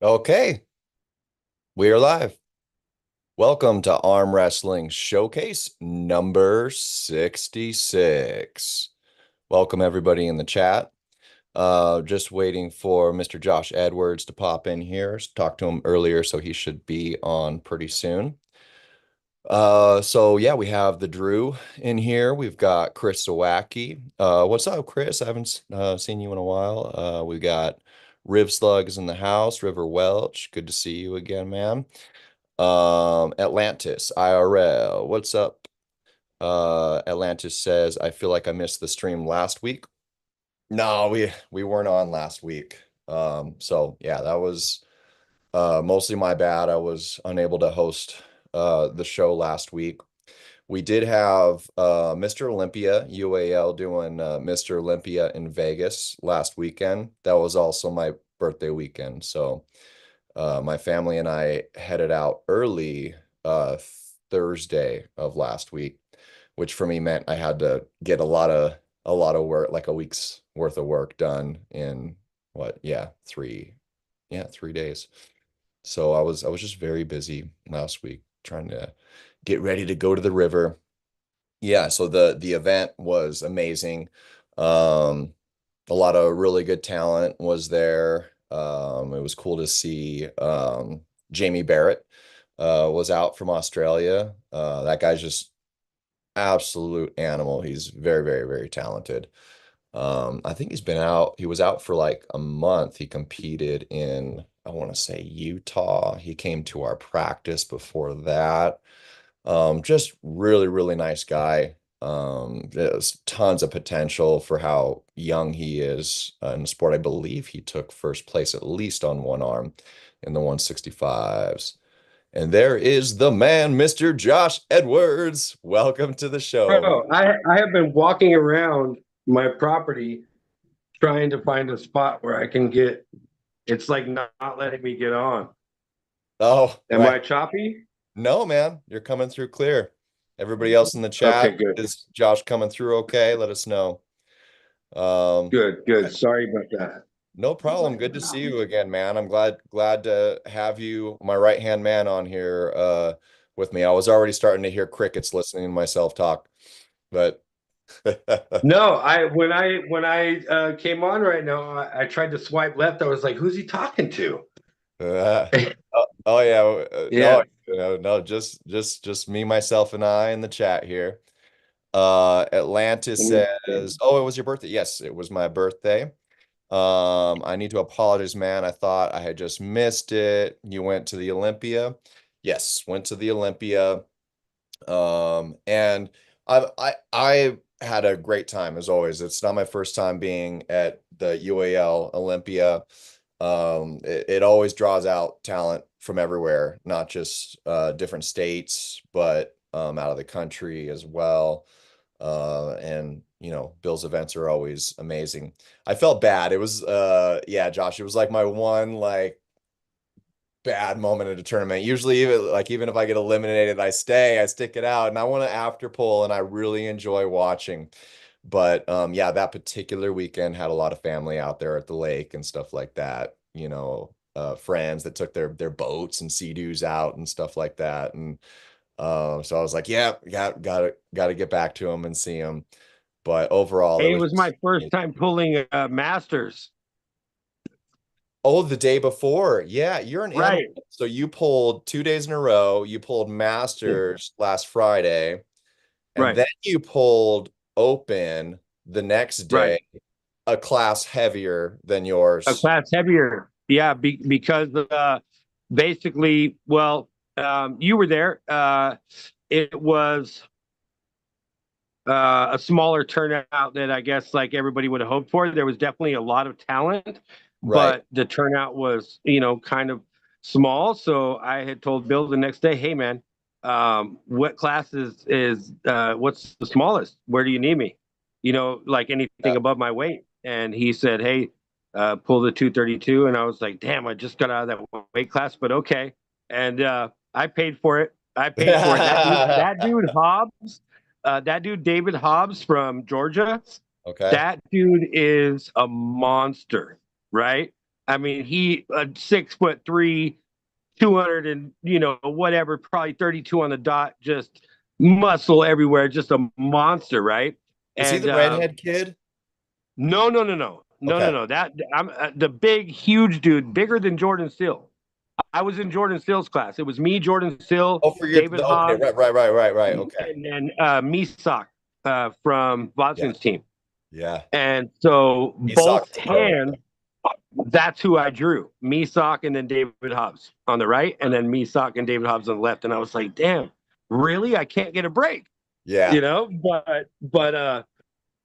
Okay, we are live. Welcome to Arm Wrestling Showcase number 66. Welcome everybody in the chat. Just waiting for Mr. Josh Edwards to pop in here. Talked to him earlier, so he should be on pretty soon. So yeah, we have the Drew in here. We've got Chris Sawacki. What's up, Chris? I haven't seen you in a while. We got Riv Slugs in the house. River Welch, good to see you again, man. Atlantis IRL, what's up? Atlantis says, I feel like I missed the stream last week. No, we weren't on last week. So yeah, that was mostly my bad. I was unable to host the show last week. We did have Mr. Olympia UAL doing Mr. Olympia in Vegas last weekend. That was also my birthday weekend. So my family and I headed out early Thursday of last week, which for me meant I had to get a lot of work, like a week's worth of work done in what? Yeah, 3 days. So I was just very busy last week trying to get ready to go to the river. Yeah, so the event was amazing. A lot of really good talent was there. It was cool to see Jamie Barrett was out from Australia. That guy's just absolute animal. He's very, very, very talented. I think he was out for like a month. He competed in, I want to say Utah. He came to our practice before that. Just really, really nice guy. There's tons of potential for how young he is in the sport. I believe he took first place at least on one arm in the 165s. And there is the man, Mr. Josh Edwards. Welcome to the show. Bro, I have been walking around my property trying to find a spot where I can get. It's like not letting me get on. Oh, Am right. I choppy? No, man, you're coming through clear. Everybody else in the Okay, chat, good, is Josh coming through okay? Let us know. Um, good, good. Sorry about that. No problem. Good to see you again, man. I'm glad to have you, my right-hand man, on here with me. I was already starting to hear crickets listening to myself talk, but No, when I came on right now, I tried to swipe left. I was like, "Who's he talking to?" oh yeah, no, Yeah. no, just me, myself, and I in the chat here. Atlantis says, "Oh, it was your birthday." Yes, it was my birthday. I need to apologize, man. I thought I had just missed it. You went to the Olympia. Yes, went to the Olympia. And I had a great time as always. It's not my first time being at the UAL Olympia. It always draws out talent from everywhere, not just different states, but out of the country as well. And Bill's events are always amazing. I felt bad. It was yeah, Josh, it was like my one like bad moment at a tournament. Usually even if I get eliminated, I stick it out, and I want to after pull, and I really enjoy watching. But yeah, that particular weekend had a lot of family out there at the lake and stuff like that. Friends that took their boats and sea-doos out and stuff like that. And so I was like, yeah, gotta get back to them and see them. But overall, it Hey, it was was my just first time pulling Masters. oh, the day before. Yeah, you're an animal. Right, So you pulled 2 days in a row. You pulled Masters last Friday, and right, then you pulled Open the next right. day, a class heavier than A yours. class heavier. Yeah, because basically, well, you were there. It was a smaller turnout than I guess like everybody would have hoped for. There was definitely a lot of talent, Right. but the turnout was, kind of small. So I had told Bill the next day, "Hey, man, what class is what's the smallest? Where do you need me? Like anything Yeah. above my weight." And he said, "Hey, pull the 232." And I was like, "Damn, I just got out of that weight class, but okay." And I paid for it. I paid for it. That dude Hobbs, that dude David Hobbs from Georgia, Okay. that dude is a monster, right? I mean, he 6'3", 200 and whatever, probably 32 on the dot, just muscle everywhere, just a monster, right? Is he And the redhead kid? no, no, no, no, no, no, Okay. no. That I'm the big, huge dude, bigger than Jordan Steele. I was in Jordan Steele's class. It was me, Jordan Steele, Oh, for your David the opening. Hobbs, Right. Okay. and then Misak from Yeah. Watson's team. Yeah. And so both Isak's a pro. hands, that's who I drew. Misak and then David Hobbs on the right, and then Misak and David Hobbs on the left. And I was like, damn, really? I can't get a break, Yeah. But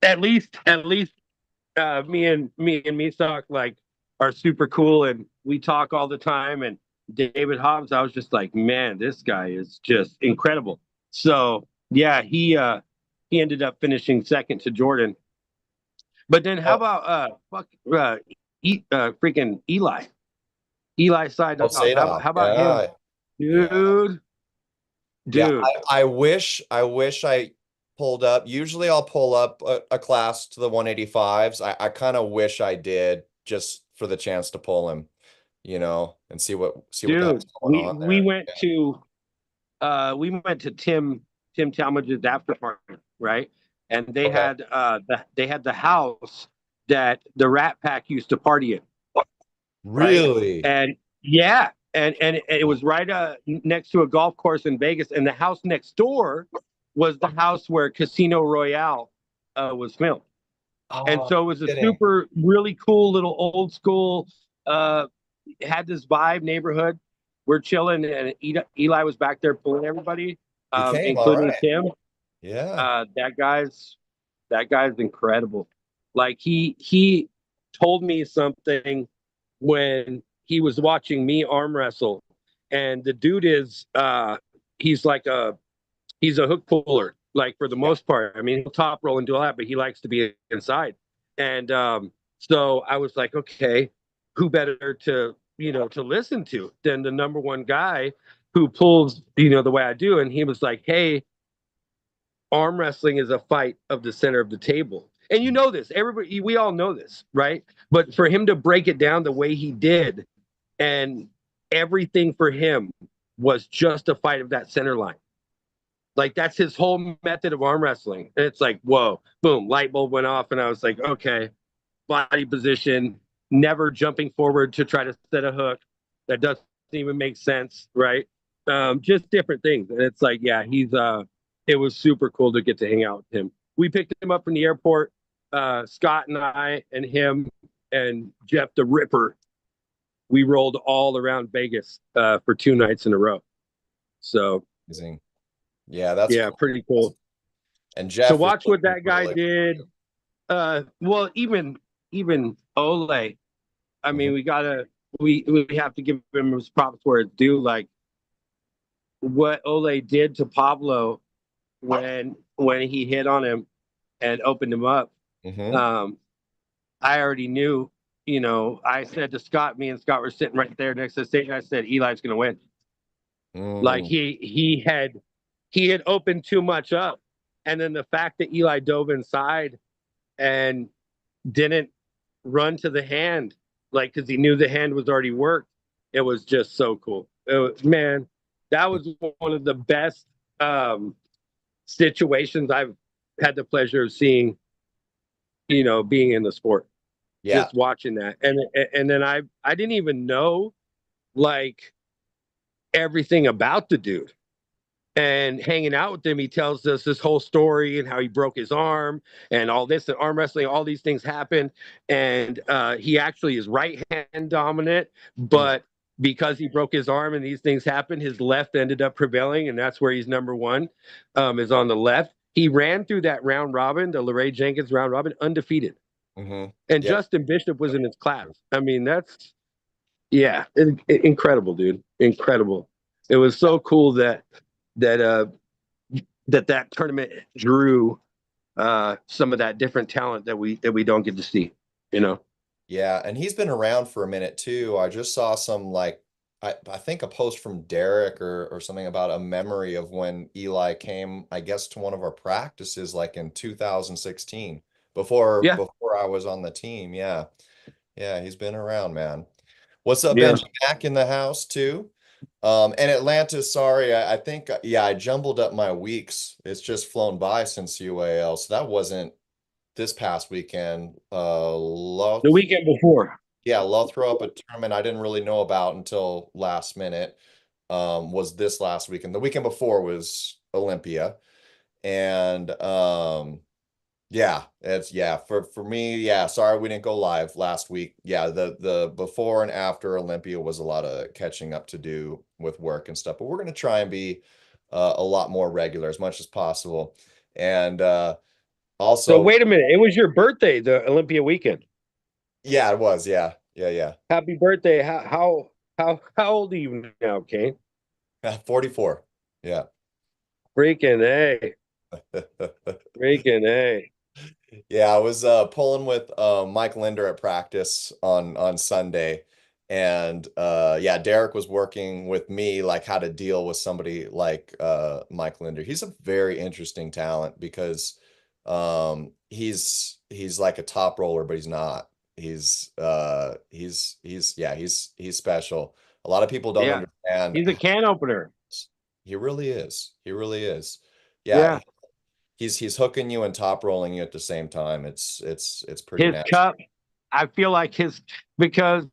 at least me and Misak like are super cool and we talk all the time. And David Hobbs, I was just like, man, this guy is just incredible. So yeah, he ended up finishing second to Jordan. But then how Oh, about freaking Eli? Eli side oh, off. How Sadov. about him? Yeah. Yeah. Dude, Yeah. dude, I wish I pulled up. Usually I'll pull up a class to the 185s. I kind of wish I did just for the chance to pull him, and see what the heck's dude. going We on we there. went to Tim Talmadge's after party, right? And they Okay. had the house that the Rat Pack used to party in, right? Really? And yeah, and it was right next to a golf course in Vegas, and the house next door was the house where Casino Royale was filmed. And Oh, so it was a kidding. super really cool little old school uh had this vibe neighborhood. We're chilling and Eli was back there pulling everybody, He came, all including right. Tim. Yeah. That guy's incredible. Like he told me something when he was watching me arm wrestle, and the dude is he's like he's a hook puller, like for the Yeah. most part. I mean, he'll top roll and do all that, but he likes to be inside. And so I was like, okay, who better to listen to than the number one guy who pulls, the way I do? And he was like, hey, arm wrestling is a fight of the center of the table. And you know this, everybody, we all know this, right? But for him to break it down the way he did, and everything for him was just a fight of that center line. Like that's his whole method of arm wrestling. And it's like, whoa, boom, light bulb went off, and I was like, okay, body position, never jumping forward to try to set a hook. That doesn't even make sense, right? Just different things. And it's like, yeah, it was super cool to get to hang out with him. We picked him up from the airport. Scott and I and him and Jeff the Ripper, we rolled all around Vegas for 2 nights in a row. So Amazing. Yeah, that's yeah, cool. pretty cool. And To Jeff is watch what that guy really did, well, even Ole, I mean, Mhm. we have to give him his props where it's due. Like what Ole did to Pablo when he hit on him and opened him up. Mhm. Um, I already knew. I said to Scott, me and Scott were sitting right there next to the stage. I said, Eli's going to win. Like Mm. he had opened too much up, and then the fact that Eli dove inside and didn't run to the hand, like because he knew the hand was already worked. It was just so cool. Man, that was one of the best situations I've had the pleasure of seeing. Being in the sport, Yeah. just watching that, and then I didn't even know like everything about the dude. And hanging out with him, he tells us this whole story and how he broke his arm and all this and arm wrestling, all these things happened. And he actually is right hand dominant, Mm. but because he broke his arm and these things happened, his left ended up prevailing, and that's where he's number one, is on the left. He ran through that round robin, the Larray Jenkins round robin, undefeated. Mhm. And Yep. Justin Bishop was in his class. I mean, that's, yeah, incredible, dude. Incredible. It was so cool that that tournament drew some of that different talent that we don't get to see. You know. Yeah, and he's been around for a minute too. I just saw some like I think a post from Derek or something about a memory of when Eli came, I guess, to one of our practices like in 2016 before Yeah. before I was on the team. Yeah. Yeah, he's been around, man. What's up, Yeah. Benji Mac in the house too? And Atlanta, sorry, I think yeah, I jumbled up my weeks. It's just flown by since UAL. So that wasn't this past weekend. The weekend before. Yeah, I'll throw up a tournament I didn't really know about until last minute. Was this last weekend. The weekend before was Olympia. And yeah, it's yeah, for me, yeah, sorry we didn't go live last week. Yeah, the before and after Olympia was a lot of catching up to do with work and stuff, but we're gonna try and be a lot more regular as much as possible. And So also, wait a minute. It was your birthday, the Olympia weekend. yeah, it was, yeah, yeah, Happy birthday. How old are you now, Kane? yeah. 44. Yeah. Freaking A. Freaking A. Yeah, I was pulling with Mike Linder at practice on Sunday. And yeah, Derek was working with me like how to deal with somebody like Mike Linder. He's a very interesting talent because he's like a top roller, but he's not. He's yeah, he's special. A lot of people don't Yeah. understand. He's a can opener. He really is. He really is. Yeah, Yeah. he's hooking you and top rolling you at the same time. It's pretty His nasty. cup, I feel like because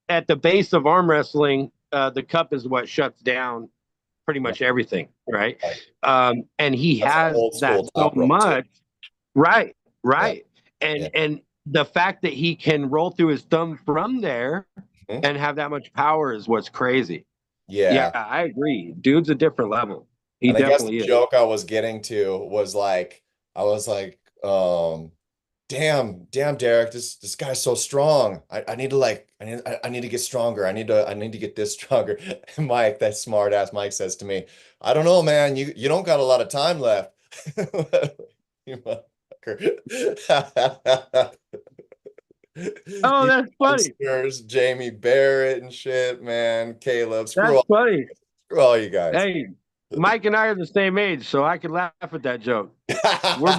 at the base of arm wrestling, the cup is what shuts down pretty Right, much everything, right? right. And he That's an has old that school so top rope too. much, right? Yeah, Right. yeah. And the fact that he can roll through his thumb from there Mhm. and have that much power is what's crazy. Yeah, Yeah. I agree. Dude's a different level. He And I guess the definitely is. joke I was getting to was like, I was like, damn, Derek, this guy's so strong. I need to like, I need to get stronger. I need to get this stronger. And Mike, that smart ass Mike says to me, I don't know, man. You don't got a lot of time left. You motherfucker. Oh, You that's funny. youngsters, Jamie Barrett and shit, man. Caleb, That's funny. screw all you guys. Hey, Mike and I are the same age, so I could laugh at that joke. We're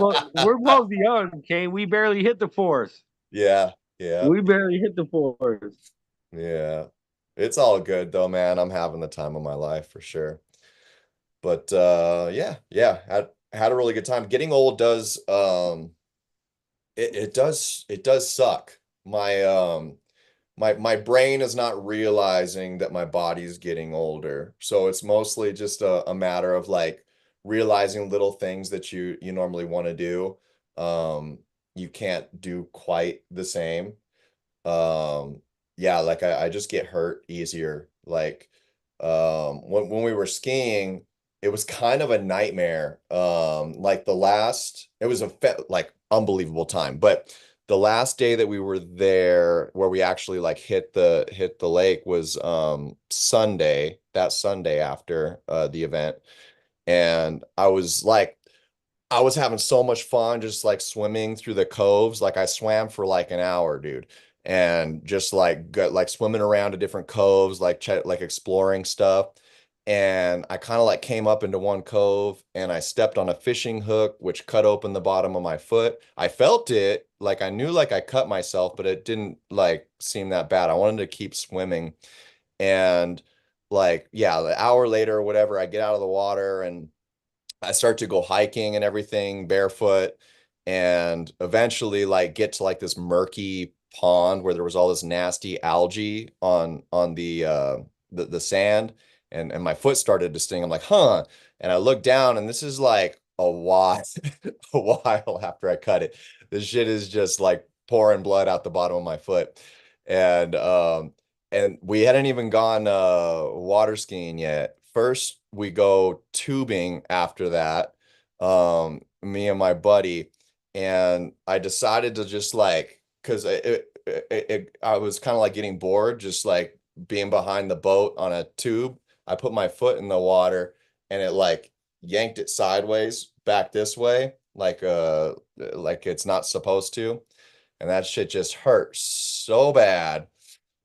both young, Kane. We barely hit the force. Yeah, yeah, We barely hit the force. yeah. It's all good though, man. I'm having the time of my life for sure. But yeah, yeah, had a really good time. Getting old does it does suck. My brain is not realizing that my body's getting older. So it's mostly just a matter of like realizing little things that you normally want to do. You can't do quite the same. Um, yeah, like I just get hurt easier. Like when we were skiing, it was kind of a nightmare. Like it was a like unbelievable time, but the last day that we were there where we actually like hit the lake was Sunday, that Sunday after the event. And I was having so much fun just like swimming through the coves. Like I swam for like an hour, dude, and just like got like swimming around to different coves, like like exploring stuff. And I kind of like came up into one cove and I stepped on a fishing hook, which cut open the bottom of my foot. I felt it, like I knew like I cut myself, but it didn't like seem that bad. I wanted to keep swimming. And like, yeah, the hour later or whatever, I get out of the water and I start to go hiking and everything barefoot and eventually like get to like this murky pond where there was all this nasty algae on the sand and my foot started to sting. I'm like, huh. And I look down and this is like a while a while after I cut it. This shit is just like pouring blood out the bottom of my foot. And and we hadn't even gone water skiing yet. First, we go tubing after that, me and my buddy, and I decided to just like, because I was kind of like getting bored, just like being behind the boat on a tube. I put my foot in the water, and it like yanked it sideways back this way, like it's not supposed to, and that shit just hurt so bad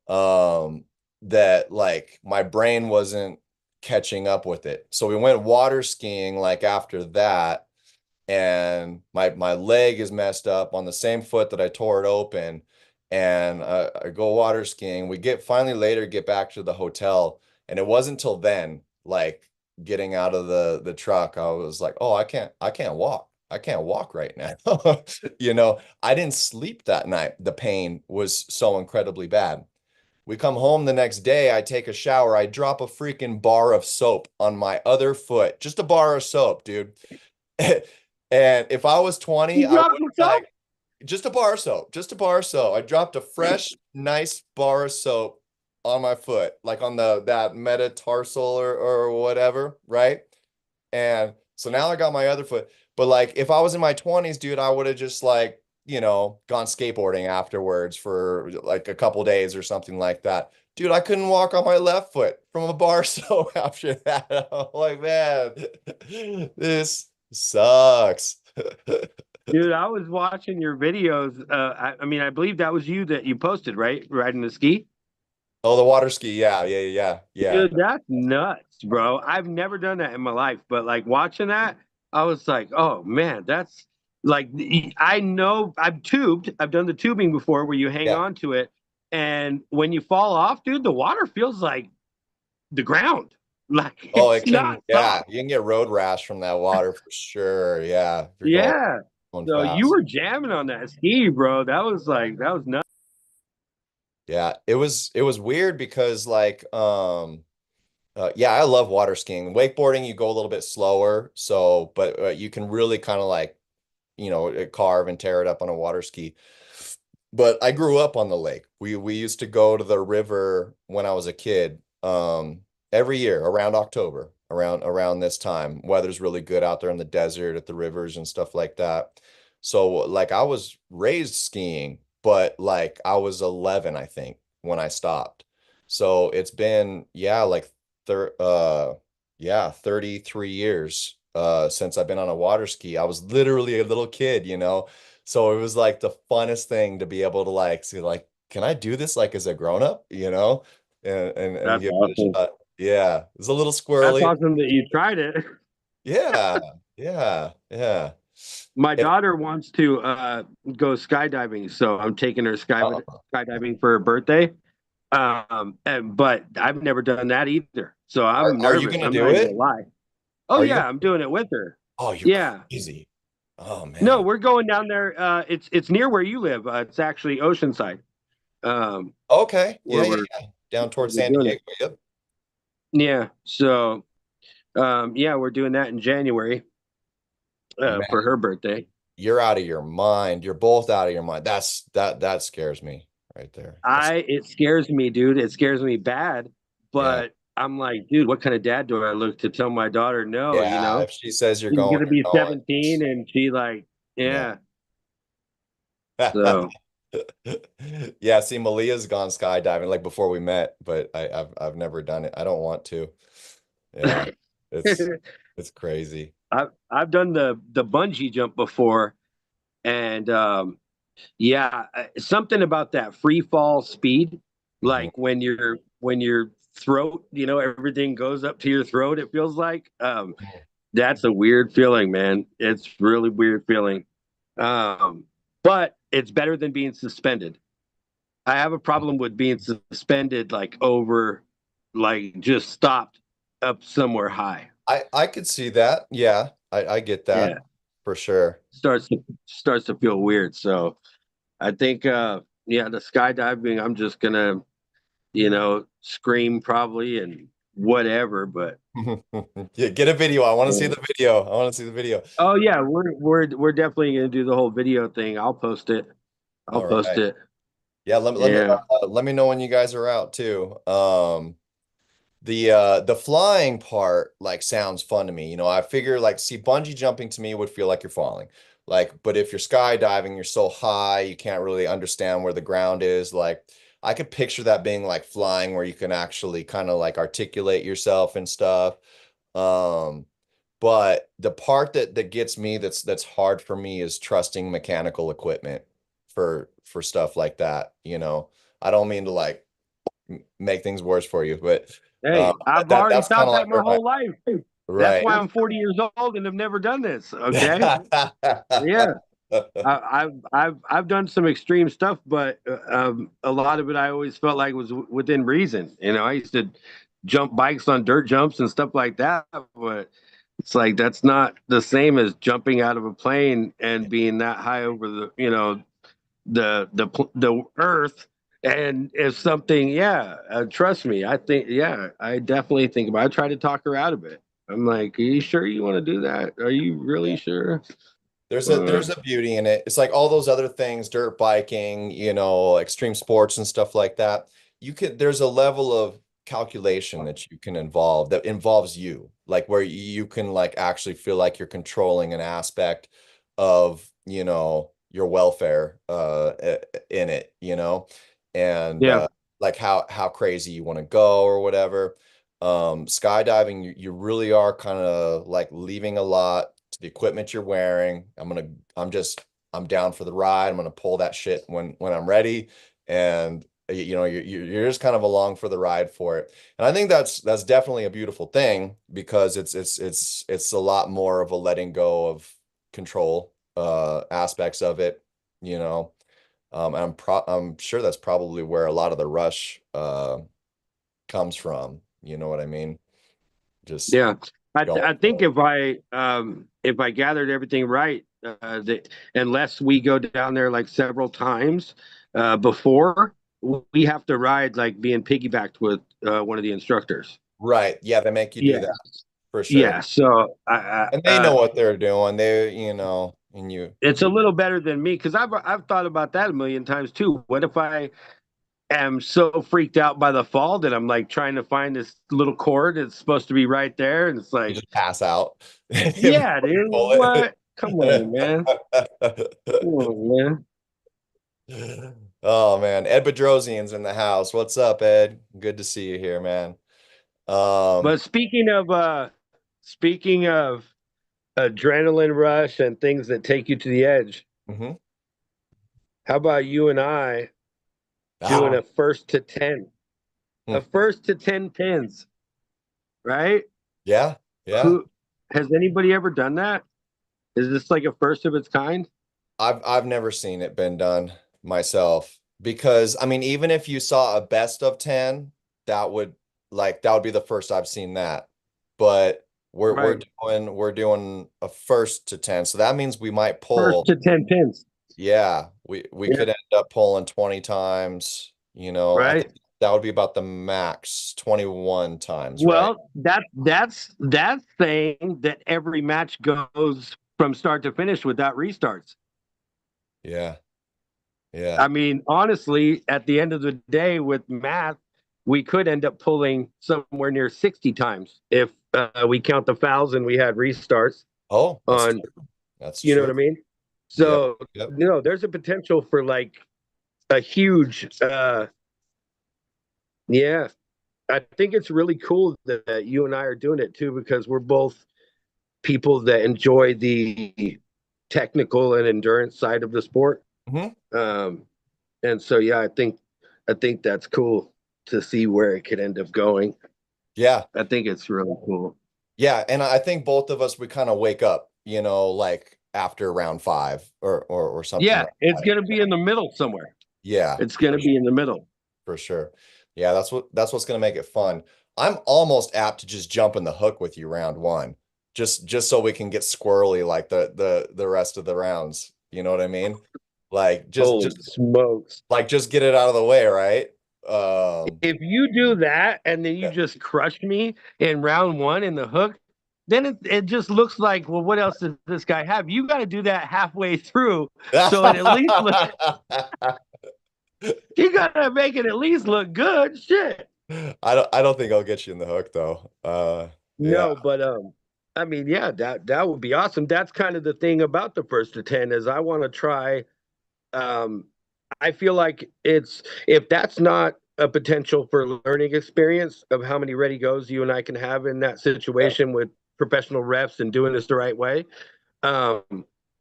that like my brain wasn't catching up with it. So we went water skiing like after that, and my leg is messed up on the same foot that I tore it open. and I go water skiing. We finally later get back to the hotel, and it wasn't until then, like getting out of the truck, I was like, oh, I can't walk. I can't walk right now. I didn't sleep that night. The pain was so incredibly bad. We come home the next day, I take a shower, I drop a freaking bar of soap on my other foot. Just a bar of soap, dude. And if I was 20, You I dropped would yourself? like just a bar of soap, just a bar of soap. I dropped a fresh, nice bar of soap on my foot, like on that metatarsal or whatever, right? And so now I got my other foot. But like if I was in my 20s, dude, I would have just like, gone skateboarding afterwards for like a couple days or something like that. Dude, I couldn't walk on my left foot from a bar soap after that. I'm like, man, this sucks. Dude, I was watching your videos. I mean, I believe that was you that you posted, right? Riding the ski. Oh, the water ski. Yeah, yeah, yeah, yeah. Dude, that's nuts, bro. I've never done that in my life, but like watching that, I was like, oh man, that's like I know I've tubed. I've done the tubing before where you hang Yeah. on to it, and when you fall off, dude, the water feels like the ground. Like Oh, it's it not can, yeah, soft. you can get road rash from that water for sure. Yeah, if you're Yeah. going So you fast. were jamming on that ski, bro. That was nuts. Yeah, it was weird because like yeah, I love water skiing. Wakeboarding, you go a little bit slower, so but you can really kind of like, carve and tear it up on a water ski. But I grew up on the lake. We used to go to the river when I was a kid, every year around October, around this time. Weather's really good out there in the desert at the rivers and stuff like that. So like I was raised skiing, but like I was 11, I think, when I stopped. So it's been, yeah, like thir yeah, 33 years since I've been on a water ski. I was literally a little kid. So it was like the funnest thing to be able to like see like, can I do this like as a grown up, and That's give it a awesome. shot. Yeah, it's a little That's squirrely. awesome that you tried it. Yeah, yeah, yeah. My If daughter wants to go skydiving, so I'm taking her uh, skydiving for her birthday. But I've never done that either, so are I'm are you nervous. gonna I'm do not even gonna it? lie. Oh Are you yeah, gonna? I'm doing it with her. Oh, you're Yeah. crazy. Oh No, man. we're going down there. It's near where you live. It's actually Oceanside. Um, Okay. Yeah, where yeah, we're yeah. Down where towards we're San doing Diego. it. Yep. Yeah. So yeah, we're doing that in January Man, for her birthday. you're out of your mind. You're both out of your mind. That scares me right there. It scares me, dude. It scares me bad. Yeah. But I'm like, dude, what kind of dad do I look to tell my daughter no? You Yeah. know, If she says you're she's going, gonna you're be going. 17, and she like, Yeah. yeah. So Yeah, see, Malia's gone skydiving like before we met, but I've never done it. I don't want to. Yeah, it's it's crazy. I've done the bungee jump before, and yeah, something about that free fall speed, Mhm. like when your throat, everything goes up to your throat. It feels like that's a weird feeling, man. It's really weird feeling. But it's better than being suspended. I have a problem with being suspended like over, like just stopped up somewhere high. I could see that. Yeah, I get that Yeah, for sure. starts to feel weird. So I think yeah, the skydiving, I'm just gonna, scream probably and whatever. But Yeah, get a video. I want to see yeah. the video. I want to see the video. Oh yeah, we're definitely gonna do the whole video thing. I'll post it. I'll All post right. it. Yeah, Yeah. let me know when you guys are out too. The flying part like sounds fun to me. I figure like see bungee jumping to me would feel like you're falling. Like, but if you're skydiving, you're so high, you can't really understand where the ground is. Like, I could picture that being like flying where you can actually kind of like articulate yourself and stuff. Um, but the part that gets me that's hard for me is trusting mechanical equipment for stuff like that. I don't mean to like make things worse for you, but Hey, I've already that's kind thought of that like my where my whole life. That's right. why I'm 40 years old and have never done this. Okay. Yeah. I've done some extreme stuff, but a lot of it I always felt like was within reason. You know, I used to jump bikes on dirt jumps and stuff like that, but it's like that's not the same as jumping out of a plane and being that high over the the earth. And if something, yeah, trust me, I think, yeah, I definitely think about. I try to talk her out of it. I'm like, are you sure you want to do that? Are you really Yeah. sure? There's a beauty in it. It's like all those other things, dirt biking, extreme sports and stuff like that. There's a level of calculation that you can involve that involves you, like where you can like actually feel like you're controlling an aspect of, your welfare in it, and Yeah, like how crazy you want to go or whatever. Skydiving, you really are kind of like leaving a lot to the equipment you're wearing. I'm down for the ride. I'm gonna pull that shit when I'm ready, and you're just kind of along for the ride for it. And I think that's definitely a beautiful thing because it's a lot more of a letting go of control aspects of it, you know. I'm sure that's probably where a lot of the rush comes from. You know what I mean? Just yeah. going I think for if I gathered everything right, that unless we go down there like sevele times before, we have to ride like being piggybacked with one of the instructors. Right. Yeah, they make you do Yeah, that for sure. yeah. So And they know what they're doing. And it's a little better than me because I've thought about that a million times too. What if I am so freaked out by the fall that I'm like trying to find this little cord that's supposed to be right there, and it's you like, just pass out before yeah, dude, you pull it. what? Come on, man. Come on, man. Oh man, Ed Bedrosian's in the house. What's up, Ed? Good to see you here, man. Um, But speaking of adrenaline rush and things that take you to the edge, mhm. how about you and I doing Ah, a first to 10? A hmm. first to 10 pins, right? Yeah, yeah. Who has anybody ever done that? Is this like a first of its kind? I've never seen it been done myself because I mean, even if you saw a best of 10, that would that would be the first I've seen that. But Right. we're doing a first to 10. So that means we might First pull, to 10 pins. yeah, we Yeah. could end up pulling 20 times, I Right. think that would be about the max, 21 times, right? Well, that's saying that every match goes from start to finish without restarts. Yeah. Yeah. I mean, honestly, at the end of the day, with math, we could end up pulling somewhere near 60 times if we count the fouls and we had restarts Oh, that's on, true. That's you know what true. I mean? Yep. So, Yep. there's a potential for like a huge, yeah. I think it's really cool that you and I are doing it too, because we're both people that enjoy the technical and endurance side of the sport. Mhm. Um, and so, yeah, I think that's cool to see where it could end up going. Yeah. I think it's really cool. Yeah, and I think both of us we kind of wake up, like after round five or something Yeah, like it's that. gonna be in the middle somewhere. Yeah, It's gonna be in the middle. for sure. Yeah, that's what's gonna make it fun. I'm almost apt to just jump in the hook with you round one, just so we can get squirrely like the rest of the rounds. You know what I mean? Like Holy smokes! just get it out of the way, right? If you do that and then you just crush me in round one in the hook, then it just looks like, well, what else does this guy have? You got to do that halfway through, so it at least look. Yeah. You got to make it at least look good. Shit. I don't think I'll get you in the hook though. Yeah. No, but I mean, yeah, that would be awesome. That's kind of the thing about the first to 10 is I want to try. Um, I feel like it's if that's not a potential for learning experience of how many ready goes you and I can have in that Yeah. situation with professional refs and doing this the right way. Um,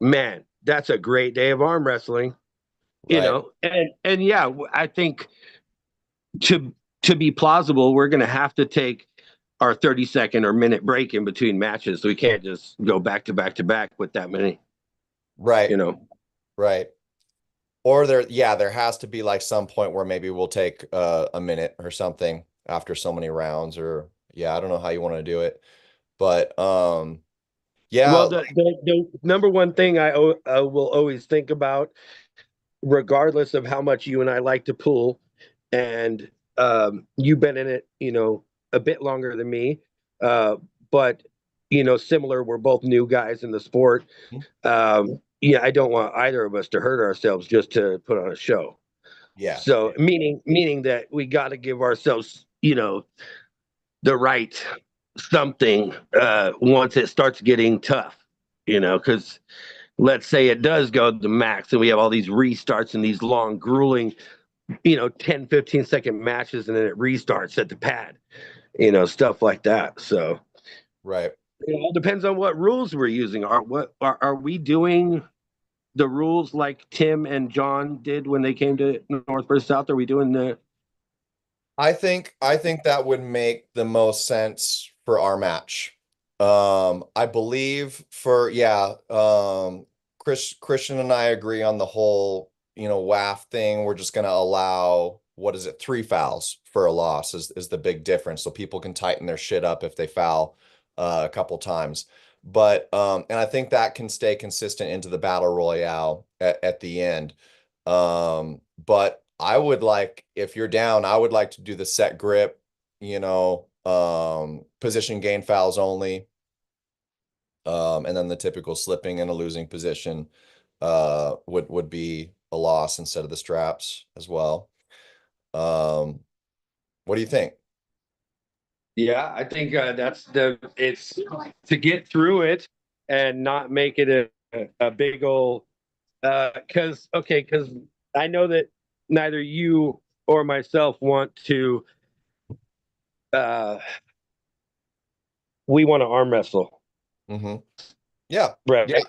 man, that's a great day of arm wrestling, Right. and yeah, I think to to be plausible, we're going to have to take our 30-second or minute break in between matches. So we can't just go back to back to back with that many, Right. you know. right. Or there has to be like some point where maybe we'll take a minute or something after so many rounds, or yeah, I don't know how you want to do it. But Well, yeah. the number one thing I will always think about, regardless of how much you and I like to pool, and you've been in it, a bit longer than me, uh, but similar. We're both new guys in the sport. Yeah, I don't want either of us to hurt ourselves just to put on a show. Yeah. So meaning that we got to give ourselves, the right something once it starts getting tough, because let's say it does go to max and we have all these restarts and these long, grueling, 10-15 second matches, and then it restarts at the pad, stuff like that. So Right. it all depends on what rules we're using. Are we doing the rules like Tim and John did when they came to North versus South? Are we doing the I think that would make the most sense for our match. I believe for yeah, Christian and I agree on the whole, WAF thing. We're just gonna allow, what is it, 3 fouls for a loss is the big difference. So people can tighten their shit up if they foul a couple times. But and I think that can stay consistent into the battle royale at the end. But I would like, if you're down, I would like to do the set grip, position gain fouls only, and then the typical slipping in a losing position would be a loss instead of the straps as well. Um, what do you think? Yeah, I think that's it's to get through it and not make it a big old because I know that neither you or myself want to uh we want to arm wrestle, Hmm. Yeah, yeah, right?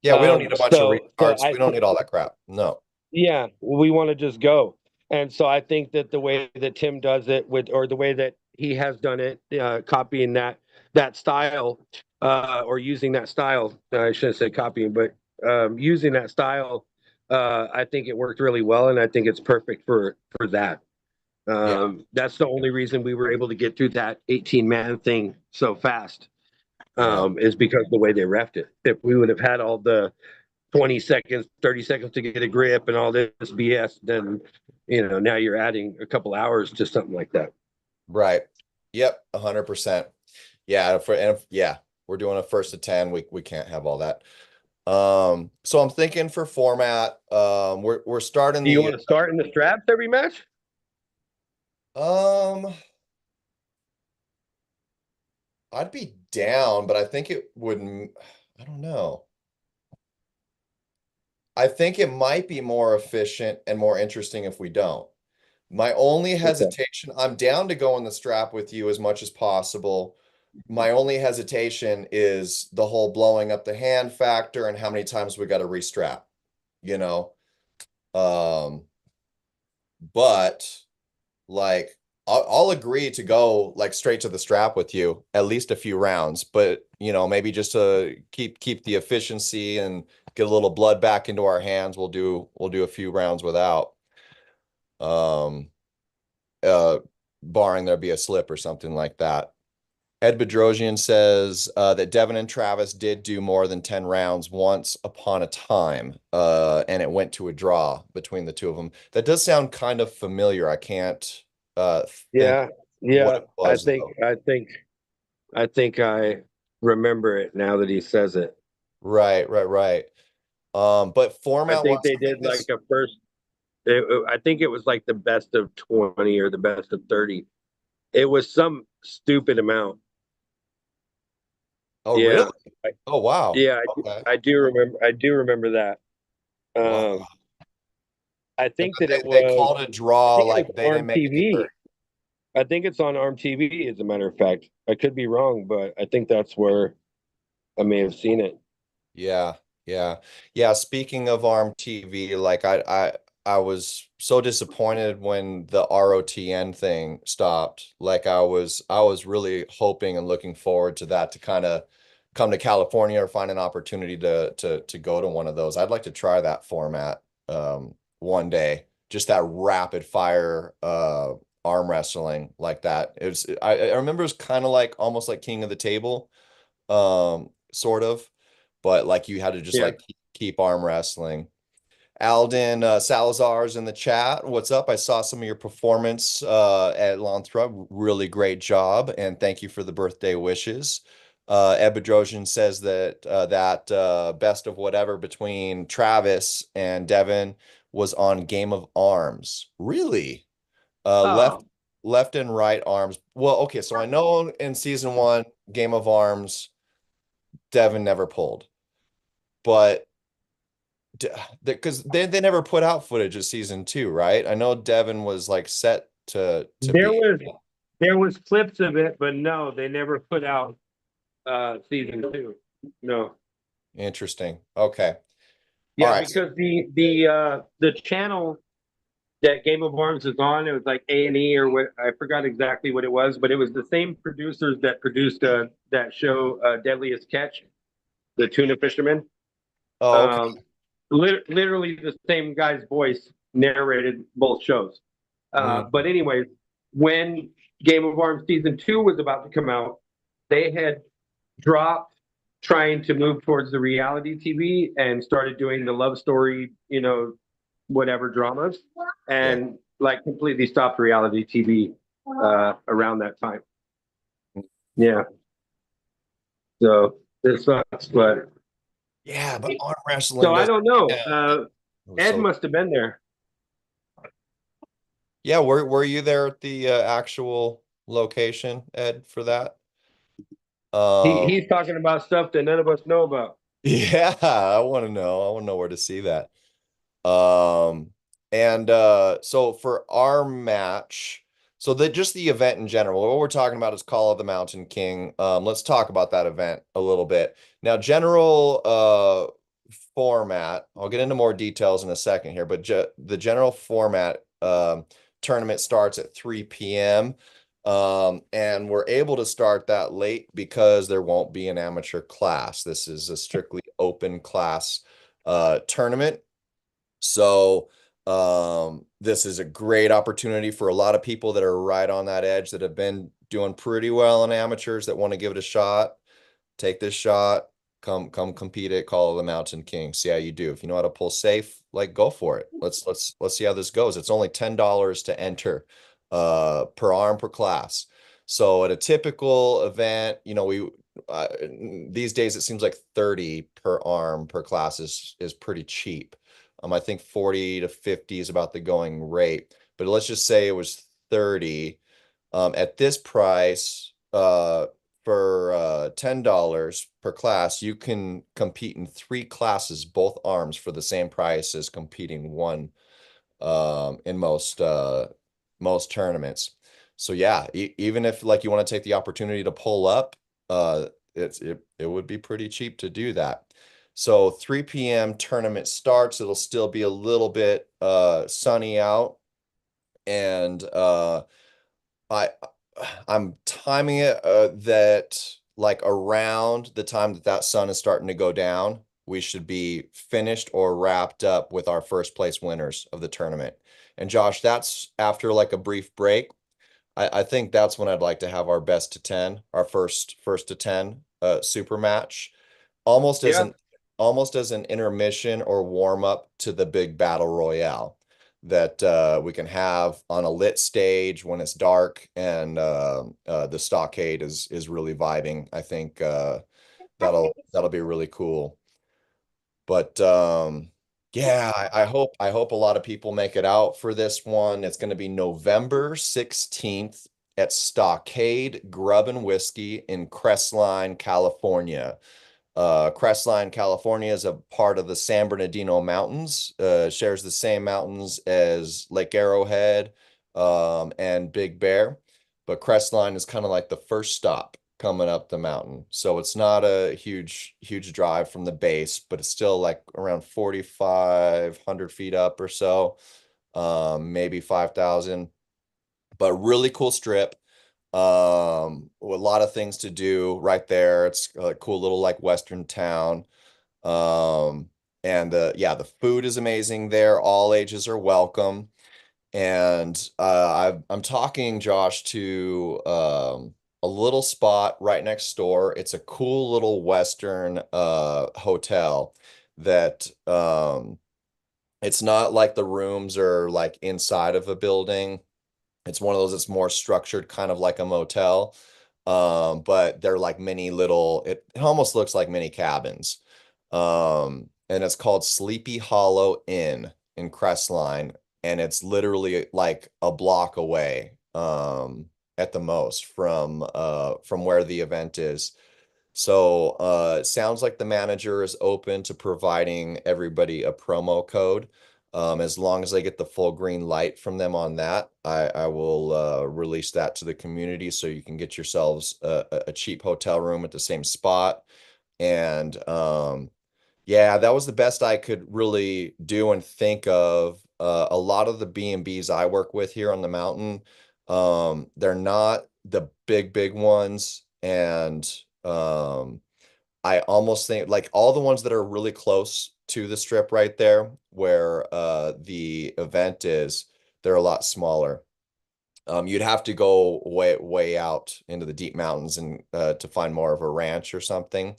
yeah. We don't need a bunch of So restarts. We don't need all that crap. No. yeah, we want to just go. And so I think that the way that Tim does it or the way that he has done it, copying that style, or using that style, I shouldn't say copying, but using that style, I think it worked really well, and I think it's perfect for that. Yeah, That's the only reason we were able to get through that 18-man thing so fast, yeah, is because the way they refed it. If we would have had all the 20 seconds, 30 seconds to get a grip and all this BS, then now you're adding a couple hours to something like that. right. Yep, 100%. Yeah, yeah, we're doing a first to 10. We can't have all that. So I'm thinking for format, we're starting Do you the want to start in the straps every match? um I'd be down, but I think it wouldn't, I don't know. I think it might be more efficient and more interesting if we don't. My only Okay. hesitation, I'm down to go in the strap with you as much as possible. My only hesitation is the whole blowing up the hand factor and how many times we got to restrap, you know? Um, but like I'll agree to go like straight to the strap with you at least a few rounds, but maybe just to keep the efficiency and get a little blood back into our hands, we'll do a few rounds without. Um, uh, Barring there be a slip or something like that. Ed Bedrosian says that Devin and Travis did do more than 10 rounds once upon a time, and it went to a draw between the two of them. That does sound kind of familiar. I can't uh, think Yeah, what yeah. it was, though. I think I remember it now that he says it. Right, right, right. But I format think wise, they I think did like this. a first. I think it was like the best of 20 or the best of 30. It was some stupid amount. Oh, really? Yeah, I, Oh, wow. yeah, Okay. I do remember. I do remember that. Wow. Um, I And think that it they was. called a I draw think it like was they didn't Arm make it to TV. 30. I think it's on Arm TV. As a matter of fact, I could be wrong, but I think that's where I may have seen it. Yeah, yeah. Yeah, speaking of ARM TV, like I was so disappointed when the ROTN thing stopped. Like I was really hoping and looking forward to that to kind of come to California or find an opportunity to go to one of those. I'd like to try that format one day. Just that rapid fire arm wrestling like that. I remember it was kind of like almost like King of the Table, sort of, but like you had to just Yeah. like keep arm wrestling. Alden Salazar's in the chat. What's up? I saw some of your performance at Lanthrop. Really great job, and thank you for the birthday wishes. Ed Bedrosian says that best of whatever between Travis and Devin was on Game of Arms. Really? Left Oh, left and right arms. Well, okay, so I know in season one, Game of Arms, Devin never pulled, but because they never put out footage of season two, right? I know Devin was like set to there be. was there was clips of it, but no, they never put out season two. No. Interesting. Okay. All Yeah, right. because the channel that Game of Arms is on, it was like A&E or what, I forgot exactly what it was, but it was the same producers that produced that show Deadliest Catch, the tuna fisherman. Oh, okay. Um, Literally the same guy's voice narrated both shows. But Mm, anyways, when Game of Arms season two was about to come out, they had dropped trying to move towards the reality TV and started doing the love story, whatever dramas, yeah. and like completely stopped reality TV around that time. Yeah, so this sucks, but Yeah, but arm so wrestling I does. don't know. Yeah. It was Ed so. must have been there. Yeah, were you there at the actual location, Ed, for that? Um, He's talking about stuff that none of us know about. yeah, I want to know. I want to know where to see that. Um, and so for our match, so that just the event in general, what we're talking about is Call of the Mountain King. Let's talk about that event a little bit. Now, general format, I'll get into more details in a second here, but the general format tournament starts at 3 p.m. And we're able to start that late because there won't be an amateur class. This is a strictly open class tournament. So this is a great opportunity for a lot of people that are right on that edge that have been doing pretty well in amateurs that want to give it a shot. Take this shot. Come compete at Call of the Mountain King. See how you do. If you know how to pull safe, like go for it. Let's see how this goes. It's only $10 to enter per arm per class. So at a typical event, we uh, these days it seems like 30 per arm per class is pretty cheap. I think 40 to 50 is about the going rate, but let's just say it was 30. At this price, for $10 per class, you can compete in three classes, both arms, for the same price as competing one in most tournaments. So yeah, even if like you want to take the opportunity to pull up, it would be pretty cheap to do that. So 3 p.m. tournament starts. It'll still be a little bit sunny out, and I I'm timing it that like around the time that sun is starting to go down, we should be finished or wrapped up with our first place winners of the tournament. And Josh, that's after like a brief break. I think that's when I'd like to have our best to 10, our first to 10 super match, almost as Yeah, an almost as an intermission or warm up to the big battle royale that we can have on a lit stage when it's dark and the stockade is really vibing. I think that'll be really cool. But yeah, I hope a lot of people make it out for this one. It's going to be November 16th at Stockade Grub and Whiskey in Crestline, California. Crestline, California is a part of the San Bernardino Mountains, shares the same mountains as Lake Arrowhead and Big Bear, but Crestline is kind of like the first stop coming up the mountain. So it's not a huge drive from the base, but it's still like around 4,500 feet up or so, maybe 5,000, but really cool strip. A lot of things to do right there. It's a cool little like Western town. Um, and yeah, the food is amazing there. All ages are welcome. And I'm talking, Josh, to a little spot right next door. It's a cool little Western hotel that it's not like the rooms are like inside of a building. It's one of those that's more structured, kind of like a motel. But they're like mini little, it almost looks like mini cabins. And it's called Sleepy Hollow Inn in Crestline, and it's literally like a block away, at the most from where the event is. So it sounds like the manager is open to providing everybody a promo code. As long as I get the full green light from them on that, I will release that to the community so you can get yourselves a cheap hotel room at the same spot. And yeah, that was the best I could really do and think of. A lot of the B&Bs I work with here on the mountain, they're not the big ones. And I almost think like all the ones that are really close to the strip right there where the event is, they're a lot smaller. You'd have to go way out into the deep mountains and to find more of a ranch or something.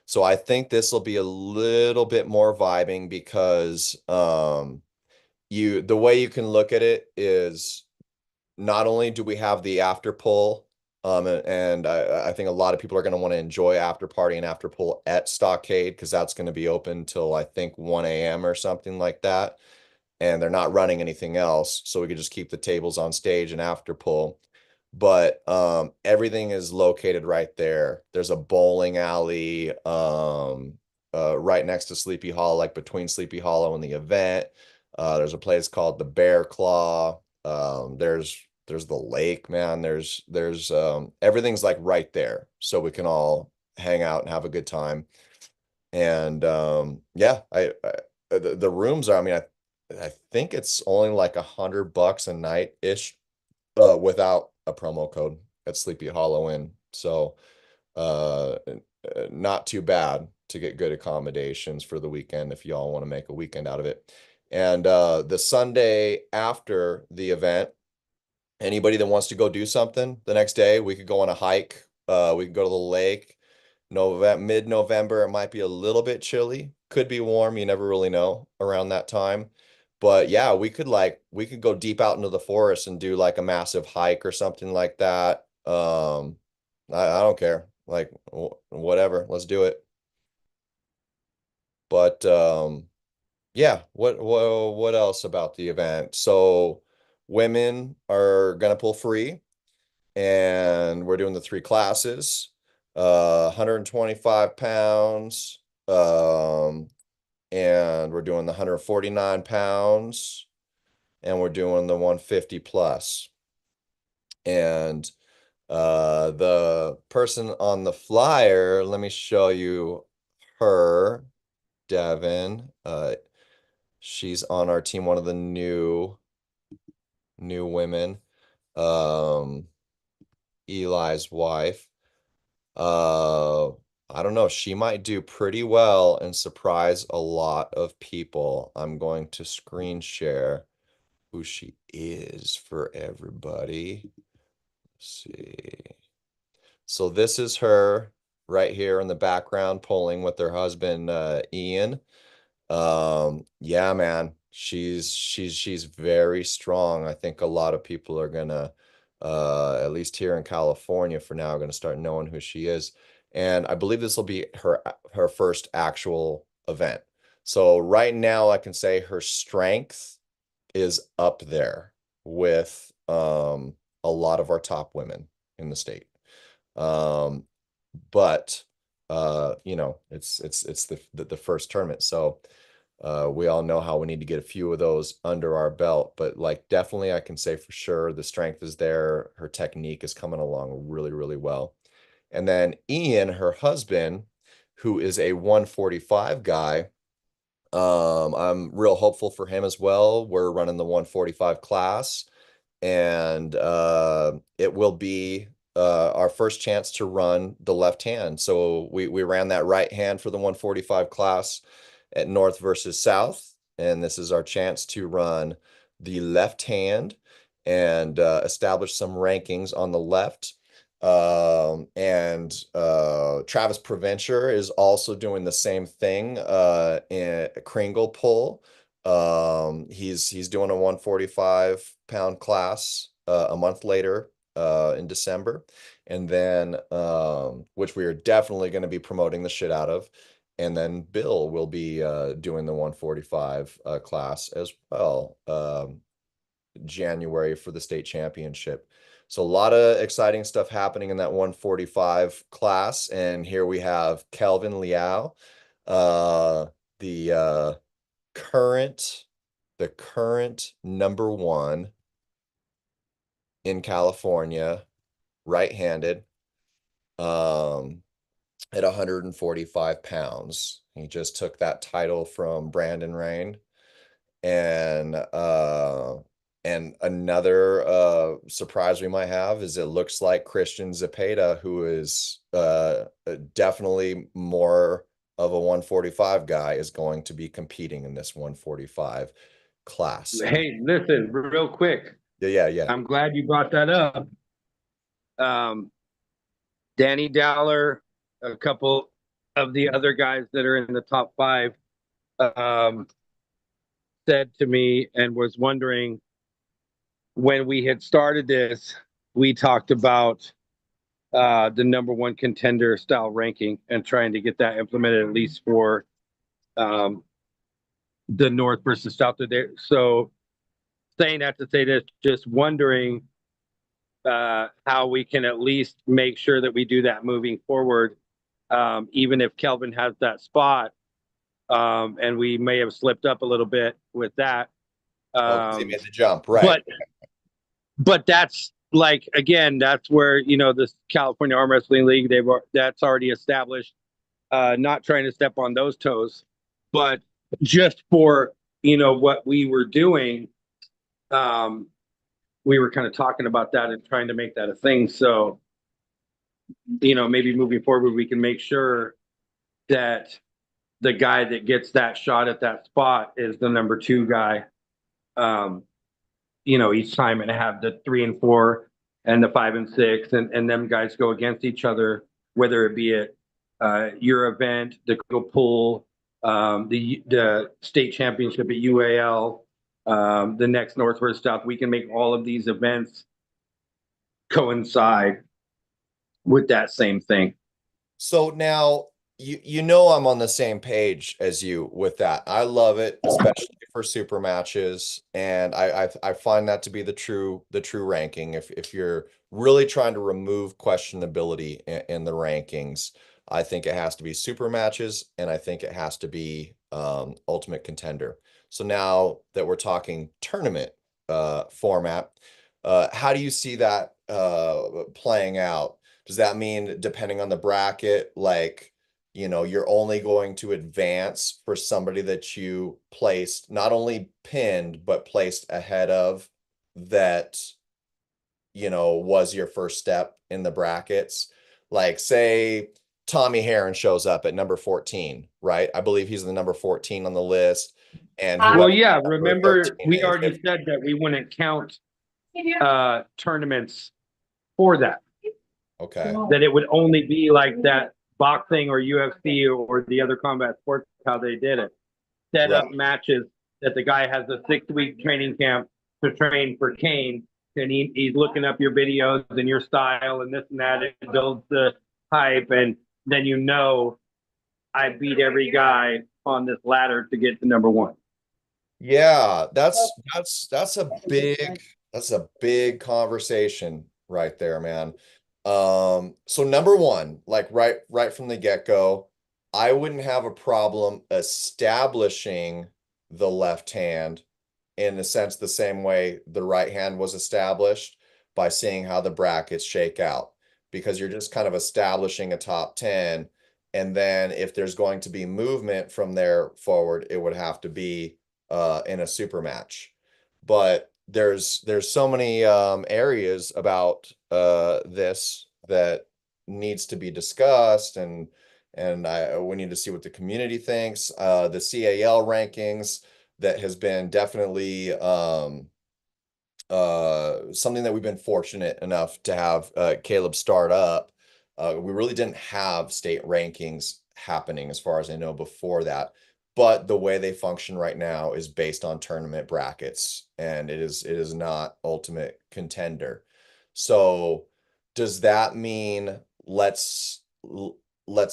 So I think this will be a little bit more vibing because the way you can look at it is not only do we have the after pull, and I think a lot of people are going to want to enjoy after party and after pull at Stockade because that's going to be open till I think 1 a.m. or something like that, and they're not running anything else, so we could just keep the tables on stage and after pull. But everything is located right there. There's a bowling alley right next to Sleepy Hollow, like between Sleepy Hollow and the event. There's a place called the Bear Claw. There's the lake, man. There's everything's like right there, so we can all hang out and have a good time. And yeah, the rooms are, I mean, I think it's only like $100 a night ish, without a promo code at Sleepy Hollow Inn. So not too bad to get good accommodations for the weekend if y'all want to make a weekend out of it. And the Sunday after the event, anybody that wants to go do something the next day, we could go on a hike. We could go to the lake. November, mid-November, it might be a little bit chilly. Could be warm. You never really know around that time. But yeah, we could go deep out into the forest and do like a massive hike or something like that. I don't care. Like whatever, let's do it. But yeah, what else about the event? So women are gonna pull free, and we're doing the three classes, 125 pounds, and we're doing the 149 pounds, and we're doing the 150 plus. And the person on the flyer, let me show you her, Devin. She's on our team, one of the new women. Um, Eli's wife. Uh, I don't know. She might do pretty well and surprise a lot of people. I'm going to screen share who she is for everybody. Let's see. So this is her right here in the background pulling with her husband Ian. Yeah, man, she's very strong. I think a lot of people are gonna at least here in California for now, are gonna start knowing who she is. And I believe this will be her first actual event. So right now I can say her strength is up there with a lot of our top women in the state. Um, but it's the first tournament. So we all know how we need to get a few of those under our belt, but like definitely I can say for sure the strength is there. Her technique is coming along really well. And then Ian, her husband, who is a 145 guy, I'm real hopeful for him as well. We're running the 145 class, and it will be our first chance to run the left hand. So we ran that right hand for the 145 class at North versus South, and this is our chance to run the left hand and establish some rankings on the left. And Travis Provencher is also doing the same thing in Kringle pull. He's doing a 145-pound class a month later in December, and then which we are definitely going to be promoting the shit out of. And then Bill will be doing the 145 class as well, January for the state championship. So a lot of exciting stuff happening in that 145 class. And here we have Kelvin Liao, uh, the current the current number one in California, right-handed, at 145 pounds. He just took that title from Brandon Rain. And another surprise we might have is it looks like Christian Zepeda, who is definitely more of a 145 guy, is going to be competing in this 145 class. Hey, listen, real quick. Yeah. I'm glad you brought that up. Danny Dowler, a couple of the other guys that are in the top five, um, said to me and was wondering when we had started this, we talked about the number one contender style ranking and trying to get that implemented at least for um, the North versus South there. So saying that to say this, just wondering how we can at least make sure that we do that moving forward, even if Kelvin has that spot, and we may have slipped up a little bit with that. Oh, because he made the jump, right? But that's like again, that's where this California Arm Wrestling League that's already established. Not trying to step on those toes, but just for what we were doing, we were kind of talking about that and trying to make that a thing. So maybe moving forward, we can make sure that the guy that gets that shot at that spot is the number two guy. Each time and have the 3 and 4 and the 5 and 6 and them guys go against each other, whether it be at your event, the go pool, the state championship at UAL, the next North versus South. We can make all of these events coincide with that same thing. So now you know I'm on the same page as you with that. I love it, especially for super matches, and I find that to be the true ranking. If you're really trying to remove questionability in the rankings, I think it has to be super matches, and I think it has to be Ultimate Contender. So now that we're talking tournament format, how do you see that playing out? Does that mean, depending on the bracket, like, you're only going to advance for somebody that you placed, not only pinned, but placed ahead of, that, was your first step in the brackets? Like, say Tommy Heron shows up at number 14, right? I believe he's the number 14 on the list. And Well, whoever yeah, number remember 13 we is, already said that we wouldn't count tournaments for that. okay. That it would only be like that boxing or UFC or the other combat sports, how they did it. Set Right. up matches that the guy has a 6-week training camp to train for Kane. And he's looking up your videos and your style and this and that. It builds the hype. And then I beat every guy on this ladder to get to number one. Yeah, that's a big conversation right there, man. So number one, like right from the get-go, I wouldn't have a problem establishing the left hand in a sense the same way the right hand was established, by seeing how the brackets shake out, because you're just kind of establishing a top 10, and then if there's going to be movement from there forward, it would have to be in a super match. But there's so many areas about this that needs to be discussed, and we need to see what the community thinks. The CAL rankings that has been definitely something that we've been fortunate enough to have Caleb start up. We really didn't have state rankings happening as far as I know before that. But the way they function right now is based on tournament brackets, and it is not ultimate contender. So does that mean let's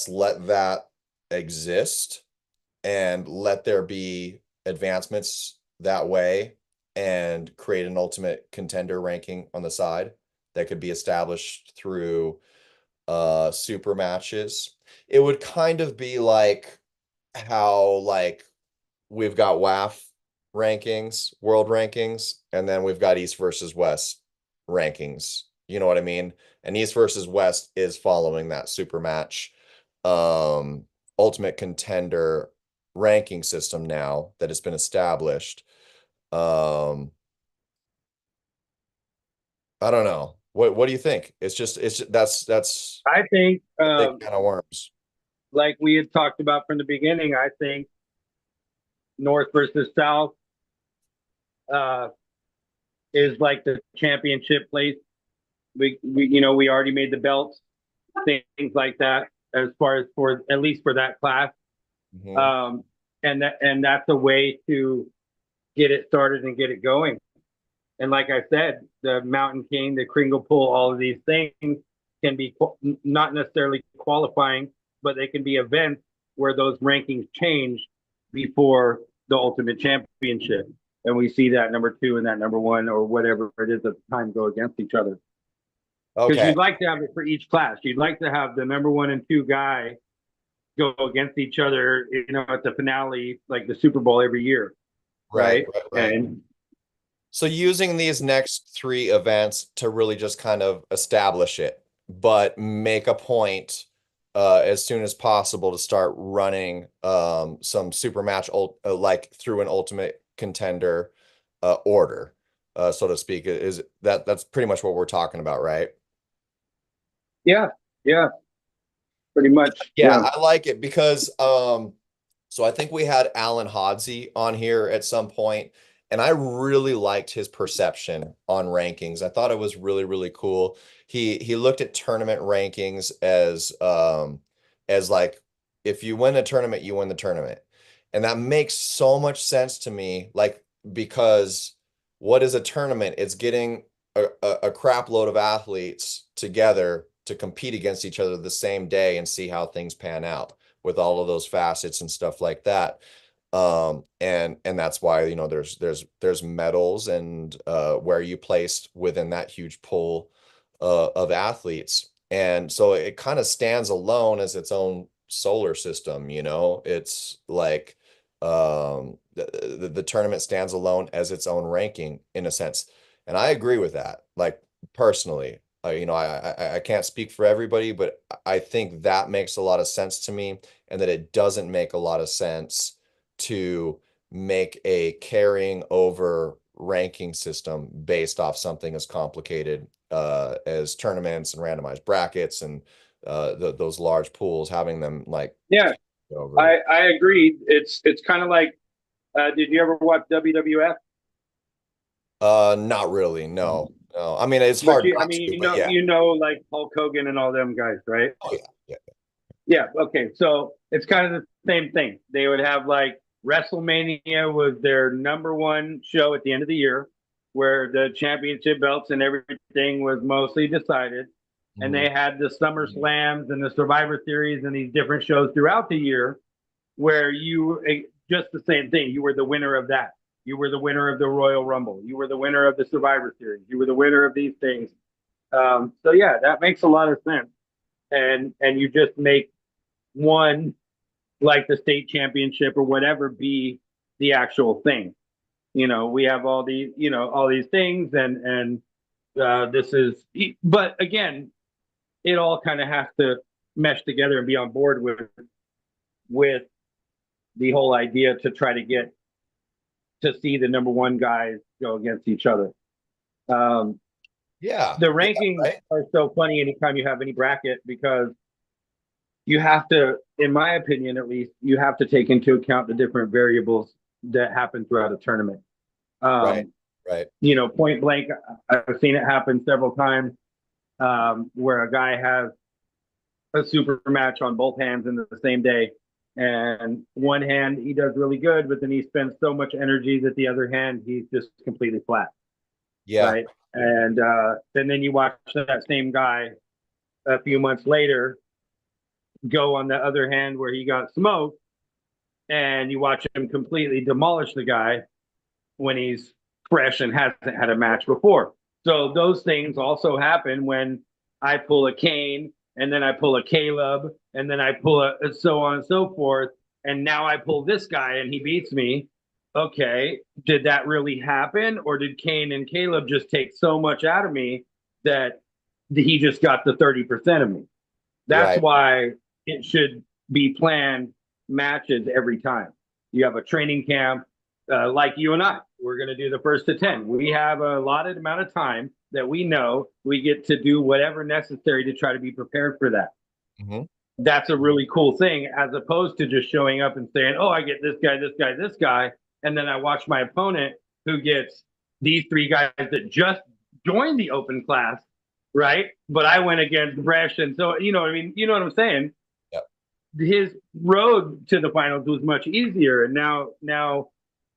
let that exist and let there be advancements that way and create an ultimate contender ranking on the side that could be established through super matches? It would kind of be like how like we've got WAF rankings, world rankings, and then we've got East versus West rankings. You know what I mean? And East versus West is following that super match um ultimate contender ranking system now that has been established. Um I don't know. What do you think? That's I think, a big can of worms. like we had talked about from the beginning, I think North versus South uh, is like the championship place. We already made the belts, things like that, as far as for at least for that class. Mhm. Um, and that's a way to get it started and get it going. And like I said, the Mountain King, the Kringle Pool, all of these things can be not necessarily qualifying, but they can be events where those rankings change before the Ultimate Championship. And we see that number two and that number one or whatever it is at the time go against each other. Because Okay. you'd like to have it for each class. You'd like to have the number one and two guy go against each other, at the finale, like the Super Bowl every year, Right, right? right, right. And So using these next three events to really just kind of establish it, but make a point as soon as possible to start running some super match like through an ultimate contender order, so to speak. Is that's pretty much what we're talking about, right? yeah, yeah, pretty much. Yeah, Yeah. I like it because so I think we had Alan Hodsey on here at some point, and I really liked his perception on rankings. I thought it was really, really cool. He looked at tournament rankings as like if you win a tournament, you win the tournament. And that makes so much sense to me, like because what is a tournament? It's getting a crap load of athletes together to compete against each other the same day and see how things pan out with all of those facets and stuff like that. And that's why, there's medals and where you placed within that huge pool of athletes. And so it kind of stands alone as its own solar system, It's like the tournament stands alone as its own ranking in a sense. And I agree with that. Like personally, I can't speak for everybody, but I think that makes a lot of sense to me, and that it doesn't make a lot of sense to make a carrying over ranking system based off something as complicated as tournaments and randomized brackets and those large pools, having them like Yeah, over. I agreed. It's kind of like, did you ever watch WWF? Not really, no, no. I mean, it's But hard I not mean, to, but yeah. like Hulk Hogan and all them guys, right? Oh yeah, yeah. Yeah. Okay. So it's kind of the same thing. They would have like WrestleMania was their number one show at the end of the year, where the championship belts and everything was mostly decided. And Mhm. they had the Summer Slams and the Survivor Series and these different shows throughout the year where you just the same thing. You were the winner of that. You were the winner of the Royal Rumble. You were the winner of the Survivor Series. You were the winner of these things. So yeah, that makes a lot of sense. And you just make one like the state championship or whatever be the actual thing. We have all these things, and this is. But again, it all kind of has to mesh together and be on board with the whole idea to try to get to see the number one guys go against each other. Um, Yeah. the Yeah. rankings Right. are so funny anytime you have any bracket because you have to, in my opinion at least, you have to take into account the different variables that happen throughout a tournament. Right. Um, Right. point blank, I've seen it happen several times where a guy has a super match on both hands in the same day. And one hand he does really good, but then he spends so much energy that the other hand he's just completely flat, Yeah. right? And then you watch that same guy a few months later go on the other hand where he got smoked, and you watch him completely demolish the guy when he's fresh and hasn't had a match before. So those things also happen when I pull a Kane and then I pull a Caleb and then I pull a so on and so forth. And now I pull this guy and he beats me. Okay, did that really happen? Or did Kane and Caleb just take so much out of me that he just got the 30% of me? That's Right. why it should be planned matches every time. You have a training camp, like you and I. We're going to do the first to 10. We have a allotted amount of time that we know we get to do whatever necessary to try to be prepared for that. Hmm. That's a really cool thing, as opposed to just showing up and saying, oh, I get this guy, this guy, this guy. And then I watch my opponent who gets these three guys that just joined the open class, right? But I went against Bresh. And so, you know what I mean? You know what I'm saying? Yep. His road to the finals was much easier. And now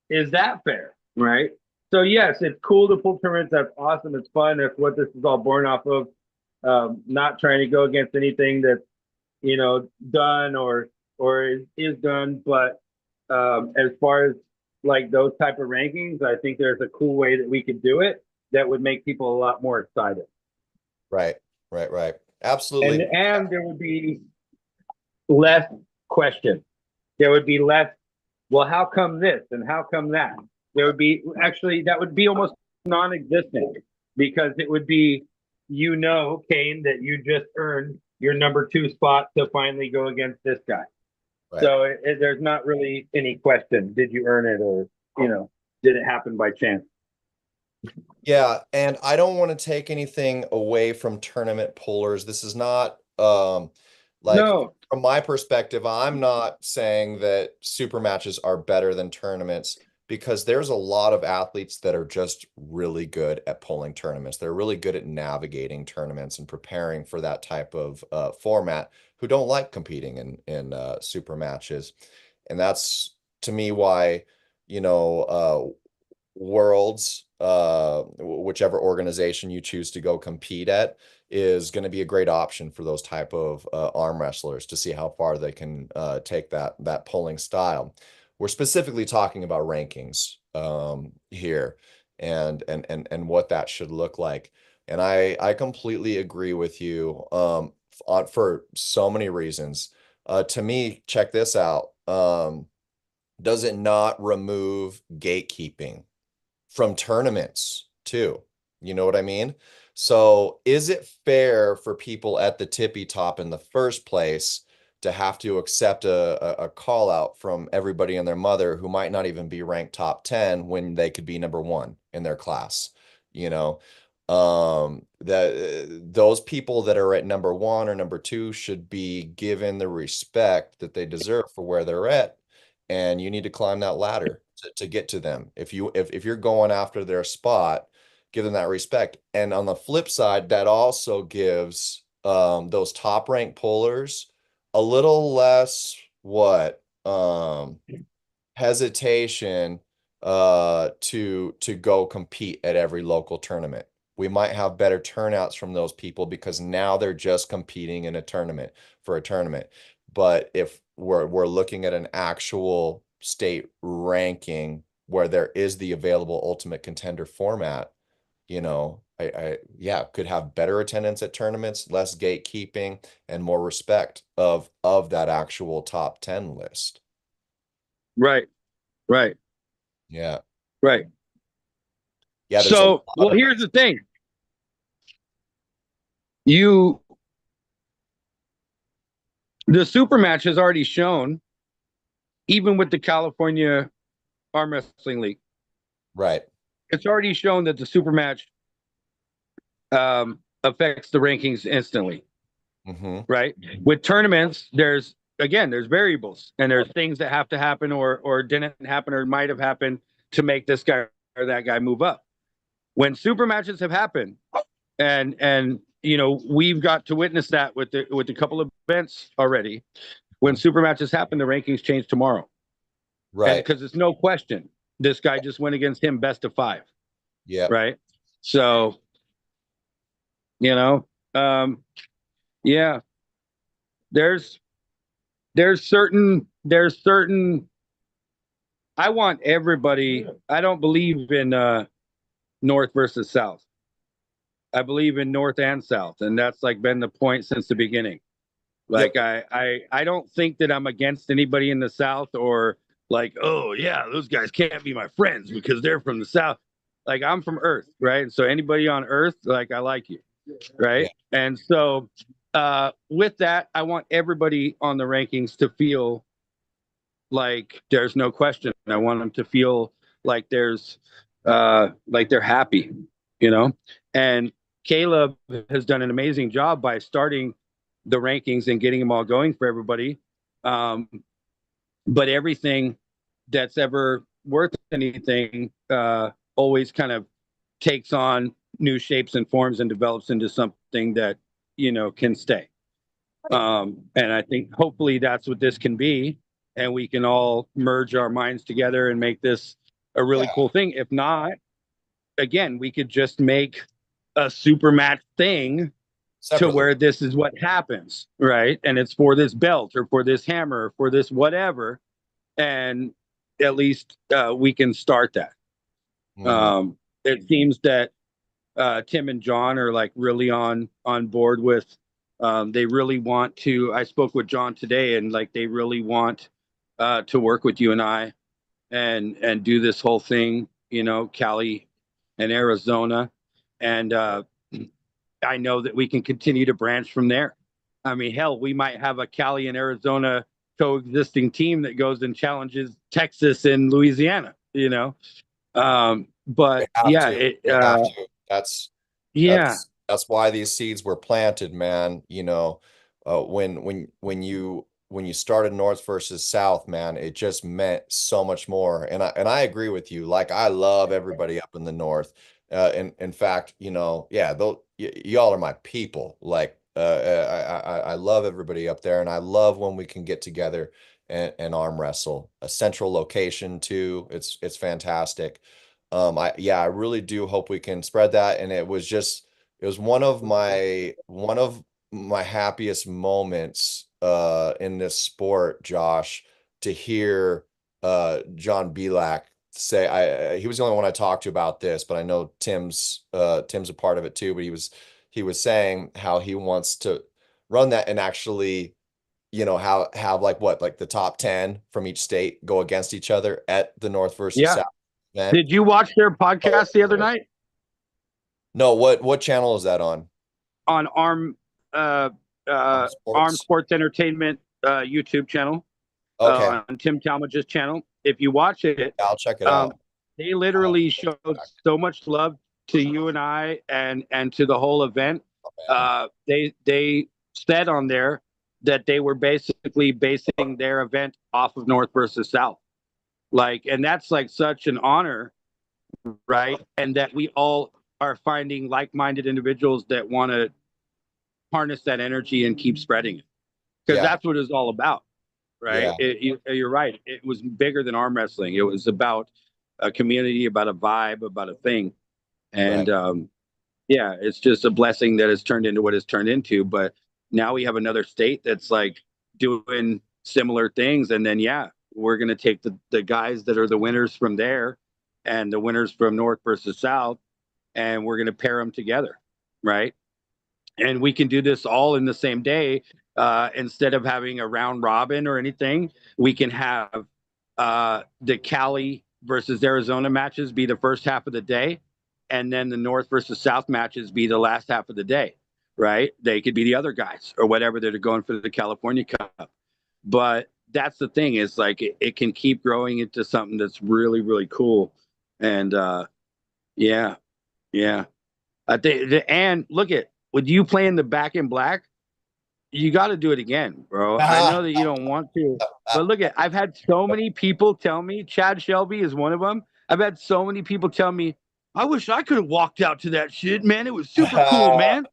is that fair? Right. So yes, it's cool to pull tournaments. That's awesome. It's fun. That's what this is all born off of. Not trying to go against anything that's done or is done. But as far as like those type of rankings, I think there's a cool way that we could do it that would make people a lot more excited. Right. Right. Right. And Absolutely. and there would be less question. There would be less, well, how come this and how come that? There would be actually that would be almost non-existent because it would be, Kane, that you just earned your number two spot to finally go against this guy. Right. So there's not really any question. Did you earn it, or did it happen by chance? Yeah, and I don't want to take anything away from tournament pullers. This is not like No. from my perspective, I'm not saying that super matches are better than tournaments because there's a lot of athletes that are just really good at pulling tournaments. They're really good at navigating tournaments and preparing for that type of format who don't like competing in super matches. And that's to me why, you know, Worlds, whichever organization you choose to go compete at, is going to be a great option for those type of arm wrestlers to see how far they can take that pulling style. We're specifically talking about rankings here and what that should look like. And I completely agree with you for so many reasons. To me, check this out. Does it not remove gatekeeping from tournaments too? You know what I mean? So is it fair for people at the tippy top in the first place to have to accept a call out from everybody and their mother who might not even be ranked top 10 when they could be number one in their class? You know, that those people that are at number one or number two should be given the respect that they deserve for where they're at, and you need to climb that ladder to get to them. If you're going after their spot, give them that respect. And on the flip side, that also gives those top ranked pullers a little less what hesitation to go compete at every local tournament. We might have better turnouts from those people because now they're just competing in a tournament for a tournament. But if we're looking at an actual state ranking where there is the available ultimate contender format, yeah, could have better attendance at tournaments, less gatekeeping, and more respect of that actual top 10 list. Right. Right. Yeah. Right. Yeah, there's a So, lot well, of here's ways. the thing. You The super match has already shown, even with the California Arm Wrestling League. Right. It's already shown that the super match affects the rankings instantly, Mm-hmm. right? With tournaments, there's variables and there's things that have to happen or didn't happen or might have happened to make this guy or that guy move up. When super matches have happened, and we've got to witness that with the couple of events already. When super matches happen, the rankings change tomorrow, and Right. because it's no question, this guy just went against him best of 5, Yep. right? So you know, um, yeah, there's there's certain. I want everybody. I don't believe in North versus South. I believe in North and South, and that's like been the point since the beginning. Yep. Like I don't think that I'm against anybody in the South or like, oh yeah, those guys can't be my friends because they're from the South. Like I'm from Earth, right? And so anybody on Earth, like I like you, Yeah. right? And so with that, I want everybody on the rankings to feel like there's no question. I want them to feel like they're happy, you know. And Caleb has done an amazing job by starting the rankings and getting them all going for everybody. Um, but everything that's ever worth anything always kind of takes on new shapes and forms and develops into something that can stay. And I think hopefully that's what this can be, and we can all merge our minds together and make this a really Yeah. cool thing. If not, again, we could just make a super match thing to Separately. where this is what happens, right? And it's for this belt or for this hammer or for this whatever, and at least we can start that. Hmm. It seems that Tim and John are like really on board with. They really want to. I spoke with John today, and like they really want to work with you and I, and do this whole thing. Cali and Arizona, and I know that we can continue to branch from there. I mean, hell, we might have a Cali and Arizona coexisting team that goes and challenges Texas and Louisiana. We But have yeah, to. We have to. That's yeah, that's why these seeds were planted, man. When you started North versus South, man, it just meant so much more. And I agree with you. Like I love everybody up in the North. In fact, yeah, though y'all are my people. Like I love everybody up there, and I love when we can get together and arm wrestle. A central location too. It's fantastic. I really do hope we can spread that. And it was one of my happiest moments in this sport, Josh, to hear John Belak say he was the only one I talked to about this, but I know Tim's a part of it too, but he was saying how he wants to run that and actually have like the top 10 from each state go against each other at the North versus yeah. South event. Did you watch their Oh, podcast the other night no, what channel is that on? on uh, Arm Sports. Sports Entertainment YouTube channel, Okay, on Tim Talmadge's channel? If you watch it, I'll check it um, out. they I'll literally check showed it out. so much love to you and I, and to the whole event. Man. They said on there that they were basically basing their event off of North versus South, like, and that's like such an honor, right? And that we all are finding like-minded individuals that want to harness that energy and keep spreading it, because Yeah, that's what it's all about, right? yeah, You're right. It was bigger than arm wrestling. It was about a community, about a vibe, about a thing. right. And yeah, it's just a blessing that it's turned into what it's turned into. But now we have another state that's like doing similar things. And then, yeah, we're going to take the guys that are the winners from there and the winners from North versus South, and we're going to pair them together, right? And we can do this all in the same day. Instead of having a round robin or anything, we can have the Cali versus Arizona matches be the first half of the day, and then the North versus South matches be the last half of the day, right? They could be the other guys or whatever that are going for the California Cup. But that's the thing, is like it can keep growing into something that's really, really cool. And yeah, yeah. I think and look at with you playing the back in black, you got to do it again, bro. I know that you don't want to, but look at I've had so many people tell me, Chad Shelby is one of them. I've had so many people tell me, I wish I could have walked out to that shit, man. It was super cool, man.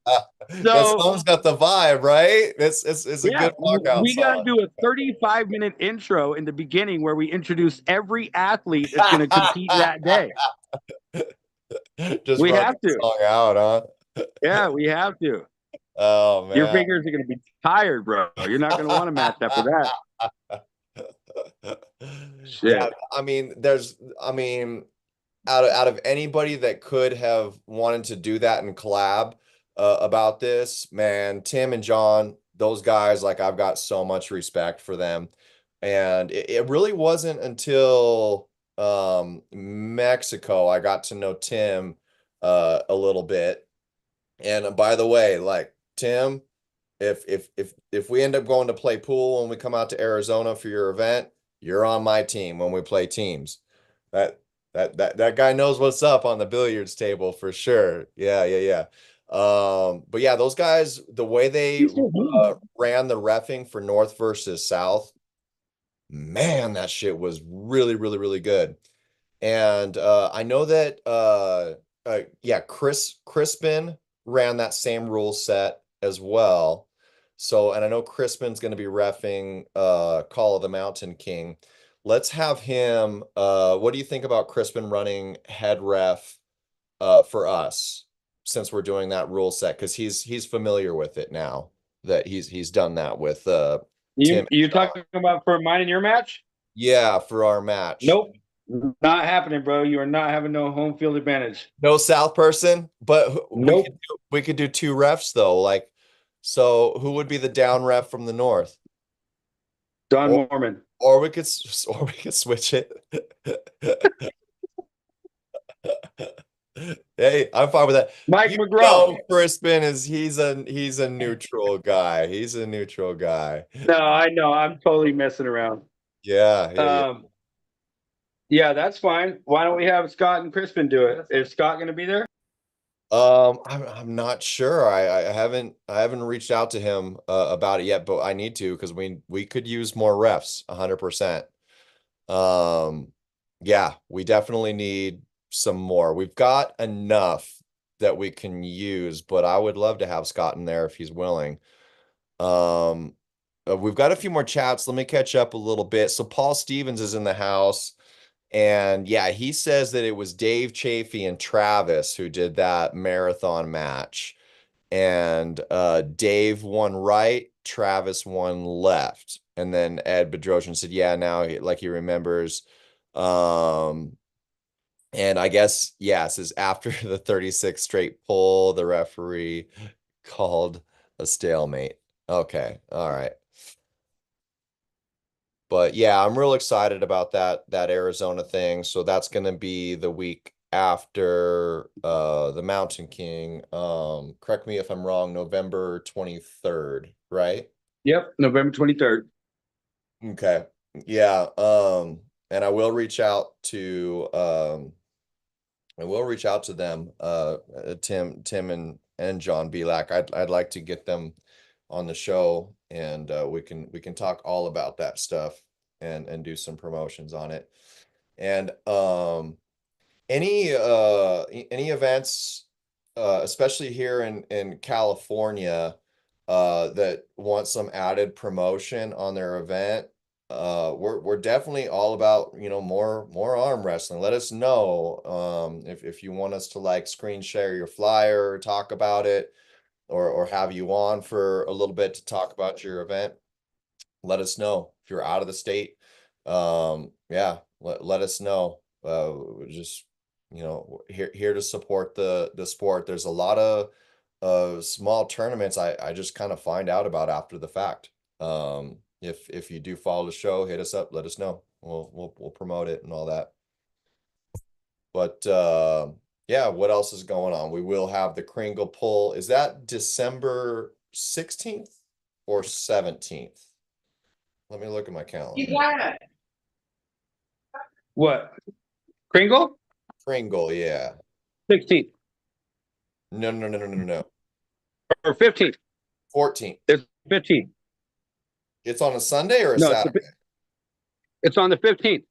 That So song's got the vibe, right? It's a yeah, good walkout we got to song. do a 35-minute intro in the beginning where we introduce every athlete that's going to compete that day. Just We run have the to. song out, huh? Yeah, we have to. Oh Your man. fingers are going to be tired, bro. You're not going to want to match after that. Yeah, Shit. I mean, out of anybody that could have wanted to do that and collab about this, man, Tim and John, those guys, like I've got so much respect for them. And it really wasn't until Mexico I got to know Tim a little bit. And by the way, like Tim, if we end up going to play pool when we come out to Arizona for your event, you're on my team when we play teams. That that guy knows what's up on the billiards table for sure. Yeah, yeah, yeah. But yeah, those guys, the way they ran the reffing for North versus South, man, that shit was really, really, really good. And I know that yeah, Crispin ran that same rule set as well. So, and I know Crispin's going to be reffing Call of the Mountain King. Let's have him. What do you think about Crispin running head ref for us since we're doing that rule set? Because he's familiar with it now that he's done that with You Tim and you John. talking about for mine and your match? Yeah, for our match. Nope. Not happening, bro. You are not having no home field advantage. No South person, but Nope. we could do two refs though. Like, so who would be the down ref from the North? Don Or Mormon. or we could or we could switch it. Hey, I'm fine with that. Mike You McGraw. know, Crispin is he's a neutral guy. He's a neutral guy. No, I know. I'm totally messing around. Yeah, yeah, yeah. Um, yeah, that's fine. Why don't we have Scott and Crispin do it? Is Scott going to be there? I'm not sure. I haven't reached out to him about it yet, but I need to because we could use more refs, 100%. Um, yeah, we definitely need some more. We've got enough that we can use, but I would love to have Scott in there if he's willing. Um, we've got a few more chats. Let me catch up a little bit. So Paul Stevens is in the house, and yeah, he says that it was Dave Chafee and Travis who did that marathon match. And Dave won right, Travis won left. And then Ed Bedrosian said, yeah, now like he remembers. Um, and I guess, yeah, it says after the 36th straight pull, the referee called a stalemate. Okay, all right. But yeah, I'm real excited about that Arizona thing. So that's gonna be the week after the Mountain King. Correct me if I'm wrong, November 23rd, right? Yep, November 23rd. Okay. Yeah. And I will reach out to them, Tim and John Belak. I'd like to get them on the show and we can talk all about that stuff and do some promotions on it. And any events, especially here in California, that want some added promotion on their event, we're definitely all about, more arm wrestling. Let us know if you want us to like screen share your flyer, talk about it, or have you on for a little bit to talk about your event. Let us know if you're out of the state. Yeah, let us know. We're just, here to support the sport. There's a lot of small tournaments I just kind of find out about after the fact. If you do follow the show, hit us up, let us know. We'll promote it and all that. But yeah, what else is going on? We will have the Kringle pull. Is that December 16th or 17th? Let me look at my calendar. What? Kringle? Kringle, yeah. 16th No, no, no, no, no, no. or 15th. 14th. It's 15th. It's on a Sunday or a No, Saturday? it's on the 15th.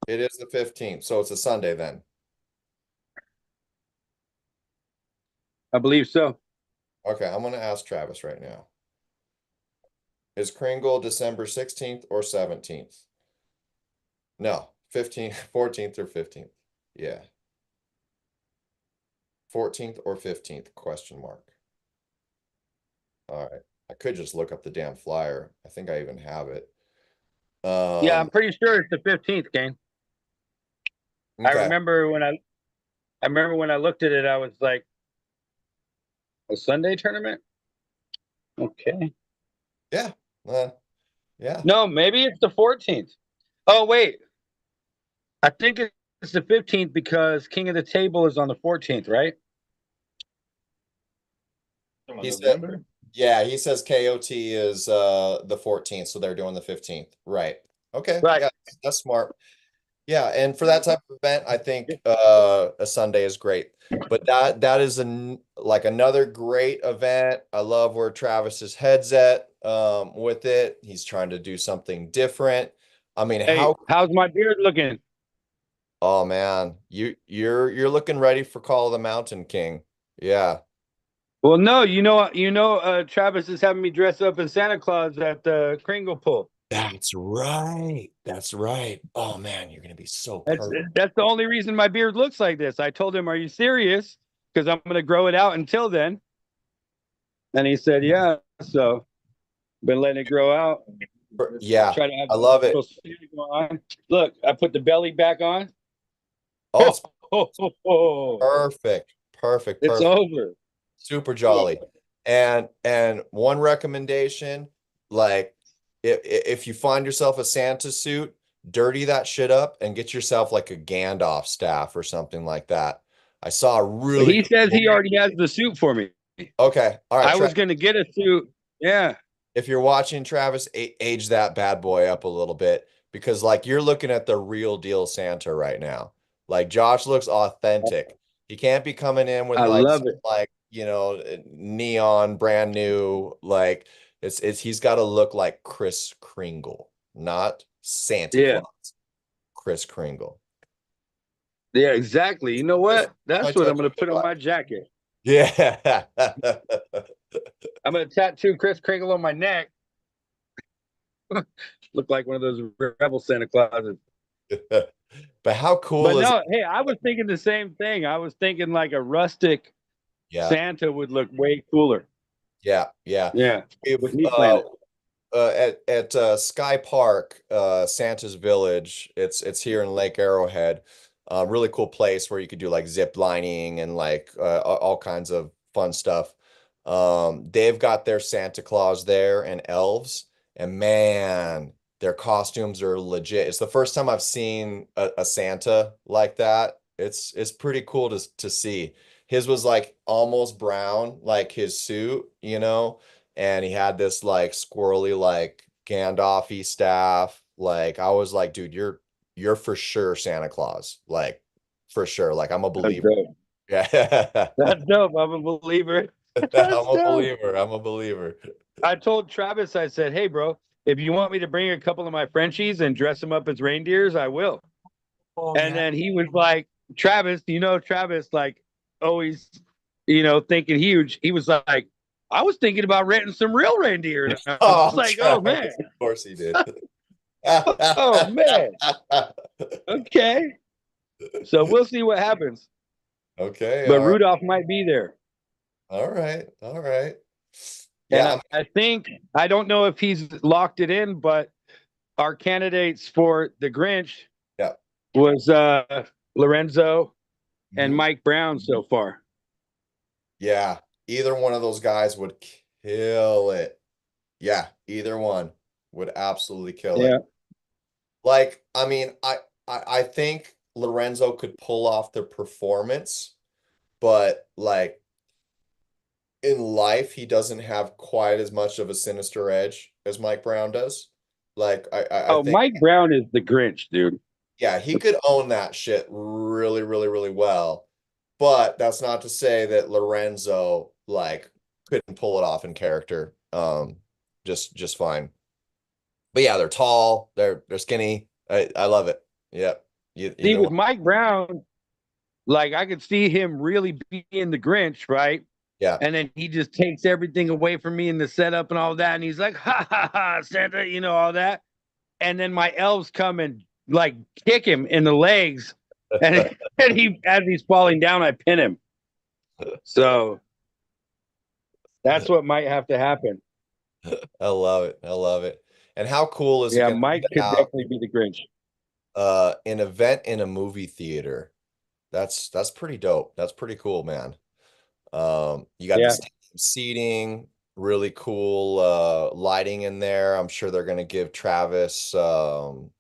It is the 15th, so it's a Sunday then. I believe so. Okay, I'm gonna ask Travis right now. Is Kringle December 16th or 17th? No, 15th, 14th or 15th. Yeah. 14th or 15th, question mark. All right. I could just look up the damn flyer. I think I even have it. Yeah, I'm Um, pretty sure it's the 15th, Kane. I okay. remember when I remember when I looked at it, I was like, a Sunday tournament? Okay. Yeah. Uh, yeah. No, maybe it's the 14th. Oh, wait. I think it's the 15th because King of the Table is on the 14th, right? He said, November? yeah, he says KOT is the 14th, so they're doing the 15th. Right. Okay. Right. Yeah, that's smart. Yeah, and for that type of event, I think a Sunday is great. But that is like another great event. I love where Travis's head's at with it. He's trying to do something different. I mean, Hey, how how's my beard looking? oh man, you're looking ready for Call of the Mountain King. Yeah. Well, no, Travis is having me dress up as Santa Claus at the Kringle Pull. That's right. That's right. Oh man, you're gonna be so That's perfect. that's the only reason my beard looks like this. I told him, "Are you serious?" Because I'm going to grow it out until then. And he said, "Yeah." So been letting it grow out. Yeah, Try to have I a love little it. Santa going on. Look, I put the belly back on. Oh, it's perfect. Perfect. It's Perfect. over. Super jolly. And one recommendation, like if you find yourself a Santa suit, dirty that shit up and get yourself like a Gandalf staff or something like that. I saw a really He says cool. he already has the suit for me. Okay. All right, I Travis. was going to get a suit. Yeah. If you're watching Travis, age that bad boy up a little bit because like you're looking at the real deal Santa right now. Like Josh looks authentic. He can't be coming in with I like love some it. like, neon brand new like it's he's got to look like Chris Kringle, not Santa Yeah. Claus. Chris Kringle. Yeah, exactly. You know Just what? my That's what I'm touch going of to put on advice. my jacket. Yeah. I'm going to tattoo Chris Kringle on my neck. Look like one of those rebel Santa Clauses. But how cool But is it? no, hey, I was thinking the same thing. I was thinking like a rustic Yeah. Santa would look way cooler. Yeah. Yeah. Yeah, We've with me playing it. at Sky Park, Santa's Village. It's here in Lake Arrowhead. Really cool place where you could do like zip lining and like all kinds of fun stuff. They've got their Santa Claus there and elves, and man, their costumes are legit. It's the first time I've seen a Santa like that. It's pretty cool to see. His was like almost brown, like his suit, and he had this like squirrely like Gandalf-y staff. Like I was like, dude, you're for sure Santa Claus. Like for sure. Like I'm a That's believer. dope. Yeah. That's dope. I'm a believer. I'm That's a dope. believer. I'm a believer. I told Travis, I said, hey, bro, if you want me to bring a couple of my Frenchies and dress them up as reindeers, I will. Oh And yeah. then he was like, Travis, Travis, like always, thinking huge. He was like, I was thinking about renting some real reindeer. And I was Oh, like, oh, man. Travis, of course he did. Oh, man. Okay. So we'll see what happens. Okay, But all right. Rudolph might be there. All right. All right. And Yeah, I think, I don't know if he's locked it in, but our candidates for the Grinch yeah. was Lorenzo and Mhm. Mike Brown so far. Yeah. Either one of those guys would kill it. Yeah, either one would absolutely kill Yeah. it. Like, I mean, I think Lorenzo could pull off the performance, but like in life, he doesn't have quite as much of a sinister edge as Mike Brown does. Like, I Oh, think, Mike Brown is the Grinch, dude. Yeah, he could own that shit really, really, really well. But that's not to say that Lorenzo like couldn't pull it off in character. Just fine. But yeah, they're tall, they're skinny. I love it. Yep. See, Either with one. Mike Brown, like I could see him really being the Grinch, right? Yeah. And then he just takes everything away from me in the setup and all that. And he's like, ha ha ha, Santa, all that. And then my elves come and like kick him in the legs. And, and he, as he's falling down, I pin him. So that's what might have to happen. I love it. I love it. And how cool is it Yeah, going to Mike be to could have definitely be the Grinch. an event in a movie theater? That's pretty dope. That's pretty cool, man. You got the Yeah. stadium seating, really cool lighting in there. I'm sure they're going to give Travis control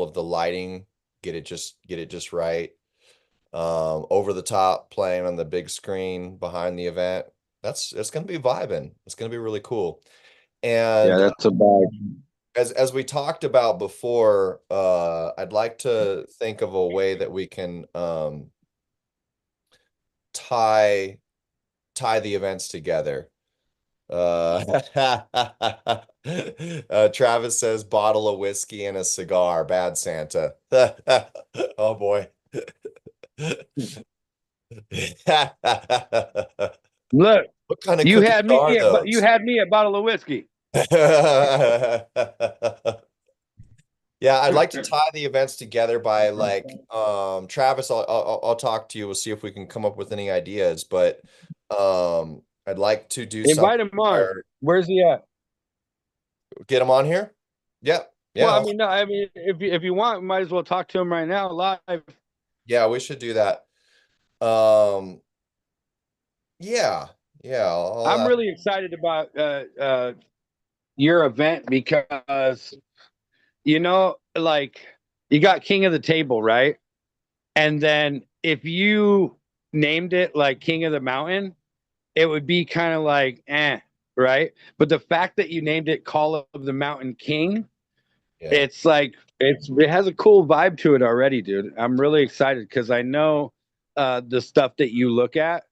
of the lighting, get it just right. Over the top playing on the big screen behind the event. It's going to be vibing. It's going to be really cool. Yeah, And that's a bad. as we talked about before, I'd like to think of a way that we can tie the events together. Uh, Travis says bottle of whiskey and a cigar, bad Santa. Oh boy. Look, What kind of cookies are you those? had me at bottle of whiskey. Yeah, I'd like to tie the events together by like Travis, I'll talk to you. We'll see if we can come up with any ideas, but I'd like to do Invite something him on. where Where's he at? get him on here. Yep. Well, I Yeah. mean, no, I mean, if you want, might as well talk to him right now live. Yeah, we should do that. Um yeah. Yeah, I'm really excited about your event because like you got King of the Table, right? And then if you named it like King of the Mountain, it would be kind of like right? But the fact that you named it Call of the Mountain King, yeah. it's like it has a cool vibe to it already, dude. I'm really excited because I know the stuff that you look at,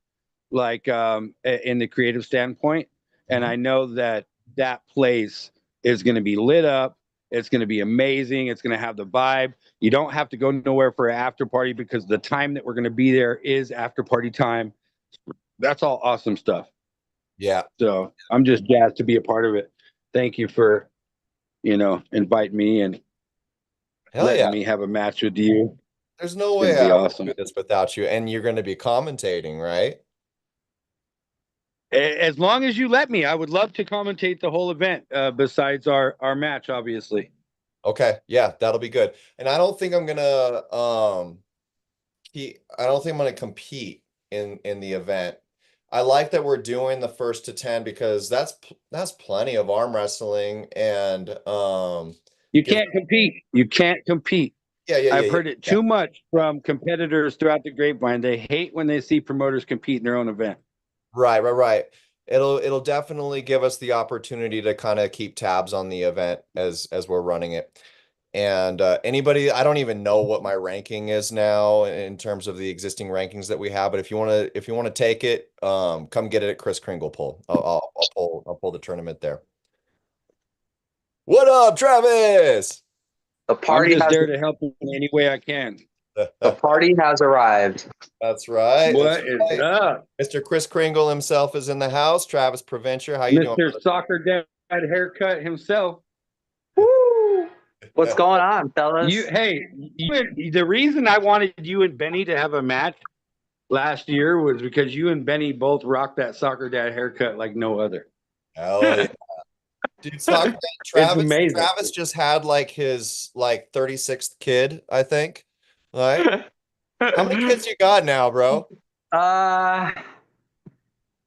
like in the creative standpoint, and Mhm. I know that that place is going to be lit up. It's going to be amazing. It's going to have the vibe. You don't have to go nowhere for an after party because the time that we're going to be there is after party time. That's all awesome stuff. Yeah. So I'm just jazzed to be a part of it. Thank you for inviting me and Hell yeah. letting me have a match with you. There's no It's going to way be I would awesome. do this without you. And you're going to be commentating, right? As long as you let me, I would love to commentate the whole event. Besides our match, obviously. Okay. Yeah, that'll be good. And I don't think I'm gonna compete in the event. I like that we're doing the first to 10 because that's plenty of arm wrestling and You gives can't compete. You can't compete. yeah, yeah, yeah, I've yeah, heard it yeah. too much from competitors throughout the grapevine. They hate when they see promoters compete in their own event. Right, right, right. It'll definitely give us the opportunity to kind of keep tabs on the event as we're running it. And anybody, I don't even know what my ranking is now in terms of the existing rankings that we have. But if you want to take it, come get it at Chris Kringle pull. I'll pull the tournament there. What up, Travis? The I'm party just has there to help in any way I can. the party has arrived. That's right. That's What is right. up, Mr. Chris Kringle himself is in the house. Travis Provencher, how you doing, Mr. Soccer Dad haircut himself? Woo! What's brother? going on, fellas? The reason I wanted you and Benny to have a match last year was because you and Benny both rocked that Soccer Dad haircut like no other. Hell yeah. Dude, Stockade It's Travis amazing. Travis just had like his like 36th kid, I think. Right? How many kids you got now, bro? I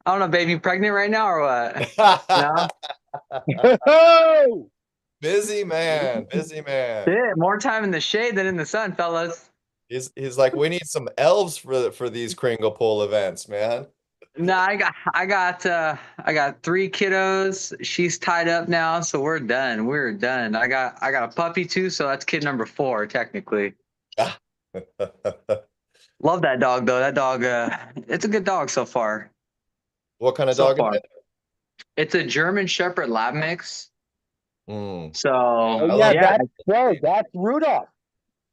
don't know, baby, pregnant right now or what? No? Busy man, busy man. Shit, more time in the shade than in the sun, fellas. He's like, we need some elves for these Kringle Pool events, man. No, I got 3 kiddos. She's tied up now, so we're done. We're done. I got a puppy too, so that's kid number 4 technically. Ah. Love that dog though. That dog, it's a good dog so far. What kind of So dog is far, it? it's a German Shepherd Lab mix. Mm, So Oh I yeah, love yeah, that's bro. That's Rudolph.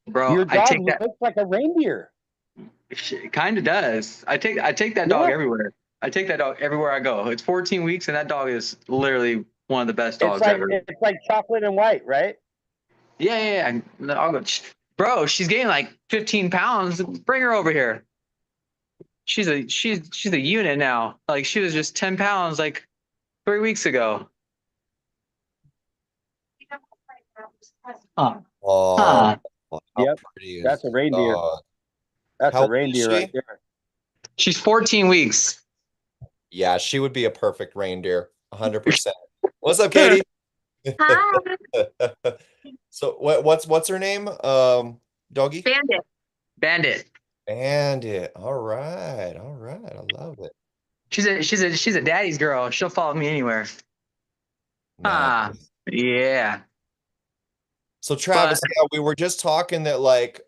bro, Your I dog take that. looks like a reindeer. It kind of does. I take that dog Yeah, everywhere. I take that dog everywhere I go. It's 14 weeks, and that dog is literally one of the best it's dogs like ever. it's like chocolate and white, right? Yeah. I'll go, bro. She's gaining like 15 pounds. Bring her over here. She's a unit now. Like she was just 10 pounds like 3 weeks ago. Huh. Oh, Huh. how Yep, pretty is that's a the reindeer. dog? That's How a old is reindeer right she? there. She's 14 weeks. Yeah, she would be a perfect reindeer, 100%. What's up, Katie? Hi, So what's her name? Doggy? Bandit. Bandit. Bandit. All right. All right. I love it. She's a daddy's girl. She'll follow me anywhere. Ah, Nice. yeah. So But Travis, yeah, we were just talking that like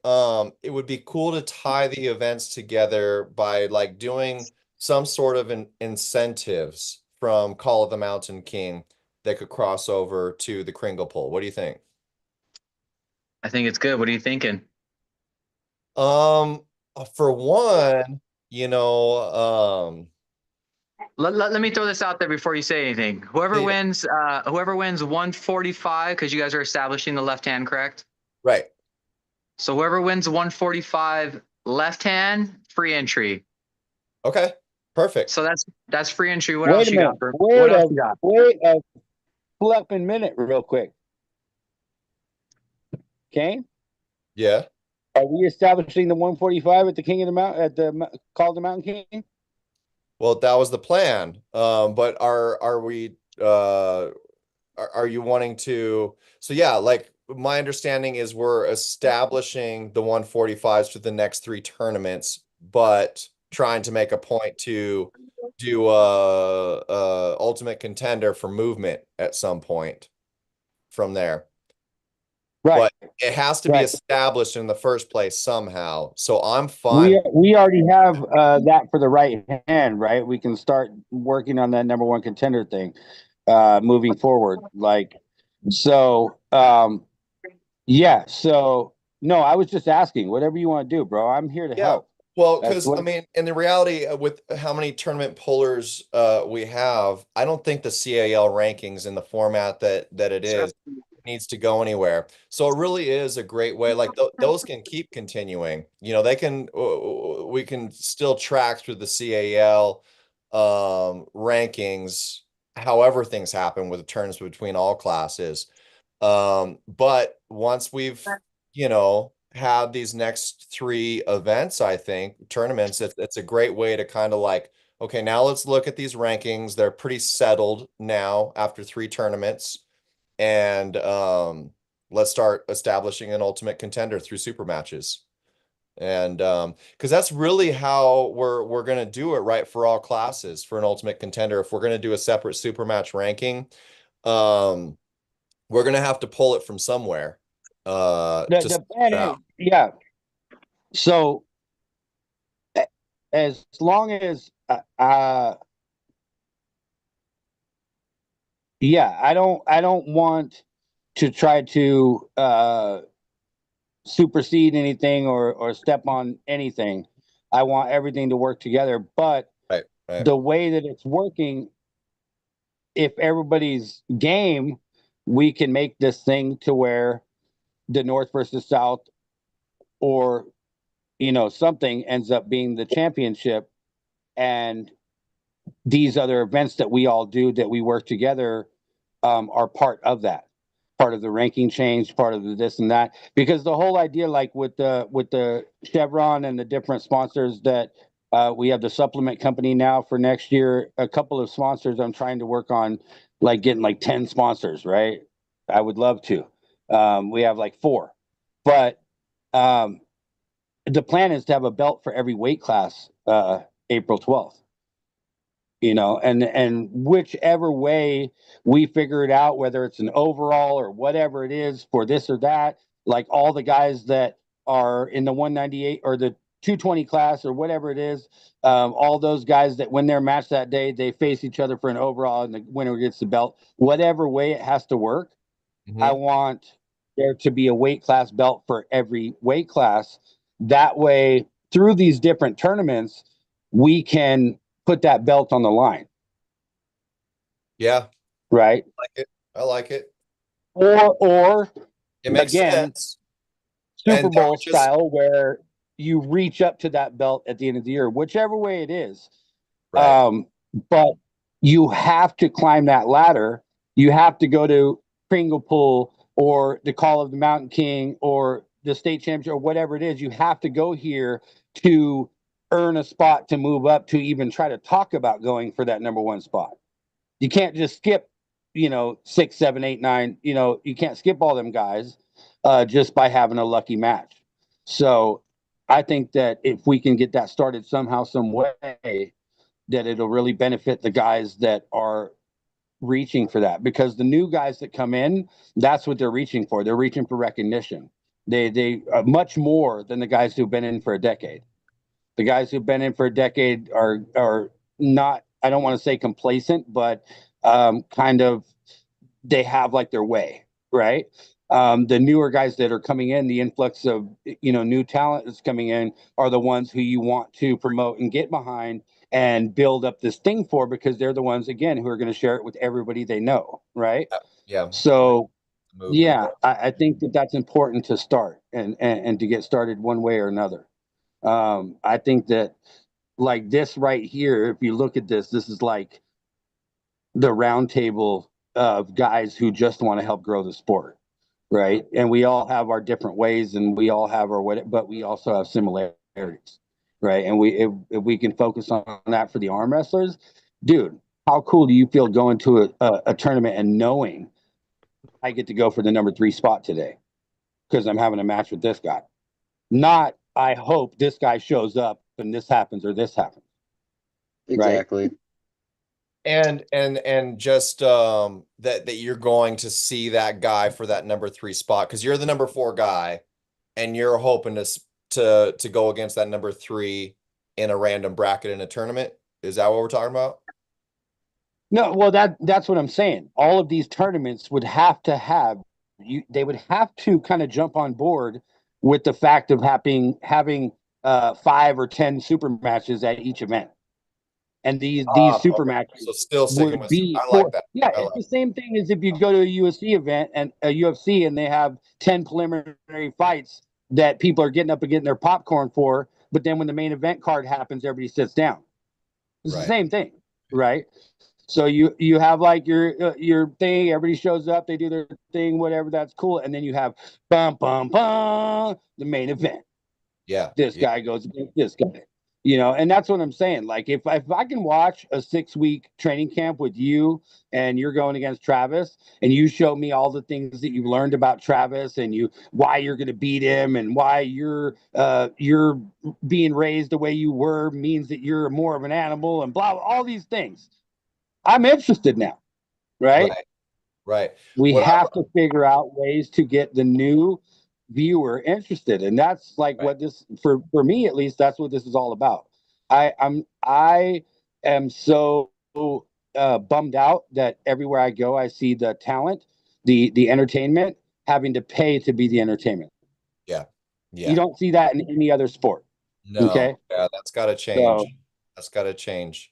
it would be cool to tie the events together by like doing some sort of incentives from Call of the Mountain King that could cross over to the Kringle Pool. What do you think? I think it's good. What are you thinking? Um, for one, Let me throw this out there before you say anything. yeah, Whoever wins 145, because you guys are establishing the left hand, correct? right. So whoever wins 145 left hand, free entry. Okay, perfect. So that's free entry. What Wait else a you got minute. for? What else you got? Wait a flipping minute, real quick. Okay, Yeah. are we establishing the 145 at the King of the Mountain at the called the Mountain King? Well, that was the plan. But are we are you wanting to so yeah, like my understanding is we're establishing the 145s for the next 3 tournaments, but trying to make a point to do a ultimate contender for movement at some point from there. Right, But it has to be right. established in the first place somehow. So I'm fine. We already have that for the right hand, right? We can start working on that number one contender thing moving forward. Like so, yeah. So no, I was just asking. Whatever you want to do, bro. I'm here to Yeah. help. Well, That's because I what. mean, in the reality, with how many tournament pullers we have, I don't think the CAL rankings in the format that it is needs to go anywhere. So it really is a great way. Like those can keep continuing. They can we can still track through the CAL rankings, however things happen with the turns between all classes. But once we've, had these next 3 events, I think, tournaments, it's a great way to kind of like, okay, now let's look at these rankings. They're pretty settled now after 3 tournaments. And let's start establishing an ultimate contender through super matches. And because that's really how we're gonna do it, right, for all classes for an ultimate contender. If we're gonna do a separate super match ranking, um, we're gonna have to pull it from somewhere to The start plan it is, out. yeah. So as long as yeah, I don't want to try to supersede anything or step on anything. I want everything to work together. But Right, right. the way that it's working, if everybody's game, we can make this thing to where the North versus South or something ends up being the championship, and these other events that we all do that we work together are part of the ranking change, part of the this and that. Because the whole idea, like with the Chevron and the different sponsors that we have, the supplement company now for next year, a couple of sponsors I'm trying to work on, like getting like 10 sponsors, right? I would love to. We have like 4, but the plan is to have a belt for every weight class April 12th. and whichever way we figure it out, whether it's an overall or whatever it is for this or that, like all the guys that are in the 198 or the 220 class or whatever it is, all those guys that win their match that day, they face each other for an overall and the winner gets the belt. Whatever way it has to work, I want there to be a weight class belt for every weight class. That way, through these different tournaments, we can put that belt on the line. Yeah, Right. I like it. I like it. Or It makes again, sense. And Super that Bowl would just style where you reach up to that belt at the end of the year, whichever way it is. right. But you have to climb that ladder. You have to go to Pringle Pool or the Call of the Mountain King or the state championship or whatever it is. You have to go here to earn a spot to move up to even try to talk about going for that number one spot. You can't just skip, 6, 7, 8, 9. You can't skip all them guys just by having a lucky match. So I think that if we can get that started somehow, some way, that it'll really benefit the guys that are reaching for that, because the new guys that come in, that's what they're reaching for. They're reaching for recognition. They much more than the guys who've been in for a decade. The guys who've been in for a decade are not, I don't want to say complacent, but kind of, they have like their way, right? The newer guys that are coming in, the influx of new talent that's coming in, are the ones who you want to promote and get behind and build up this thing for, because they're the ones again who are going to share it with everybody they know, right? Yeah. So Movement. yeah, I think that that's important to start and to get started one way or another. I think that, like this right here, if you look at this is like the round table of guys who just want to help grow the sport, right? And we all have our different ways, and we all have our what, but we also have similarities, right? And if we can focus on that for the arm wrestlers, dude, how cool do you feel going to a tournament and knowing I get to go for the number 3 spot today because I'm having a match with this guy? Not, I hope this guy shows up and this happens or this happens, right? Exactly. And just that you're going to see that guy for that number 3 spot because you're the number 4 guy and you're hoping to go against that number 3 in a random bracket in a tournament. Is that what we're talking about? No, well, that's what I'm saying. All of these tournaments would have to have they would have to kind of jump on board with the fact of having 5 or 10 super matches at each event. And these super Okay. So matches still sticking would with be I like for, that. yeah, I it's like the same thing as if you go to a UFC event and a UFC and they have 10 preliminary fights that people are getting up and getting their popcorn for, but then when the main event card happens, everybody sits down. It's the right. same thing, right? So you have like your thing, everybody shows up, they do their thing, whatever, that's cool, and then you have bum bum bum the main event. Yeah. This Yeah. guy goes against this guy, and that's what I'm saying. Like if I can watch a 6-week training camp with you and you're going against Travis and you show me all the things that you've learned about Travis and why you're going to beat him and why you're being raised the way you were means that you're more of an animal and blah, blah, all these things. I'm interested now, right? Right. Right. We What have to figure out ways to get the new viewer interested, and that's like right. what this, for me at least, that's what this is all about. I am so bummed out that everywhere I go I see the talent, the entertainment having to pay to be the entertainment. Yeah. You Yeah. don't see that in any other sport. No. Okay, Yeah, that's got to change. so That's got to change.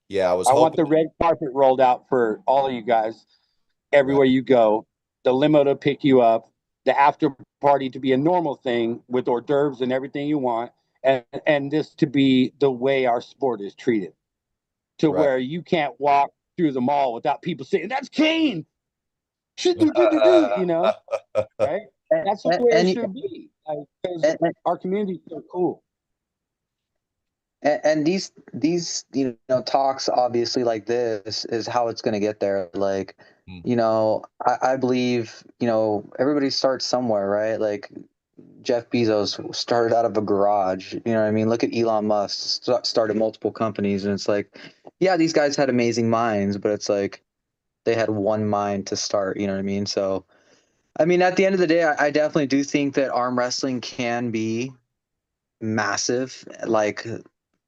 Yeah, I was I want hoping. the red carpet rolled out for all of you guys Right. everywhere you go, the limo to pick you up, the after party to be a normal thing with hors d'oeuvres and everything you want, and this to be the way our sport is treated, to Right. where you can't walk through the mall without people saying, "That's Kane," right? And that's the way it And, should be, because and, our community is so cool. and these talks, obviously, like this is how it's going to get there. Like, Hmm. I believe everybody starts somewhere, right? Like Jeff Bezos started out of a garage. You know what I mean? Look at Elon Musk, started multiple companies, and it's like, yeah, these guys had amazing minds, but it's like they had one mind to start. You know what I mean? So, I mean, at the end of the day, I definitely do think that arm wrestling can be massive, like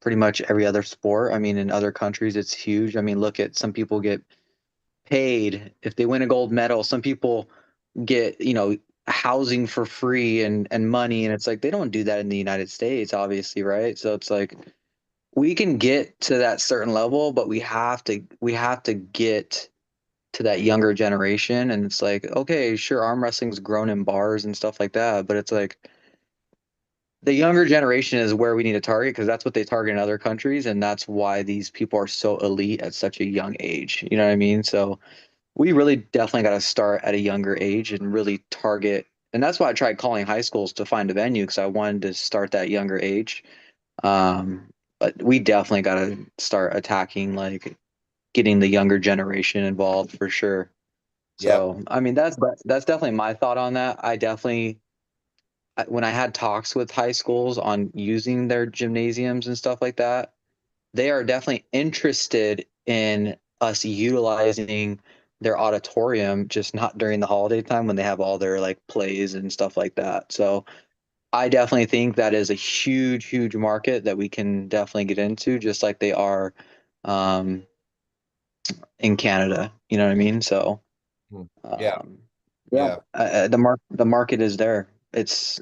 pretty much every other sport. I mean, in other countries, it's huge. I mean, look at some people get paid if they win a gold medal. Some people get, housing for free and money. And it's like they don't do that in the United States, obviously, right? So it's like we can get to that certain level, but we have to get to that younger generation. And it's like, okay, sure, arm wrestling's grown in bars and stuff like that, but it's like the younger generation is where we need to target because that's what they target in other countries, and that's why these people are so elite at such a young age. You know what I mean? So we really definitely got to start at a younger age and really target. And that's why I tried calling high schools to find a venue because I wanted to start that younger age. Um, but we definitely got to start attacking like getting the younger generation involved for sure. Yep. So I mean that's definitely my thought on that. I definitely when I had talks with high schools on using their gymnasiums and stuff like that, they are definitely interested in us utilizing their auditorium, just not during the holiday time when they have all their like plays and stuff like that. So I definitely think that is a huge, huge market that we can definitely get into, just like they are um, in Canada. You know what I mean? So Hmm. Yeah. um, yeah, Yeah. the market is there. It's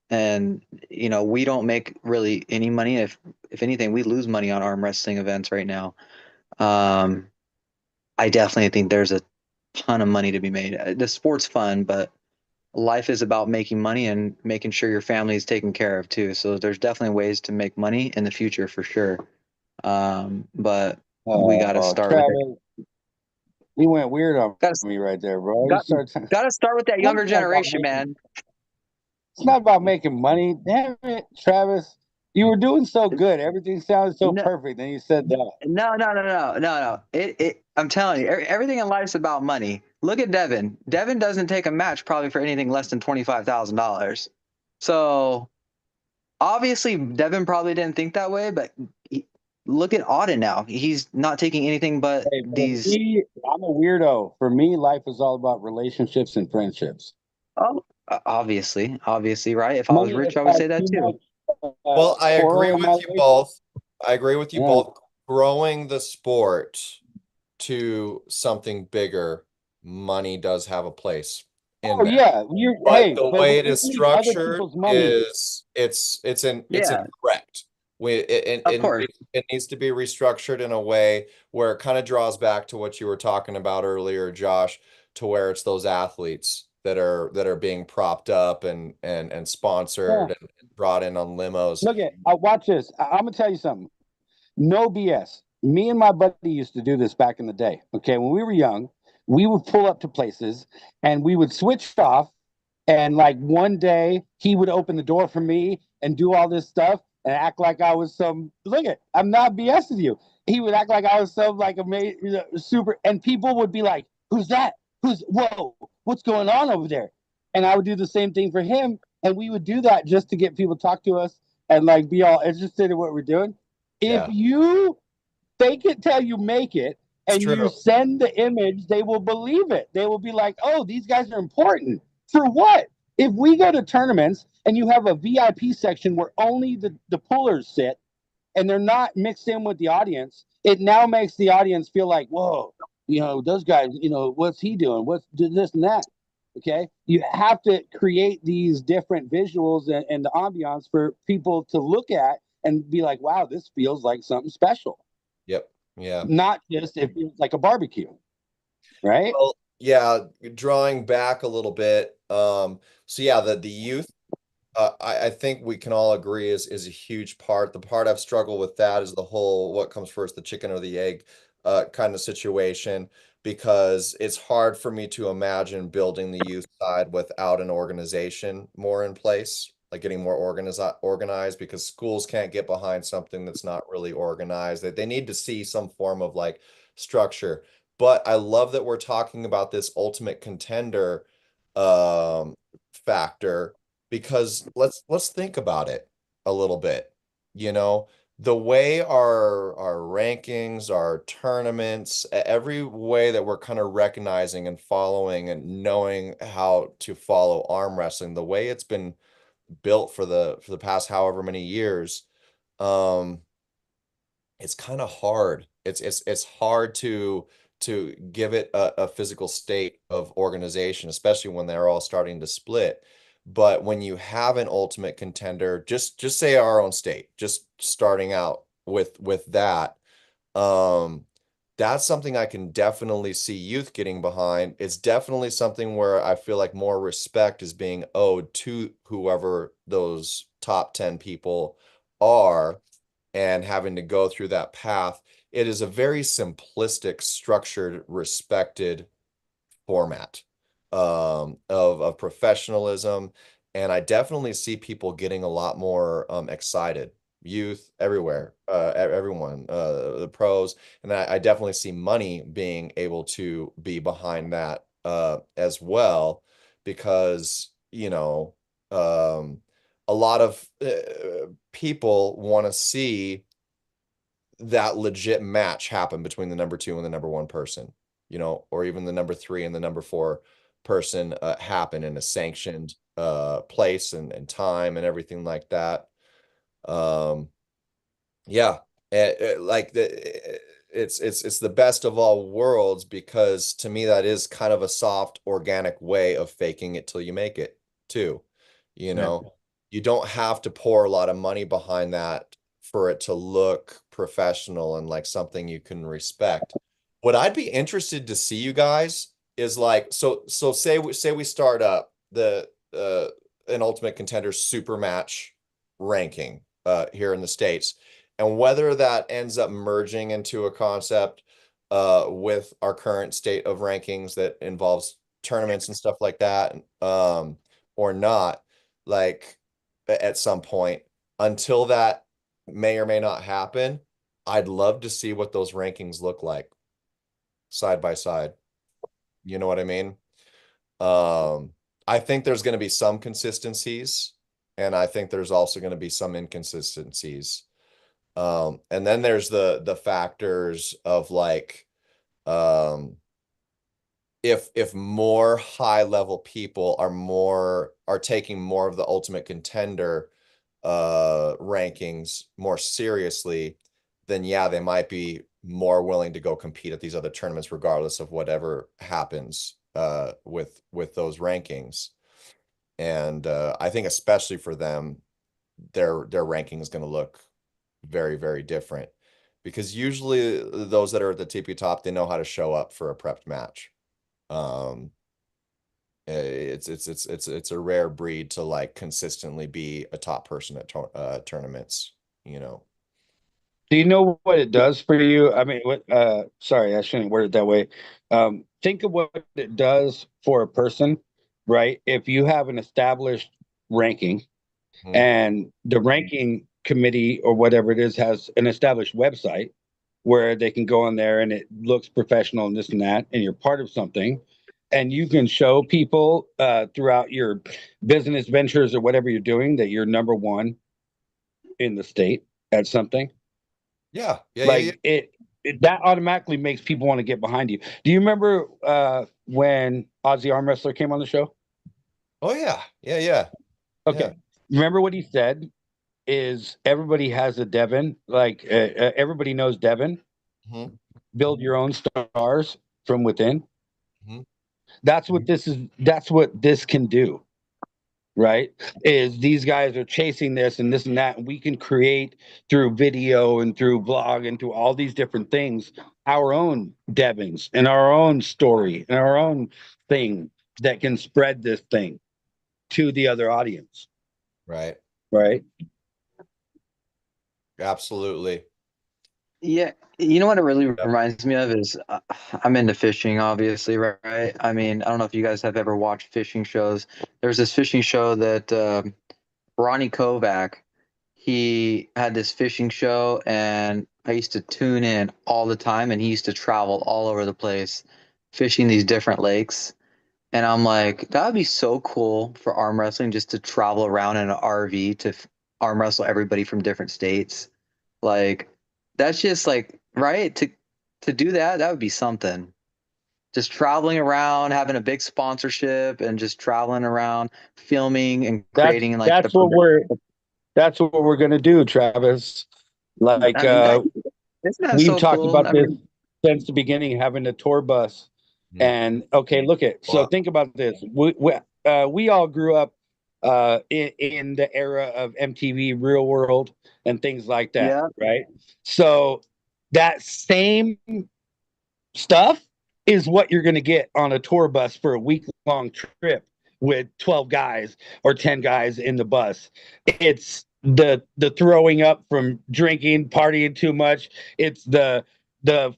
and we don't make really any money. If anything, we lose money on arm wrestling events right now. Um, I definitely think there's a ton of money to be made. The sport's fun, but life is about making money and making sure your family is taken care of too. So there's definitely ways to make money in the future for sure. But we got to Oh, start with it. Travis, he went weird on Got me right there, bro. He got started. got to start with that younger generation, man. It's not about making money. Damn it, Travis. You were doing so good. Everything sounded so No, perfect. Then you said that. no. I'm telling you, everything in life's about money. Look at Devin. Devin doesn't take a match probably for anything less than $25,000. So obviously, Devin probably didn't think that way, but look at Auden now. He's not taking anything but Hey, for these. me, I'm a weirdo. For me, life is all about relationships and friendships. Oh, obviously, right? If I was Money rich, has I would had say that too too. much Well, I agree swirl in my with you life. both. I agree with you Yeah. both. Growing the sport to something bigger, money does have a place in Oh there. yeah. You. But Hey, the but way when it you is need other structured people's money, is it's Yeah, incorrect. of course. It needs to be restructured in a way where it kind of draws back to what you were talking about earlier, Josh, to where it's those athletes that are being propped up and yeah. sponsored and brought in on limos. Look at. Watch this. I'm gonna tell you something. No BS. Me and my buddy used to do this back in the day. Okay, when we were young, we would pull up to places and we would switch off. And like one day, he would open the door for me and do all this stuff and act like I was some. Look at, I'm not BSing you. He would act like I was some like amazing, super, and people would be like, "Who's that? Whoa? What's going on over there?" And I would do the same thing for him, and we would do that just to get people to talk to us and like be all interested in what we're doing. If Yeah, you fake it till you make it it's and you true. send the image, they will believe it. They will be like, oh, these guys are important. For what? If we go to tournaments and you have a VIP section where only the pullers sit and they're not mixed in with the audience, it now makes the audience feel like, whoa, those guys, what's he doing? What's this and that? Okay. You have to create these different visuals and the ambiance for people to look at and be like, wow, this feels like something special. Yep. Yeah. Not just if it's like a barbecue, right? Well, yeah, drawing back a little bit. So yeah, the youth, I think we can all agree is a huge part. The part I've struggled with that is the whole what comes first, the chicken or the egg, kind of situation, because it's hard for me to imagine building the youth side without an organization more in place, like getting more organized, because schools can't get behind something that's not really organized. They need to see some form of like structure. But I love that we're talking about this ultimate contender factor because let's think about it a little bit. You know, the way our rankings, our tournaments, every way that we're kind of recognizing and following and knowing how to follow arm wrestling, the way it's been built for the past however many years, um, it's kind of hard. It's hard to give it a physical state of organization, especially when they're all starting to split. But when you have an ultimate contender, just say our own state, just starting out with that, um, that's something I can definitely see youth getting behind. It's definitely something where I feel like more respect is being owed to whoever those top 10 people are and having to go through that path. It is a very simplistic, structured, respected format of professionalism. And I definitely see people getting a lot more excited. Youth everywhere, everyone, the pros, and I definitely see money being able to be behind that as well, because a lot of people want to see that legit match happen between the number two and the number one person, or even the number three and the number four person happen in a sanctioned place and time and everything like that. Um, yeah, like it's the best of all worlds, because to me that is kind of a soft, organic way of faking it till you make it too. You Yeah. know, you don't have to pour a lot of money behind that for it to look professional and like something you can respect. What I'd be interested to see, you guys, is like, so say we start up the an Ultimate Contender super match ranking here in the States, and whether that ends up merging into a concept with our current state of rankings that involves tournaments and stuff like that, or not, like at some point. Until that may or may not happen, I'd love to see what those rankings look like side by side. You know what I mean? Um, I think there's going to be some consistencies, and I think there's also going to be some inconsistencies. And then there's the factors of like, um, if more high level people are taking more of the Ultimate Contender rankings more seriously, then yeah, they might be more willing to go compete at these other tournaments regardless of whatever happens with those rankings. And I think especially for them, their ranking is going to look very, very different, because usually those that are at the TP top, they know how to show up for a prepped match. Um, it's a rare breed to like consistently be a top person at tournaments, you know. Do you know what it does for you? I mean, sorry, I shouldn't word it that way. Think of what it does for a person, right? If you have an established ranking Mhm. and the ranking committee or whatever it is has an established website where they can go on there and it looks professional and this and that, and you're part of something, and you can show people throughout your business ventures or whatever you're doing that you're number one in the state at something. Yeah, yeah, yeah, yeah. Like it that automatically makes people want to get behind you. Do you remember when Ozzy Arm Wrestler came on the show? Oh yeah, yeah, yeah, yeah. Okay, remember what he said is everybody has a Devin, like everybody knows Devin. Hmm. Build your own stars from within. Hmm. That's what this is. That's what this can do, right? Is these guys are chasing this and this and that, and we can create through video and through blog and through all these different things our own Devons and our own story and our own thing that can spread this thing to the other audience, Right. right? Absolutely. Yeah, you know what it really Yeah. reminds me of is I'm into fishing, obviously, right? I mean, I don't know if you guys have ever watched fishing shows. There's this fishing show that Ronnie Kovac, he had this fishing show, and I used to tune in all the time, and he used to travel all over the place fishing these different lakes. And I'm like, that would be so cool for arm wrestling just to travel around in an RV to arm wrestle everybody from different states. Like, that's just like, right? To do that, that would be something. Just traveling around, having a big sponsorship, and just traveling around, filming and That's creating like the that's what production. we're that's what we're gonna do, Travis. Like I mean, isn't that we've so talked cool? about I this mean, since the beginning, having a tour bus. Mhm. And okay, look at so Wow. think about this. We all grew up in the era of MTV Real World and things like that, yeah, right? So that same stuff is what you're going to get on a tour bus for a week long trip with 12 guys or 10 guys in the bus. It's the throwing up from drinking, partying too much. It's the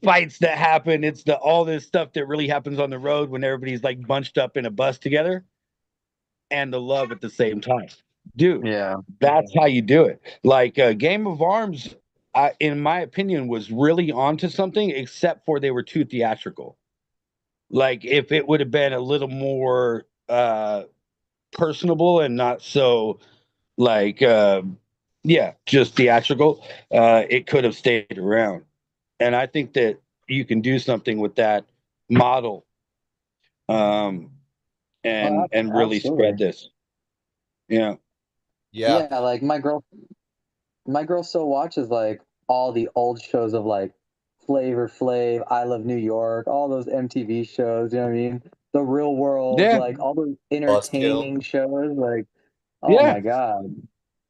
fights that happen. It's the all this stuff that really happens on the road when everybody's like bunched up in a bus together, and the love at the same time. Dude, yeah. that's how you do it. Like Game of Arms, in my opinion, was really onto something, except for they were too theatrical. Like if it would have been a little more personable and not so like yeah, just theatrical, it could have stayed around. And I think that you can do something with that model, um, Oh, and really spread absolutely. this. Yeah. Yeah. Yeah, like my girl still watches like all the old shows of like Flavor Flav, I Love New York, all those MTV shows, you know what I mean? The Real World, Yeah. like all those Buskill. entertaining shows, like oh Yeah. my God.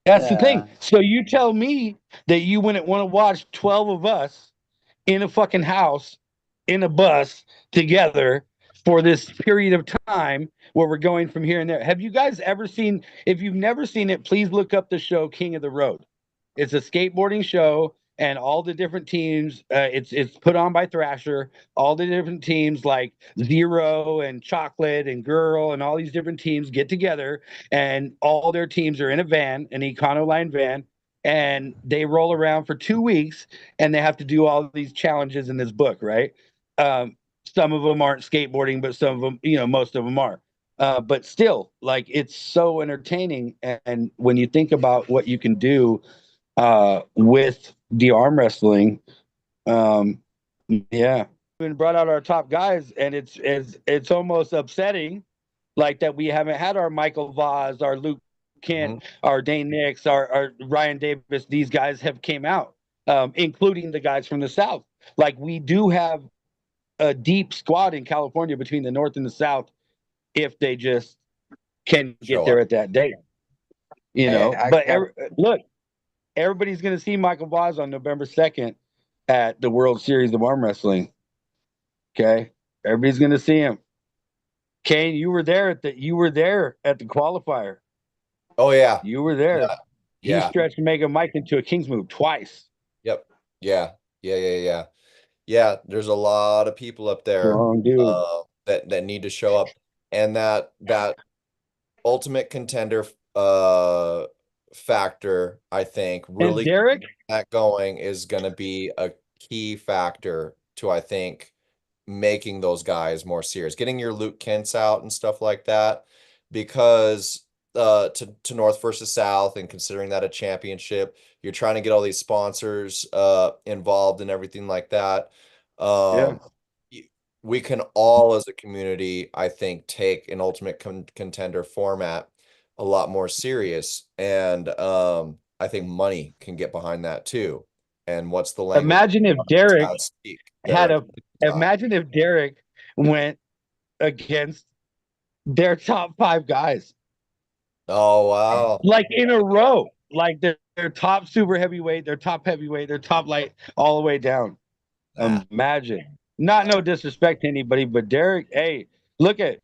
That's the thing. Yeah. So you tell me that you wouldn't want to watch 12 of us in a fucking house in a bus together for this period of time where we're going from here and there. Have you guys ever seen, if you've never seen it, please look up the show King of the Road. It's a skateboarding show, and all the different teams, it's put on by Thrasher. All the different teams like Zero and Chocolate and Girl and all these different teams get together, and all their teams are in a van, an Econoline van, and they roll around for 2 weeks, and they have to do all these challenges in this book, right? Some of them aren't skateboarding, but some of them, most of them are. But still, like it's so entertaining. And when you think about what you can do with the arm wrestling, um, yeah, we brought out our top guys, and it's almost upsetting, like that we haven't had our Michael Vaz, our Luke Kent, Mhm. our Dane Nix, our Ryan Davis. These guys have came out, including the guys from the South. Like we do have a deep squad in California between the North and the South if they just can get Show there up. at that date, Hey, I But got look, everybody's going to see Michael Vaz on November 2nd at the World Series of Arm Wrestling. Okay, everybody's going to see him. Kane, you were there at the qualifier. Oh yeah. You were there. Yeah. He Yeah. stretched Mega Mike into a King's move twice. Yep. Yeah. Yeah. Yeah. Yeah. Yeah. There's a lot of people up there Strong dude. that need to show up. And that ultimate contender factor, I think, And really Derek, that going is gonna be a key factor to, I think, making those guys more serious, getting your Luke Kents out and stuff like that, because to North versus South, and considering that a championship, you're trying to get all these sponsors involved and everything like that. yeah. Um, we can all as a community, I think, take an ultimate contender format a lot more serious, and I think money can get behind that too. And what's the language Imagine if Derek speak had there? a imagine if Derek went against their top five guys, Oh wow. like in a row, like their top super heavyweight, their top heavyweight, their top light, all the way down. Ah, Imagine. Not no disrespect to anybody, but Derek, hey, look at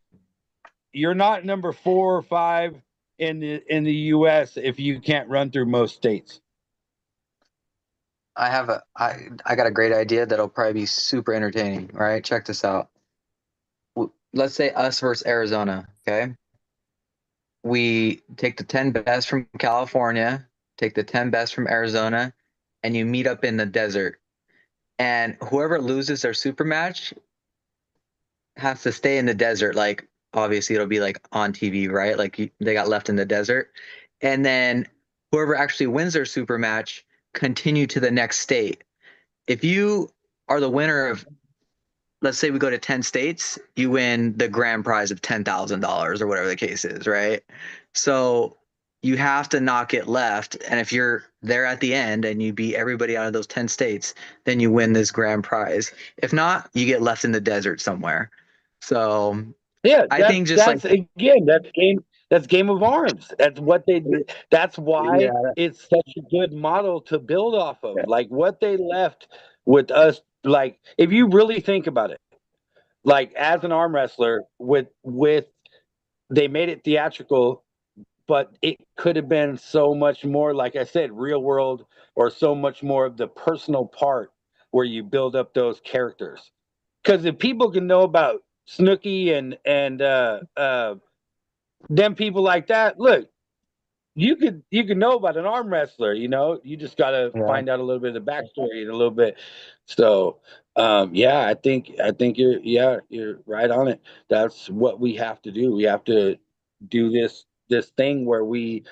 you're not number 4 or 5 in the US if you can't run through most states. I got a great idea that'll probably be super entertaining. All right, check this out. Let's say us versus Arizona. Okay, we take the 10 best from California, take the 10 best from Arizona, and you meet up in the desert. And whoever loses their super match has to stay in the desert, like obviously it'll be like on TV, right? Like they got left in the desert. And then whoever actually wins their super match continue to the next state. If you are the winner of, let's say we go to 10 states, you win the grand prize of $10,000 or whatever the case is, right? So you have to not get left. And if you're there at the end and you beat everybody out of those 10 states, then you win this grand prize. If not, you get left in the desert somewhere. So Yeah, I think just like, that's again, that's Game of Arms. That's what they did. That's why yeah, it's such a good model to build off of. Like what they left with us, like if you really think about it, like as an arm wrestler with they made it theatrical, but it could have been so much more, like I said, real world, or so much more of the personal part where you build up those characters. Because if people can know about Snooki and them people like that, look, you could know about an arm wrestler. You just got to yeah. find out a little bit of the backstory and a little bit. So, yeah, I think you're right on it. That's what we have to do. We have to do this thing where we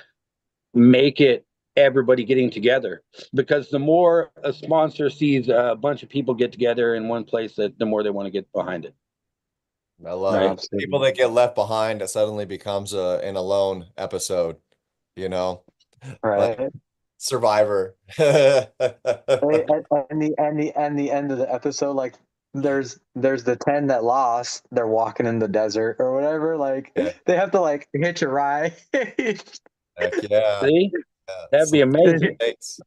make it everybody getting together, because the more a sponsor sees a bunch of people get together in one place, that the more they want to get behind it, I love right? it. People that get left behind, it suddenly becomes an alone episode, you know, like Right. Survivor. Right, and the end of the episode, like there's the 10 that lost, they're walking in the desert or whatever, like Yeah, they have to like hitch a ride. heck yeah. See, Yeah. that'd be Slap in amazing. the face.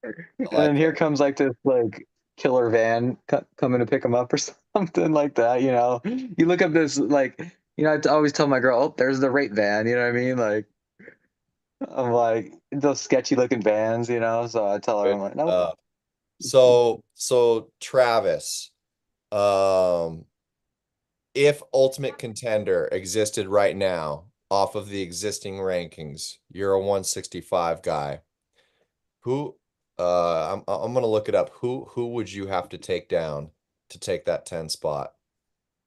And I then like here it. comes like this like killer van coming to pick them up or something like that, you look up this like, I always tell my girl, oh, there's the rape van, you know what I mean, like I'm like those sketchy looking vans, so I tell her, Good I'm like, nope. stuff. So Travis, um, if Ultimate Contender existed right now off of the existing rankings, you're a 165 guy. Who I'm gonna look it up. Who would you have to take down to take that 10 spot?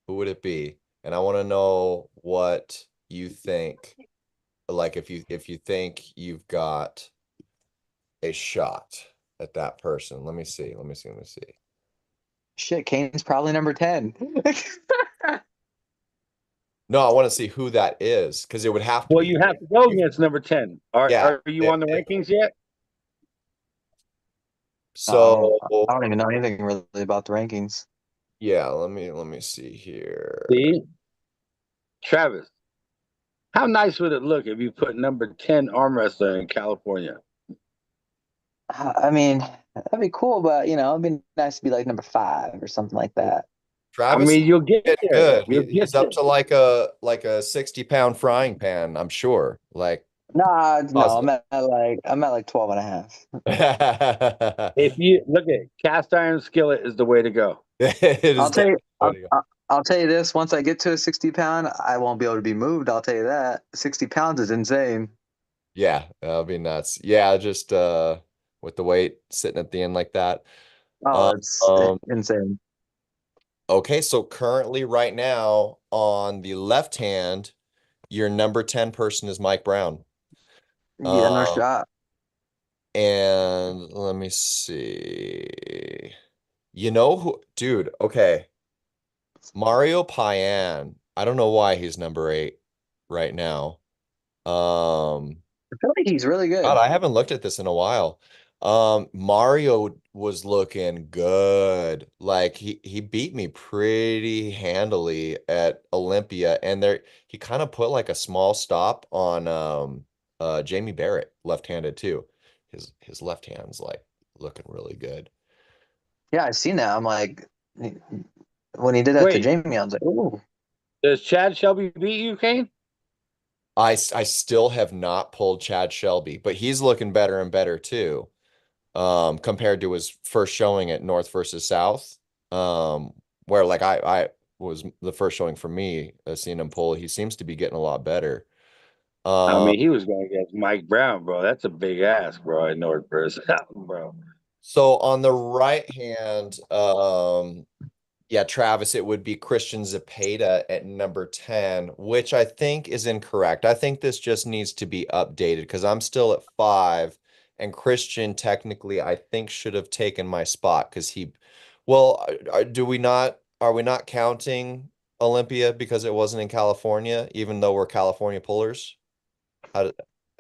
Who would it be? And I want to know what you think. Like if you think you've got a shot at that person. Let me see. Let me see. Let me see. Shit, Kane's probably number 10. No, I want to see who that is because it would have to Well, be. you have to go against number 10. Are Yeah. are you on the rankings yet? So I don't even know anything really about the rankings. yeah, let me see here. See, Travis, how nice would it look if you put number 10 arm wrestler in California? I mean, that'd be cool, but it'd be nice to be like number 5 or something like that. I Travis is mean, you'll get getting there. good. You'll get He's up there. to like a 60-pound frying pan, I'm sure. Like Nah, no, I'm positive. at like 12 and a half. If you look at cast iron skillet is the way to go. It I'll is tell you, definitely the way to go. I'll tell you this: once I get to a 60 pound, I won't be able to be moved. I'll tell you that. 60 pounds is insane. Yeah, that'll be nuts. Yeah, just with the weight sitting at the end like that. Oh, Um, it's um, insane. okay, so currently right now on the left hand, your number 10 person is Mike Brown. Yeah, no Um, shot. and let me see. You know who, dude, okay. Mario Payan. I don't know why he's number 8 right now. Um, I feel like he's really God, good. I haven't looked at this in a while. Mario was looking good. Like he beat me pretty handily at Olympia, and there he kind of put like a small stop on Jamie Barrett, left-handed too. His left hand's like looking really good. Yeah, I've seen that. I'm like, when he did that to Wait, Jamie, I was like, ooh. does Chad Shelby beat you, Kane? I still have not pulled Chad Shelby, but he's looking better and better too. Compared to his first showing at North versus South, where like I was the first showing for me, seeing him pull, he seems to be getting a lot better. I Um, mean, he was going against Mike Brown, bro. That's a big ask, bro, at North versus South, bro. so on the right hand, Yeah, Travis, it would be Christian Zepeda at number 10, which I think is incorrect. I think this just needs to be updated because I'm still at 5, and Christian technically I think should have taken my spot because well, are we not counting Olympia because it wasn't in California, even though we're California pullers? How,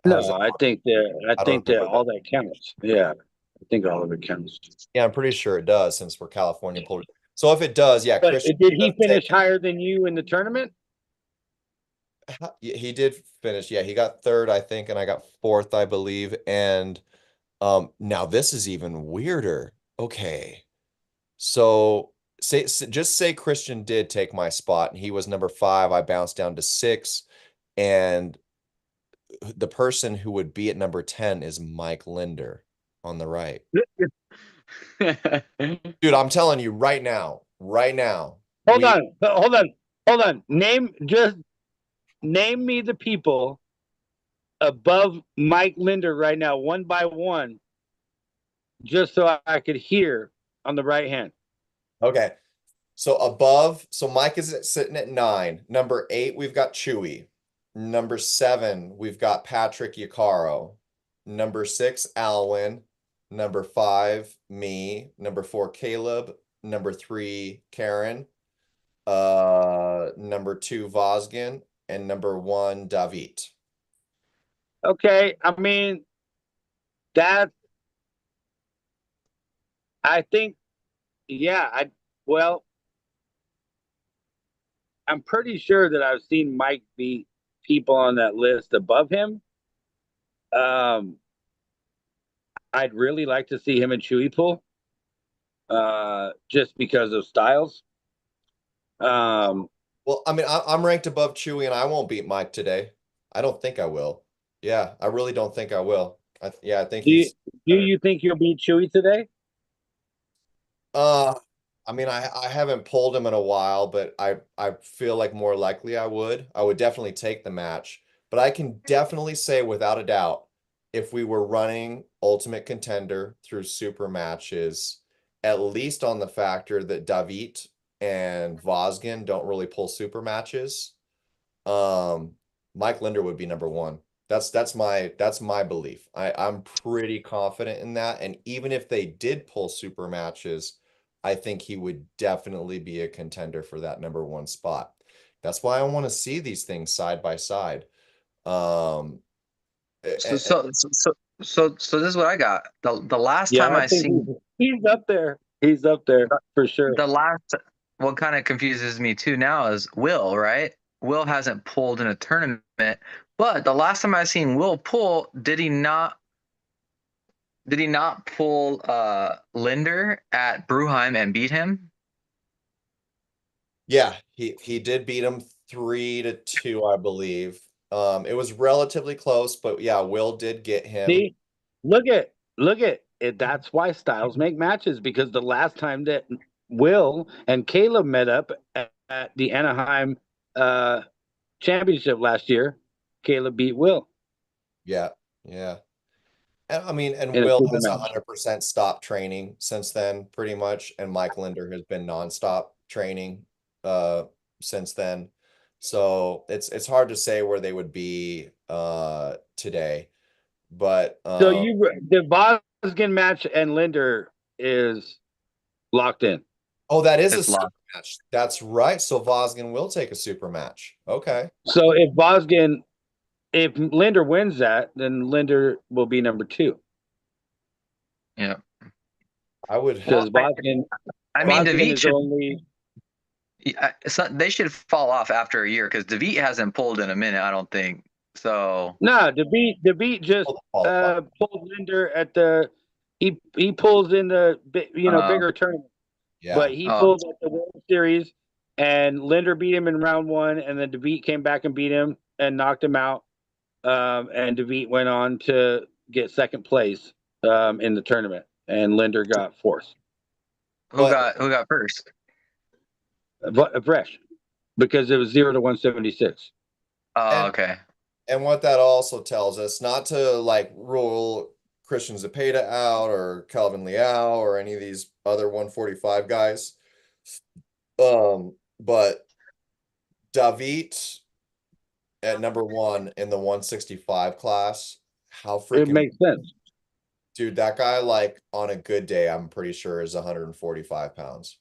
how does No, that I work? think that I don't remember that. all that counts. Yeah, I think all of it counts. Yeah, I'm pretty sure it does since we're California pullers. So if it does, yeah, But Christian did should he have finish taken. higher than you in the tournament? He did finish. Yeah, he got third, I think, and I got fourth, I believe. And now this is even weirder. Okay. So just say Christian did take my spot and he was number 5. I bounced down to 6, and the person who would be at number 10 is Mike Linder on the right. Dude, I'm telling you right now, Hold on, hold on. Name me the people above Mike Linder right now, one by one, just so I could hear on the right hand. Okay. So Mike is sitting at 9. Number 8, we've got Chewy. Number 7, we've got Patrick Yacaro. Number 6, Alwyn. Number 5, me. Number 4, Caleb. Number 3, Karen. Number 2, Vosgin. And number 1, David. Okay, I mean that. I think, yeah. Well, I'm pretty sure that I've seen Mike beat people on that list above him. Um, I'd really like to see him and Chewy pull, just because of styles. Um, Well, I mean, I'm ranked above Chewy, and I won't beat Mike today. I don't think I will. Yeah, I really don't think I will. Yeah, I think do you, he's do better. you think you'll beat Chewy today? Uh, I mean, I haven't pulled him in a while, but I feel like more likely I would. I would definitely take the match, but I can definitely say without a doubt, if we were running Ultimate Contender through super matches, at least on the factor that David and Vosgin don't really pull super matches, um, Mike Linder would be number 1. That's my belief. I'm pretty confident in that. And even if they did pull super matches, I think he would definitely be a contender for that number 1 spot. That's why I want to see these things side by side. Um, So so so so so this is what I got. The last Yeah, time I I think seen he's up there. He's up there for sure. the last what kind of confuses me too now is Will, right? Will hasn't pulled in a tournament, but the last time I seen Will pull, did he not pull Linder at Bruheim and beat him? yeah, he did beat him 3-2, I believe. It was relatively close, but yeah, Will did get him. See, look at it. That's why styles make matches, because the last time that Will and Caleb met up at the Anaheim uh, championship last year, Caleb beat Will Yeah, yeah. And I mean, and in a Will super has match. 100% stopped training since then, pretty much. And Mike Linder has been nonstop training uh since then. So it's hard to say where they would be today. But So the Vosgin match and Linder is locked in. oh, that is a It's super lost. match. That's right. So Vosgin will take a super match. Okay. So if Linder wins that, then Linder will be number 2, Yeah. I would Well, because I mean, Vosgin David is should. only. Yeah, they should fall off after a year because David hasn't pulled in a minute. I don't think so. No, the beat just qualify. pulled Linder at the he pulls in the Uh, bigger tournament, but Yeah. he oh, pulled at the World Series, and Linder beat him in round 1, and then DeVite came back and beat him and knocked him out, and DeVite went on to get second place in the tournament, and Linder got fourth. But who got first? Fresh, because it was 0 to 176. Oh, and okay. And what that also tells us, not to like rule Christian Zepeda out or Calvin Liao or any of these other 145 guys, But David at number one in the 165 class, how It freaking makes sense. dude, that guy, like on a good day, I'm pretty sure is 145 pounds.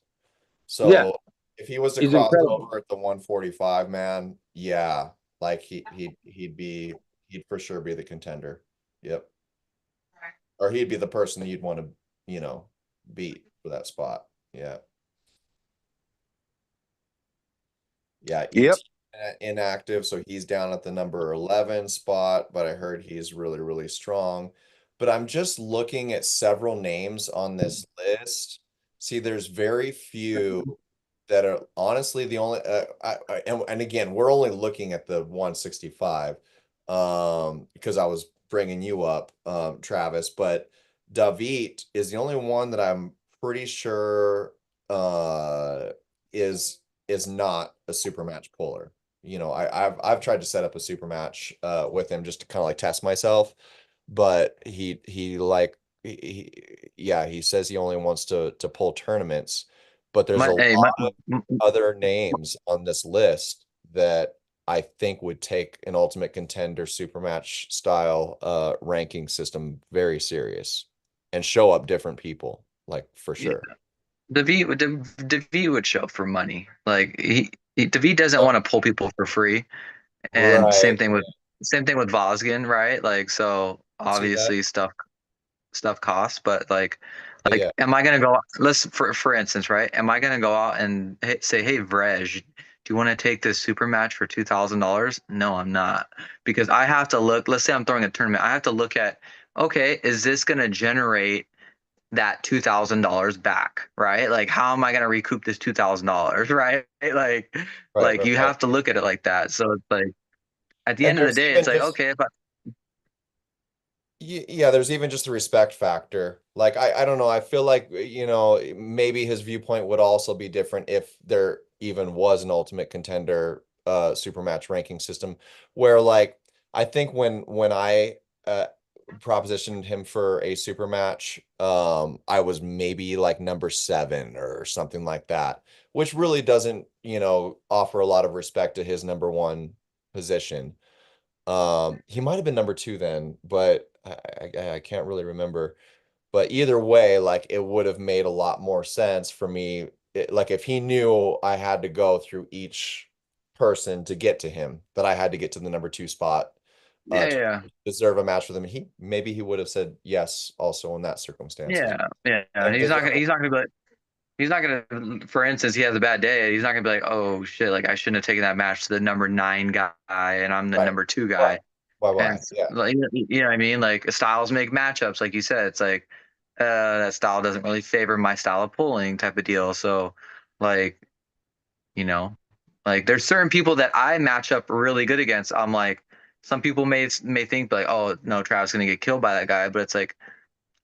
Yeah, So if he was to he's cross incredible. over at the 145, man, yeah, like he'd for sure be the contender. Yep. Or he'd be the person that you'd want to, beat for that spot. Yeah. Yeah, Yep. inactive, so he's down at the number 11 spot, but I heard he's really, really strong. But I'm just looking at several names on this list. See, there's very few that are honestly the only and again, we're only looking at the 165 because I was bringing you up Travis, but David is the only one that I'm pretty sure is not a super match puller. I've tried to set up a super match with him just to kind of like test myself, but yeah, he says he only wants to pull tournaments, but there's a lot Hey, of other names on this list that I think would take an ultimate contender super match style ranking system very serious and show up different people, like for sure. David would show up for money. Like David doesn't want to pull people for free. And Right. same thing with Vosgin, right? Like so See that? obviously stuff costs, but But yeah, am I gonna go, let's for instance, right? Am I gonna go out and say, hey Vrej, do you want to take this super match for $2,000? No, I'm not. Because I have to look, let's say I'm throwing a tournament, I have to look at, okay, is this gonna generate that $2,000 back, right? Like how am I gonna recoup this $2,000, right? Like right, right, you right. have to look at it like that. So it's like at the And end of the there's day, it's even like, just okay, if I, Yeah, there's even just the respect factor. Like I don't know, I feel like maybe his viewpoint would also be different if there even was an ultimate contender super match ranking system where like I think when I propositioned him for a super match, I was maybe like number 7 or something like that, which really doesn't, offer a lot of respect to his number 1 position. He might have been number 2 then, but I can't really remember. But either way, like it would have made a lot more sense for me. Like if he knew I had to go through each person to get to him, that I had to get to the number 2 spot yeah, to yeah. deserve a match with him. Maybe he would have said yes also in that circumstances. Yeah, yeah, yeah. And does that, He's not gonna be like, he's not gonna, for instance, he has a bad day. He's not gonna be like, oh shit, like I shouldn't have taken that match to the number 9 guy and I'm the right, number 2 right, guy. And why? Yeah, like, you know what I mean? Like styles make matchups, like you said. It's like that style doesn't really favor my style of pulling type of deal. So like, you know, like there's certain people that I match up really good against. I'm like, some people may think like, oh no, Travis is gonna get killed by that guy, but it's like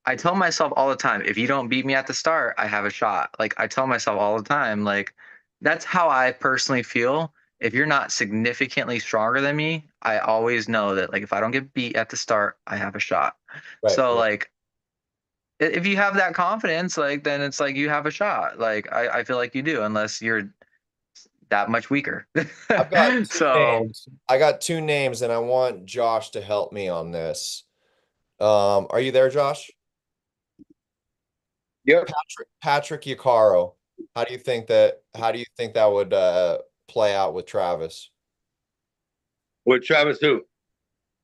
I tell myself all the time, if you don't beat me at the start, I have a shot. Like I tell myself all the time, like that's how I personally feel. If you're not significantly stronger than me, I always know that like if I don't get beat at the start, I have a shot. right, So right. like if you have that confidence, like then it's like you have a shot. Like I feel like you do, unless you're that much weaker. I've got two So names. I got 2 names, and I want Josh to help me on this. Are you there, Josh? Yep. Patrick Yacaro. How do you think that would play out with Travis? With Travis who?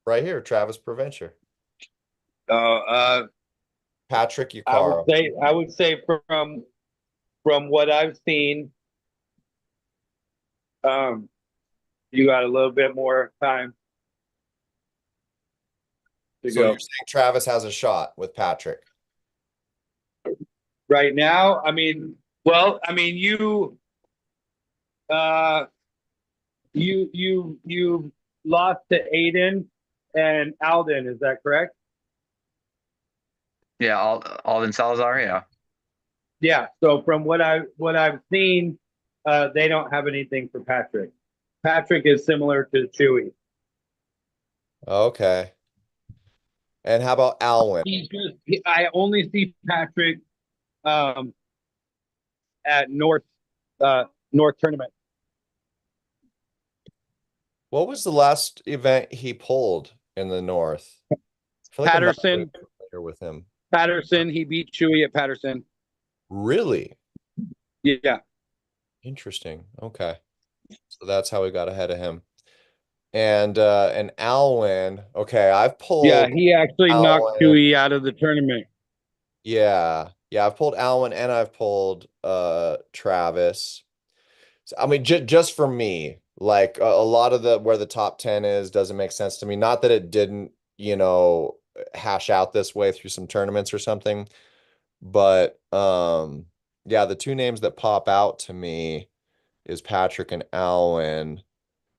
Right here, Travis Provencher. Uh, Patrick I would Yacaro. say from what I've seen, um, you got a little bit more time to So you're go. saying Travis has a shot with Patrick? Right now, well, uh, you lost to Aiden and Alden, is that correct? yeah, Alden Salazar, yeah. Yeah. So from what I've seen, they don't have anything for Patrick. Patrick is similar to Chewy. Okay. And how about Alwyn? I only see Patrick um, at North. North tournament. What was the last event he pulled in the North? I feel like I'm not really Patterson. familiar with him. Patterson. He beat Chewy at Patterson. Really? Yeah. Interesting. Okay. So that's how we got ahead of him. And Alwyn, okay, I've Yeah. pulled He actually knocked Alwyn. Chewy out of the tournament. Yeah. Yeah, I've pulled Alwyn and I've pulled Travis. So, I mean, just for me, like a lot of the where the top 10 is doesn't make sense to me. Not that it didn't, hash out this way through some tournaments or something, but yeah, the two names that pop out to me is Patrick and Alwyn.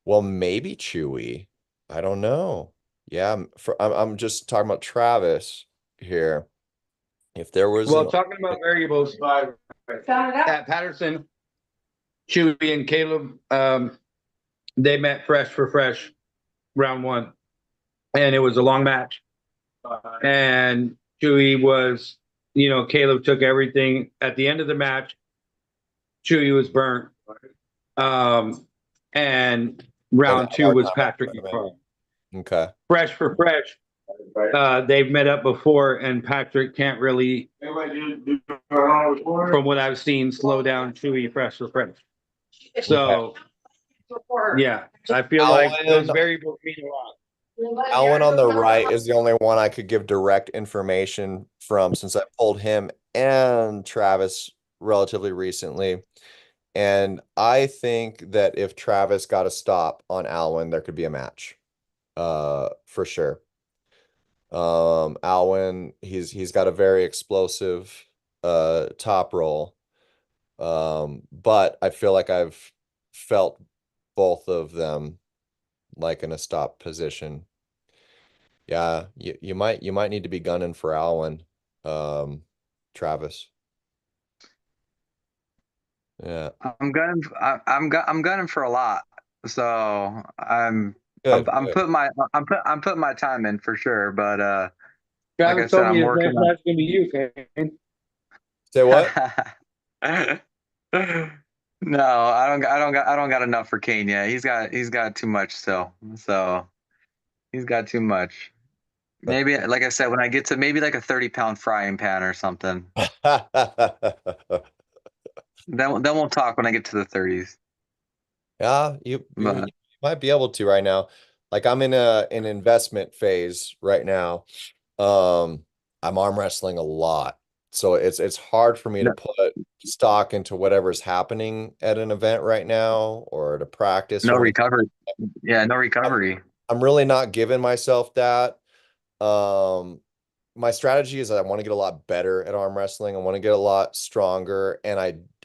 Well, maybe Chewy. I don't know. Yeah, I'm just talking about Travis here. If there was Well, an talking about variables, at Patterson, Chewy and Caleb, they met fresh for fresh round one, and it was a long match. And Chewy was, Caleb took everything at the end of the match. Chewy was burnt. And an round two hour was time Patrick and tournament. Carl. Okay. Fresh for fresh. They've met up before, and Patrick can't really, from what I've seen, slow down Chewy fresh for fresh. So, yeah, I feel like those Alwyn, variables mean a lot. Alwyn on the right is the only one I could give direct information from since I pulled him and Travis relatively recently. And I think that if Travis got a stop on Alwyn, there could be a match. For sure. Alwyn, he's got a very explosive top roll. But I feel like I've felt both of them like in a stop position. Yeah, you might need to be gunning for Alwyn, um, Travis. Yeah, I'm gunning for a lot. So good, good. I'm putting my time in for sure. But like I Travis said, told me I'm his working next match is going to be you, Kane. Say what? on. No, I don't got enough for Kane yet. He's got too much still. So he's got too much. Maybe like I said, when I get to maybe like a 30-pound frying pan or something, then we'll talk when I get to the 30s. Yeah, you But might be able to right now. Like I'm in an investment phase right now. I'm arm wrestling a lot. So it's hard for me to no, put stock into whatever's happening at an event right now or to practice no or anything. recovery. Yeah, no I'm, recovery. I'm really not giving myself that. Um, my strategy is that I want to get a lot better at arm wrestling. I want to get a lot stronger. And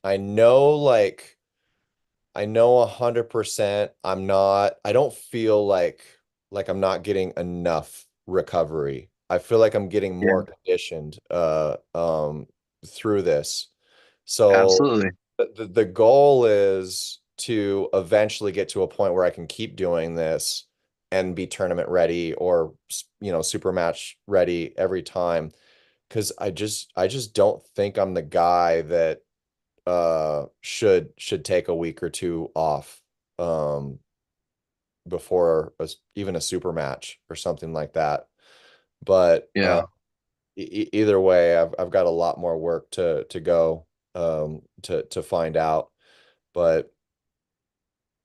I know like I know 100% I don't feel like I'm not getting enough recovery. I feel like I'm getting Yeah, more conditioned through this. So absolutely. the goal is to eventually get to a point where I can keep doing this and be tournament ready or super match ready every time. Because I just don't think I'm the guy that should take a week or two off um before even a super match or something like that. But Yeah. either way, I've got a lot more work to go to find out. But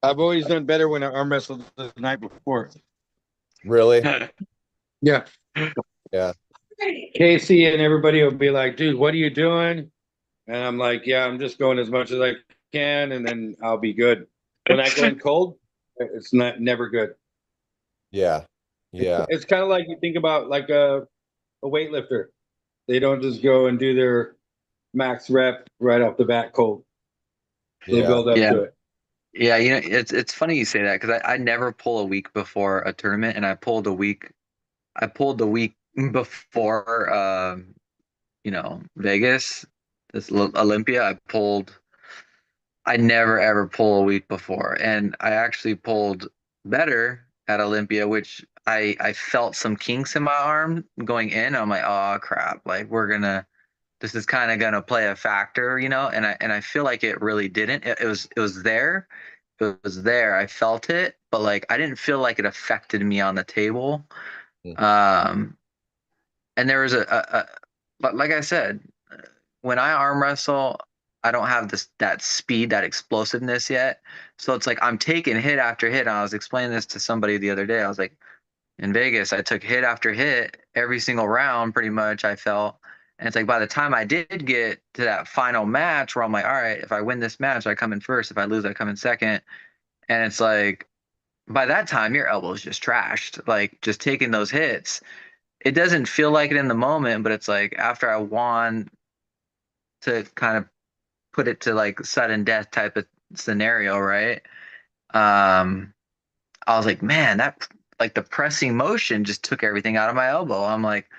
I've always done better when I arm wrestled the night before. really, Yeah. yeah, Casey and everybody will be like, dude, what are you doing? And I'm like, yeah, I'm just going as much as I can, and then I'll be good. When I go in cold, it's never good. yeah, yeah, It's kind of like you think about like a weightlifter. They don't just go and do their max rep right off the bat cold. They yeah. build up Yeah. to it. Yeah, it's funny you say that because I never pull a week before a tournament, and I pulled the week before Vegas, Olympia. I never ever pull a week before, and I actually pulled better at Olympia, which I felt some kinks in my arm going in. I'm like, oh crap, like this is kind of gonna play a factor, and I feel like it really didn't. It was there. It was there. I felt it, but like I didn't feel like it affected me on the table. Mm. Um, and there was but like I said, when I arm wrestle, I don't have that speed, that explosiveness yet. So it's like I'm taking hit after hit. And I was explaining this to somebody the other day. I was like, in Vegas, I took hit after hit every single round, pretty much, I felt. And it's like by the time I did get to that final match where I'm like, all right, if I win this match, I come in first. If I lose, I come in second. And it's like by that time, your elbow's just trashed. Like just taking those hits. It doesn't feel like it in the moment, but it's like after I won, to kind of put it to like sudden death type of scenario, right? Um, I was like, man, that like the pressing motion just took everything out of my elbow. I'm like,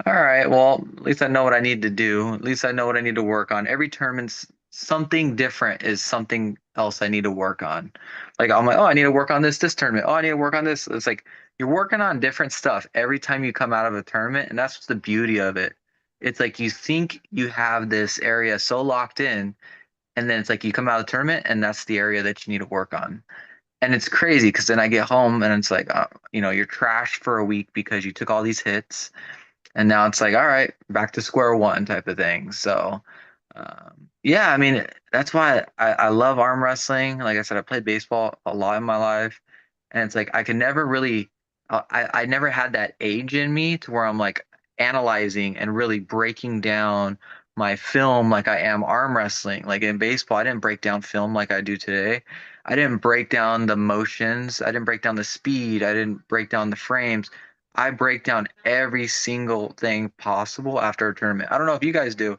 all right, well, at least I know what I need to do. At least I know what I need to work on. Every tournament's something different is something else I need to work on. Like I'm like, oh, I need to work on this tournament. Oh, I need to work on this. It's like you're working on different stuff every time you come out of a tournament, and that's what's the beauty of it. It's like you think you have this area so locked in, and then it's like you come out of the tournament, and that's the area that you need to work on. And it's crazy because then I get home and it's like, you're trashed for a week because you took all these hits and now it's like, all right, back to square one type of thing. So, yeah, I mean, that's why I love arm wrestling. Like I said, I played baseball a lot in my life, and it's like I can never really, I never had that age in me to where I'm like analyzing and really breaking down my film like I am arm wrestling. Like in baseball, I didn't break down film like I do today. I didn't break down the motions. I didn't break down the speed. I didn't break down the frames. I break down every single thing possible after a tournament. I don't know if you guys do,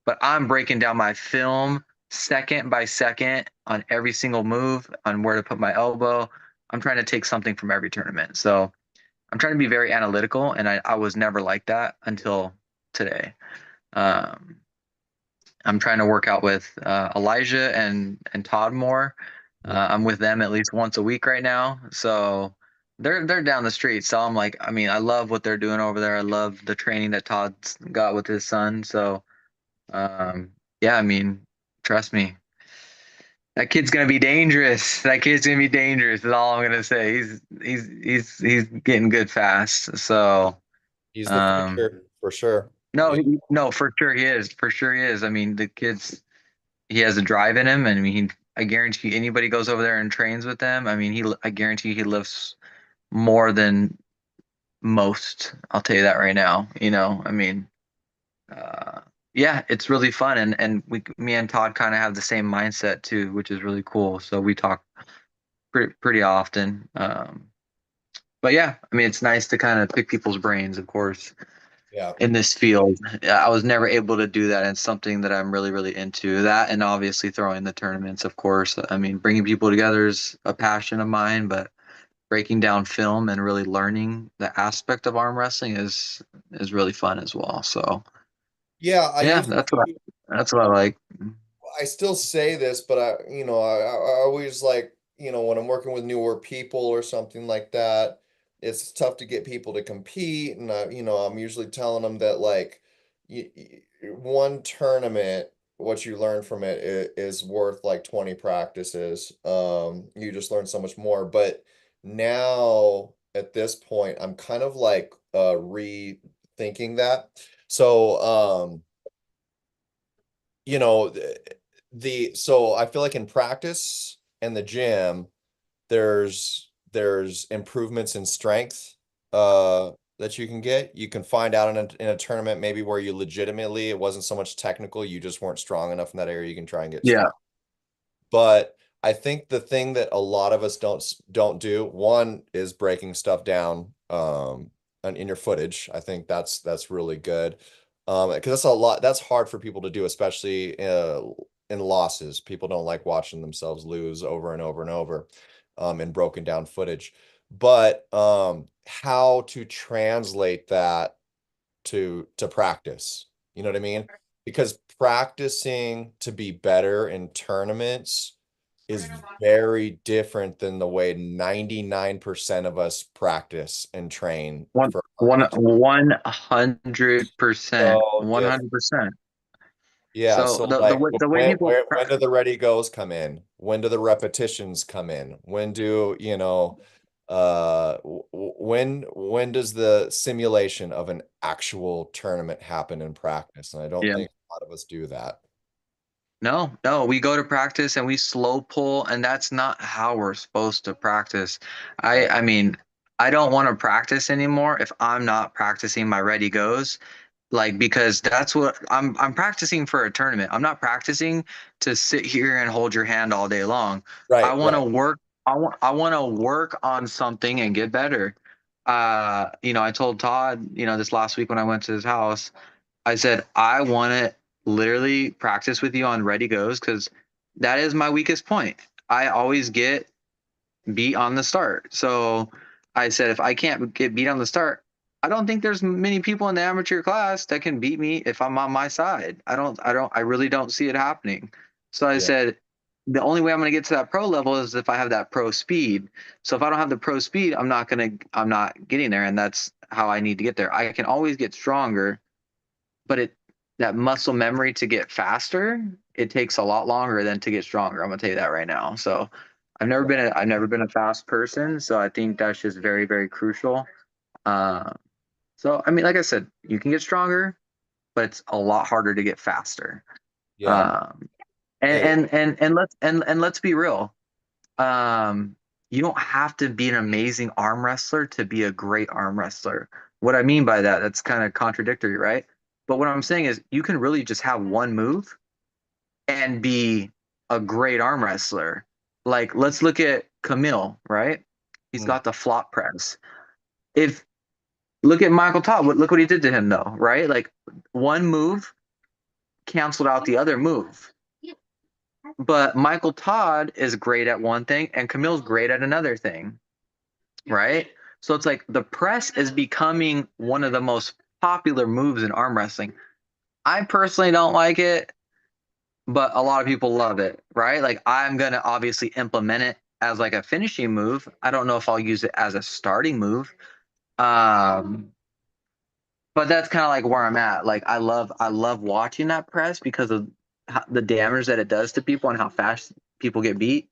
but I'm breaking down my film second by second on every single move, on where to put my elbow. I'm trying to take something from every tournament. So I'm trying to be very analytical, and I was never like that until today. Um, I'm trying to work out with Elijah and Todd more. I'm with them at least once a week right now, so they're down the street. So I'm like, I mean, I love what they're doing over there. I love the training that Todd's got with his son. So yeah, I mean, trust me, that kid's gonna be dangerous. That kid's gonna be dangerous. Is all I'm gonna say. He's getting good fast. So He's the um, future for sure. no, Yeah. no, for sure he is. For sure he is. I mean, the kid's he has a drive in him, and I mean, I guarantee anybody goes over there and trains with them. I mean, I guarantee he lifts more than most. I'll tell you that right now. I mean, uh, yeah, it's really fun, and me and Todd kind of have the same mindset too, which is really cool. So we talk pretty often. But yeah, I mean, it's nice to kind of pick people's brains, of course, Yeah. in this field. I was never able to do that. And it's something that I'm really, really into. That and obviously throwing the tournaments, of course. I mean, bringing people together is a passion of mine, but breaking down film and really learning the aspect of arm wrestling is really fun as well. So Yeah, I yeah, used to that's what I like. I still say this, but I always like, when I'm working with newer people or something like that, it's tough to get people to compete. And I'm usually telling them that like one tournament, what you learn from it is worth like 20 practices. You just learn so much more. But now at this point, I'm kind of like rethinking that. So, you know, so I feel like in practice and the gym, there's improvements in strength that you can get. You can find out in a tournament maybe where you legitimately it wasn't so much technical, you just weren't strong enough in that area. You can try and get Yeah. strong. But I think the thing that a lot of us don't do, one is breaking stuff down in your footage. I think that's really good. Because that's a lot that's hard for people to do, especially in losses. People don't like watching themselves lose over and over and over in broken down footage. But how to translate that to practice. You know what I mean? Because practicing to be better in tournaments is very different than the way 99% of us practice and train One, for our one, match. 100%, So different. 100%. Yeah, So so the like way people, when do the ready goes come in? When do the repetitions come in? When do, when does the simulation of an actual tournament happen in practice? And I don't yeah. think a lot of us do that. No, no, we go to practice and we slow pull, and that's not how we're supposed to practice. Right. I mean, I don't want to practice anymore if I'm not practicing my ready goes, like because that's what I'm practicing for a tournament. I'm not practicing to sit here and hold your hand all day long. I Right, want to right. work. I want to work on something and get better. I told Todd, this last week when I went to his house, I said, I want to literally practice with you on ready goes because that is my weakest point. I always get beat on the start. So I said, if I can't get beat on the start, I don't think there's many people in the amateur class that can beat me if I'm on my side. I really don't see it happening. So I Yeah, said, the only way I'm going to get to that pro level is if I have that pro speed. So if I don't have the pro speed, I'm not getting there. And that's how I need to get there. I can always get stronger, but that muscle memory to get faster, it takes a lot longer than to get stronger. I'm gonna tell you that right now. So I've never been a fast person, so I think that's just very, very crucial. Uh, so I mean, like I said, you can get stronger, but it's a lot harder to get faster. yeah. Um, It, and let's be real. Um, you don't have to be an amazing arm wrestler to be a great arm wrestler. What I mean by that, that's kind of contradictory, right? But what I'm saying is you can really just have one move and be a great arm wrestler. Like let's look at Camille, right? He's mm, got the flop press. If Look at Michael Todd, look what he did to him though, right? Like one move canceled out the other move. But Michael Todd is great at one thing and Camille's great at another thing, right? So it's like the press is becoming one of the most popular moves in arm wrestling. I personally don't like it, but a lot of people love it, right? Like I'm going to obviously implement it as like a finishing move. I don't know if I'll use it as a starting move. Um, but that's kind of like where I'm at. Like I love watching that press because of the damage that it does to people and how fast people get beat.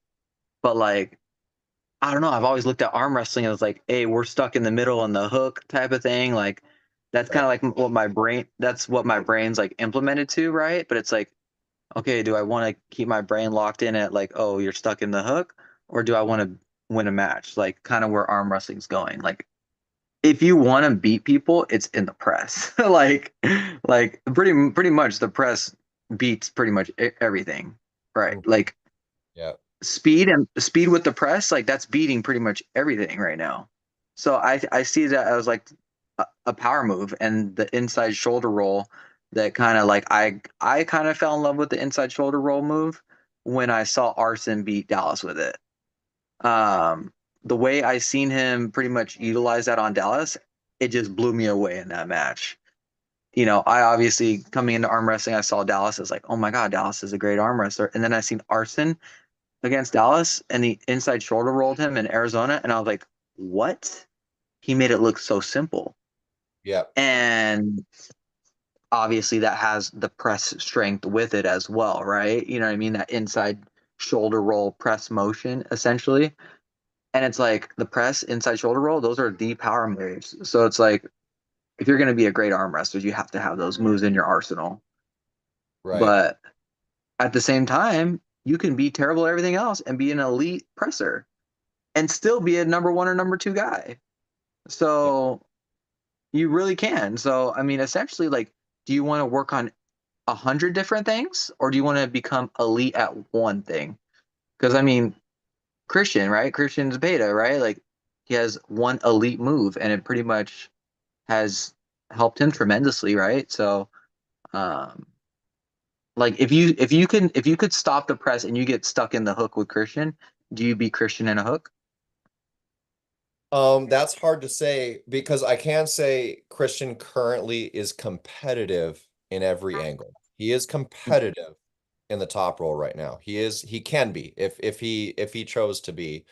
But like I don't know. I've always looked at arm wrestling as like, hey, we're stuck in the middle on the hook type of thing. Like that's kind right. of like that's what my brain's like implemented to, right? But it's like, okay, do I want to keep my brain locked in at like, oh, you're stuck in the hook, or do I want to win a match? Like kind of where arm wrestling's going. Like if you want to beat people, it's in the press. like pretty much the press beats pretty much everything, right? Mm, Like yeah, speed with the press, like that's beating pretty much everything right now. So I see that as like a power move and the inside shoulder roll that kind of like I kind of fell in love with the inside shoulder roll move when I saw Arson beat Dallas with it. Um, the way I seen him pretty much utilize that on Dallas, it just blew me away in that match. I obviously coming into arm wrestling, I saw Dallas as like, oh my god, Dallas is a great arm wrestler, and then I seen Arson against Dallas and the inside shoulder rolled him in Arizona. And I was like, what? He made it look so simple. yeah, And obviously that has the press strength with it as well, right? You know what I mean? That inside shoulder roll press motion essentially. And it's like the press, inside shoulder roll, those are the power moves. So it's like if you're going to be a great arm wrestler, you have to have those moves in your arsenal. right. But at the same time, you can be terrible at everything else and be an elite presser and still be a number one or number two guy. Yeah. So you really can. So I mean, essentially, like, do you want to work on 100 different things, or do you want to become elite at one thing? Because I mean, Christian, right? Christian's beta, right? Like, he has one elite move, and it pretty much has helped him tremendously, right? So, um, like, if you could stop the press and you get stuck in the hook with Christian, do you beat Christian in a hook? That's hard to say because I can say Christian currently is competitive in every angle. He is competitive. in the top role right now. He can be if he chose to be.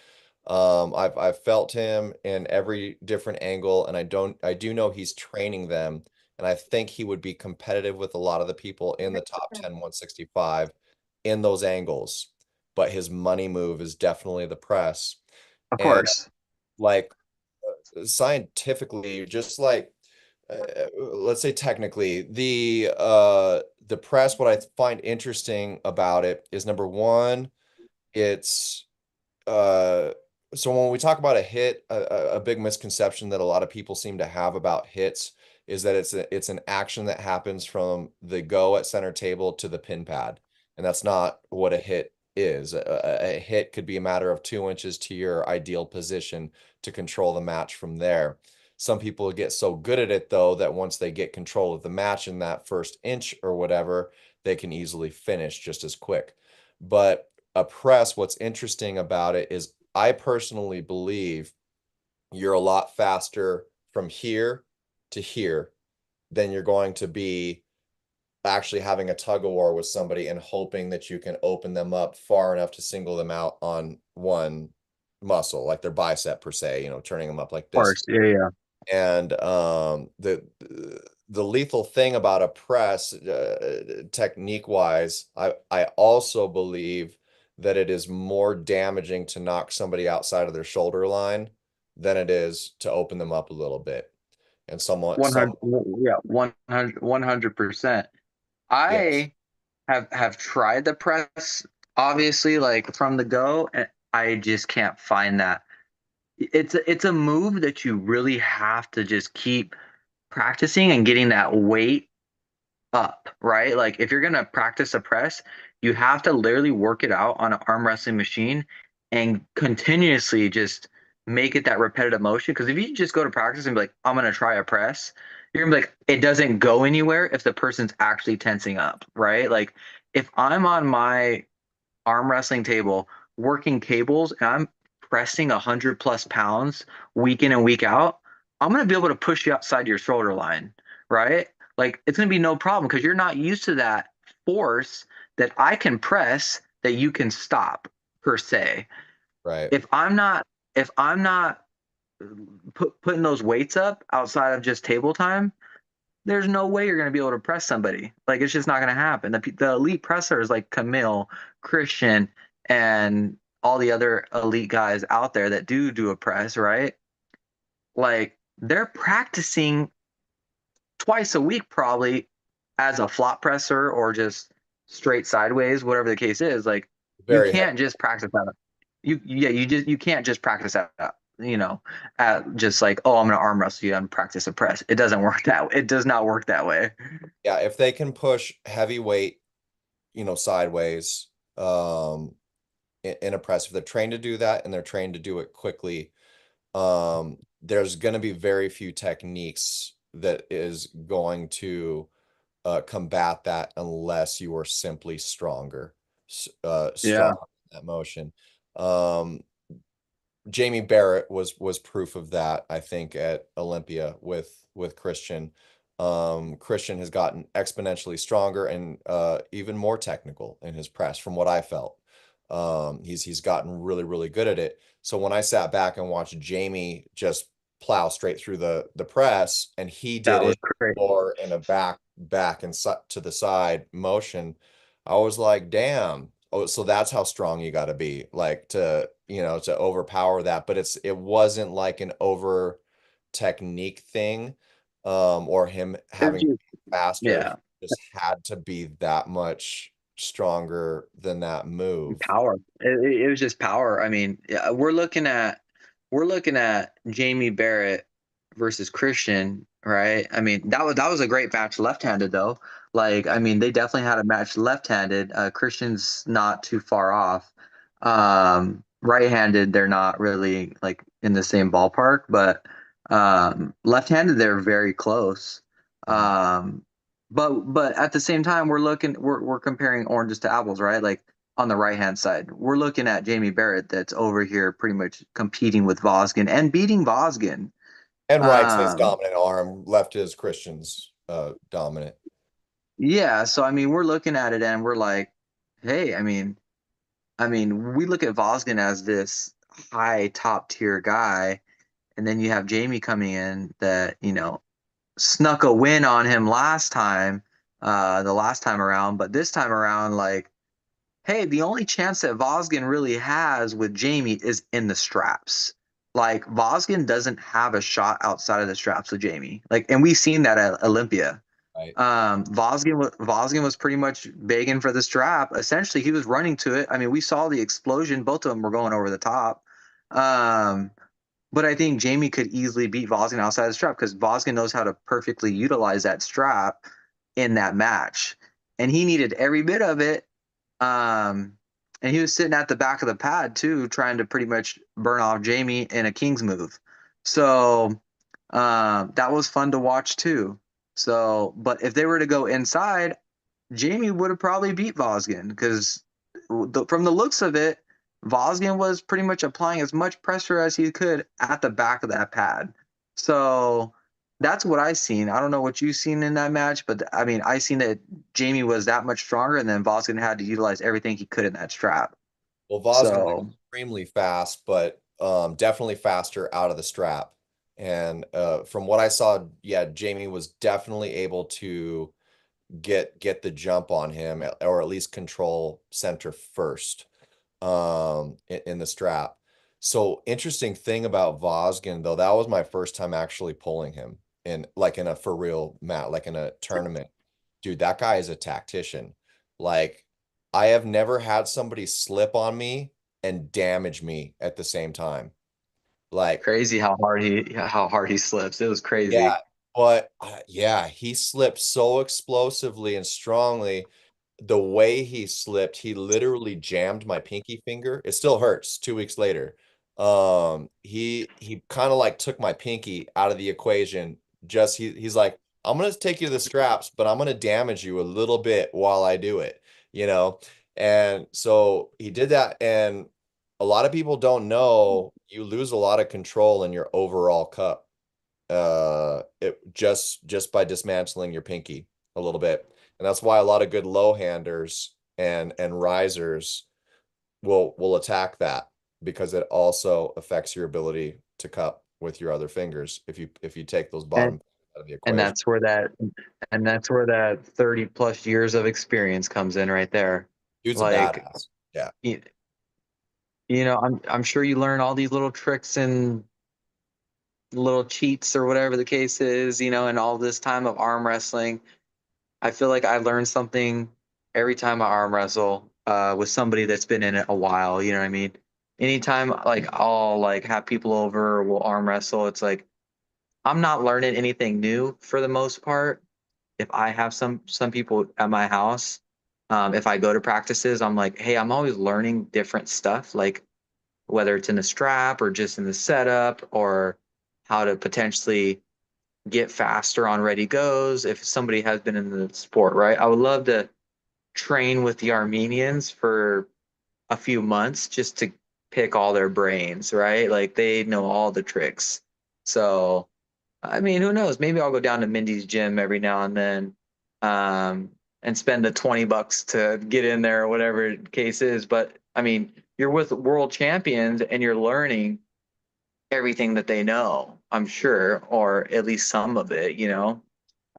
I've felt him in every different angle, and I do know he's training them, and I think he would be competitive with a lot of the people in the top 10 165 in those angles. But his money move is definitely the press. Of And course. like scientifically, just like let's say technically, the press, what I find interesting about it is number one, it's uh so when we talk about a hit, a big misconception that a lot of people seem to have about hits is that it's an action that happens from the go at center table to the pin pad, and that's not what a hit is. A hit could be a matter of 2 inches to your ideal position to control the match from there. Some people get so good at it though that once they get control of the match in that first inch or whatever, they can easily finish just as quick. But a press, what's interesting about it is I personally believe you're a lot faster from here to here than you're going to be actually having a tug of war with somebody and hoping that you can open them up far enough to single them out on one muscle, like their bicep per se, turning them up like Of this. course. Yeah, yeah. And the lethal thing about a press, technique wise, I also believe that it is more damaging to knock somebody outside of their shoulder line than it is to open them up a little bit. And someone, 100, yeah, 100%. yes, I have tried the press, obviously, like from the go, and I just can't find that. It's a move that you really have to just keep practicing and getting that weight up, right? Like if you're gonna practice a press, you have to literally work it out on an arm wrestling machine and continuously just make it that repetitive motion. Because if you just go to practice and be like, I'm gonna try a press, you're gonna be like, it doesn't go anywhere if the person's actually tensing up, right? Like if I'm on my arm wrestling table working cables and I'm pressing 100 plus pounds week in and week out, I'm gonna be able to push you outside your shoulder line, right? Like it's gonna be no problem because you're not used to that force that I can press that you can stop per se. right. If I'm not putting those weights up outside of just table time, there's no way you're going to be able to press somebody. Like it's just not going to happen. The elite pressers like Camille, Christian, and all the other elite guys out there that do a press, right? Like they're practicing twice a week probably as a flop presser or just straight sideways, whatever the case is. Like you Very heavy. can't just practice that. You can't just practice that up, at just like, oh, I'm gonna arm wrestle you and practice a press. It doesn't work that way. It does not work that way. Yeah, if they can push heavy weight, sideways, in a press, if they're trained to do that and they're trained to do it quickly, there's going to be very few techniques that is going to combat that unless you are simply Yeah. strong in that motion. Um, Jamie Barrett was proof of that, I think, at Olympia with Christian. Christian has gotten exponentially stronger and even more technical in his press, from what I felt. He's gotten really, really good at it. So when I sat back and watched Jamie just plow straight through the press, and he did That was it great. more in a back and to the side motion, I was like, damn. Oh, so that's how strong you got to be, like to overpower that. But it wasn't like an over technique thing, or him It was having to just, be faster. He yeah, just had to be that much stronger than that move. power. It was just power. I mean, yeah, we're looking at Jamie Barrett versus Christian, right? I mean, that was a great match left-handed though. Like, I mean, they definitely had a match left-handed. Christian's not too far off. Right-handed, they're not really like in the same ballpark, but left-handed, they're very close. Mhm. Um, but at the same time, we're comparing oranges to apples, right? Like on the right hand side, we're looking at Jamie Barrett that's over here pretty much competing with Vosgin and beating Vosgin. And right's his Um, dominant arm, left is Christian's dominant. yeah, so I mean, we're looking at it and we're like, hey, we look at Vosgen as this high top tier guy, and then you have Jamie coming in that, snuck a win on him last time, the last time around, but this time around, like, hey, the only chance that Vosgen really has with Jamie is in the straps. Like Vosgen doesn't have a shot outside of the straps with Jamie. Like, and we've seen that at Olympia. Right. Vosgen was pretty much begging for the strap. Essentially, he was running to it. I mean, we saw the explosion. Both of them were going over the top. Um, but I think Jamie could easily beat Vosgen outside the strap because Vosgen knows how to perfectly utilize that strap in that match, and he needed every bit of it. And he was sitting at the back of the pad too, trying to pretty much burn off Jamie in a King's move. So that was fun to watch too. So, but if they were to go inside, Jamie would have probably beat Vosgen because from the looks of it, Vosgen was pretty much applying as much pressure as he could at the back of that pad. So that's what I seen. I don't know what you've seen in that match, but I mean, I seen that Jamie was that much stronger, and then Vosgen had to utilize everything he could in that strap. Well, Vosgen was So extremely fast, but definitely faster out of the strap. And from what I saw, yeah, Jamie was definitely able to get the jump on him, or at least control center first in the strap. So interesting thing about Vosgen though, that was my first time actually pulling him in a for real mat, like in a tournament. Dude, that guy is a tactician. Like, I have never had somebody slip on me and damage me at the same time. Like, crazy how hard he slips. It was yeah, crazy. but yeah, he slipped so explosively and strongly. The way he slipped, he literally jammed my pinky finger. It still hurts 2 weeks later. He kind of like took my pinky out of the equation. He's like, I'm gonna take you to the straps, but I'm gonna damage you a little bit while I do it, you know? And so he did that, and a lot of people don't know you lose a lot of control in your overall cup it just by dismantling your pinky a little bit. And that's why a lot of good low handers and risers will attack that, because it also affects your ability to cup with your other fingers if you take those And bottom out of the and equation. that's where that 30 plus years of experience comes in right there. Dude's a Like, badass. Yeah. I'm sure you learn all these little tricks and little cheats or whatever the case is, in all this time of arm wrestling. I feel like I learn something every time I arm wrestle with somebody that's been in it a while. You know what I mean? Anytime like I'll like have people over, we'll arm wrestle. It's like I'm not learning anything new for the most part. If I have some people at my house, if I go to practices, I'm like, hey, I'm always learning different stuff. Like whether it's in the strap or just in the setup or how to potentially get faster on ready goes if somebody has been in the sport, right? I would love to train with the Armenians for a few months just to pick all their brains, right? Like they know all the tricks. So, I mean, who knows? Maybe I'll go down to Mindy's gym every now and then and spend the $20 to get in there or whatever the case is. But I mean, you're with world champions and you're learning everything that they know, I'm sure, or at least some of it.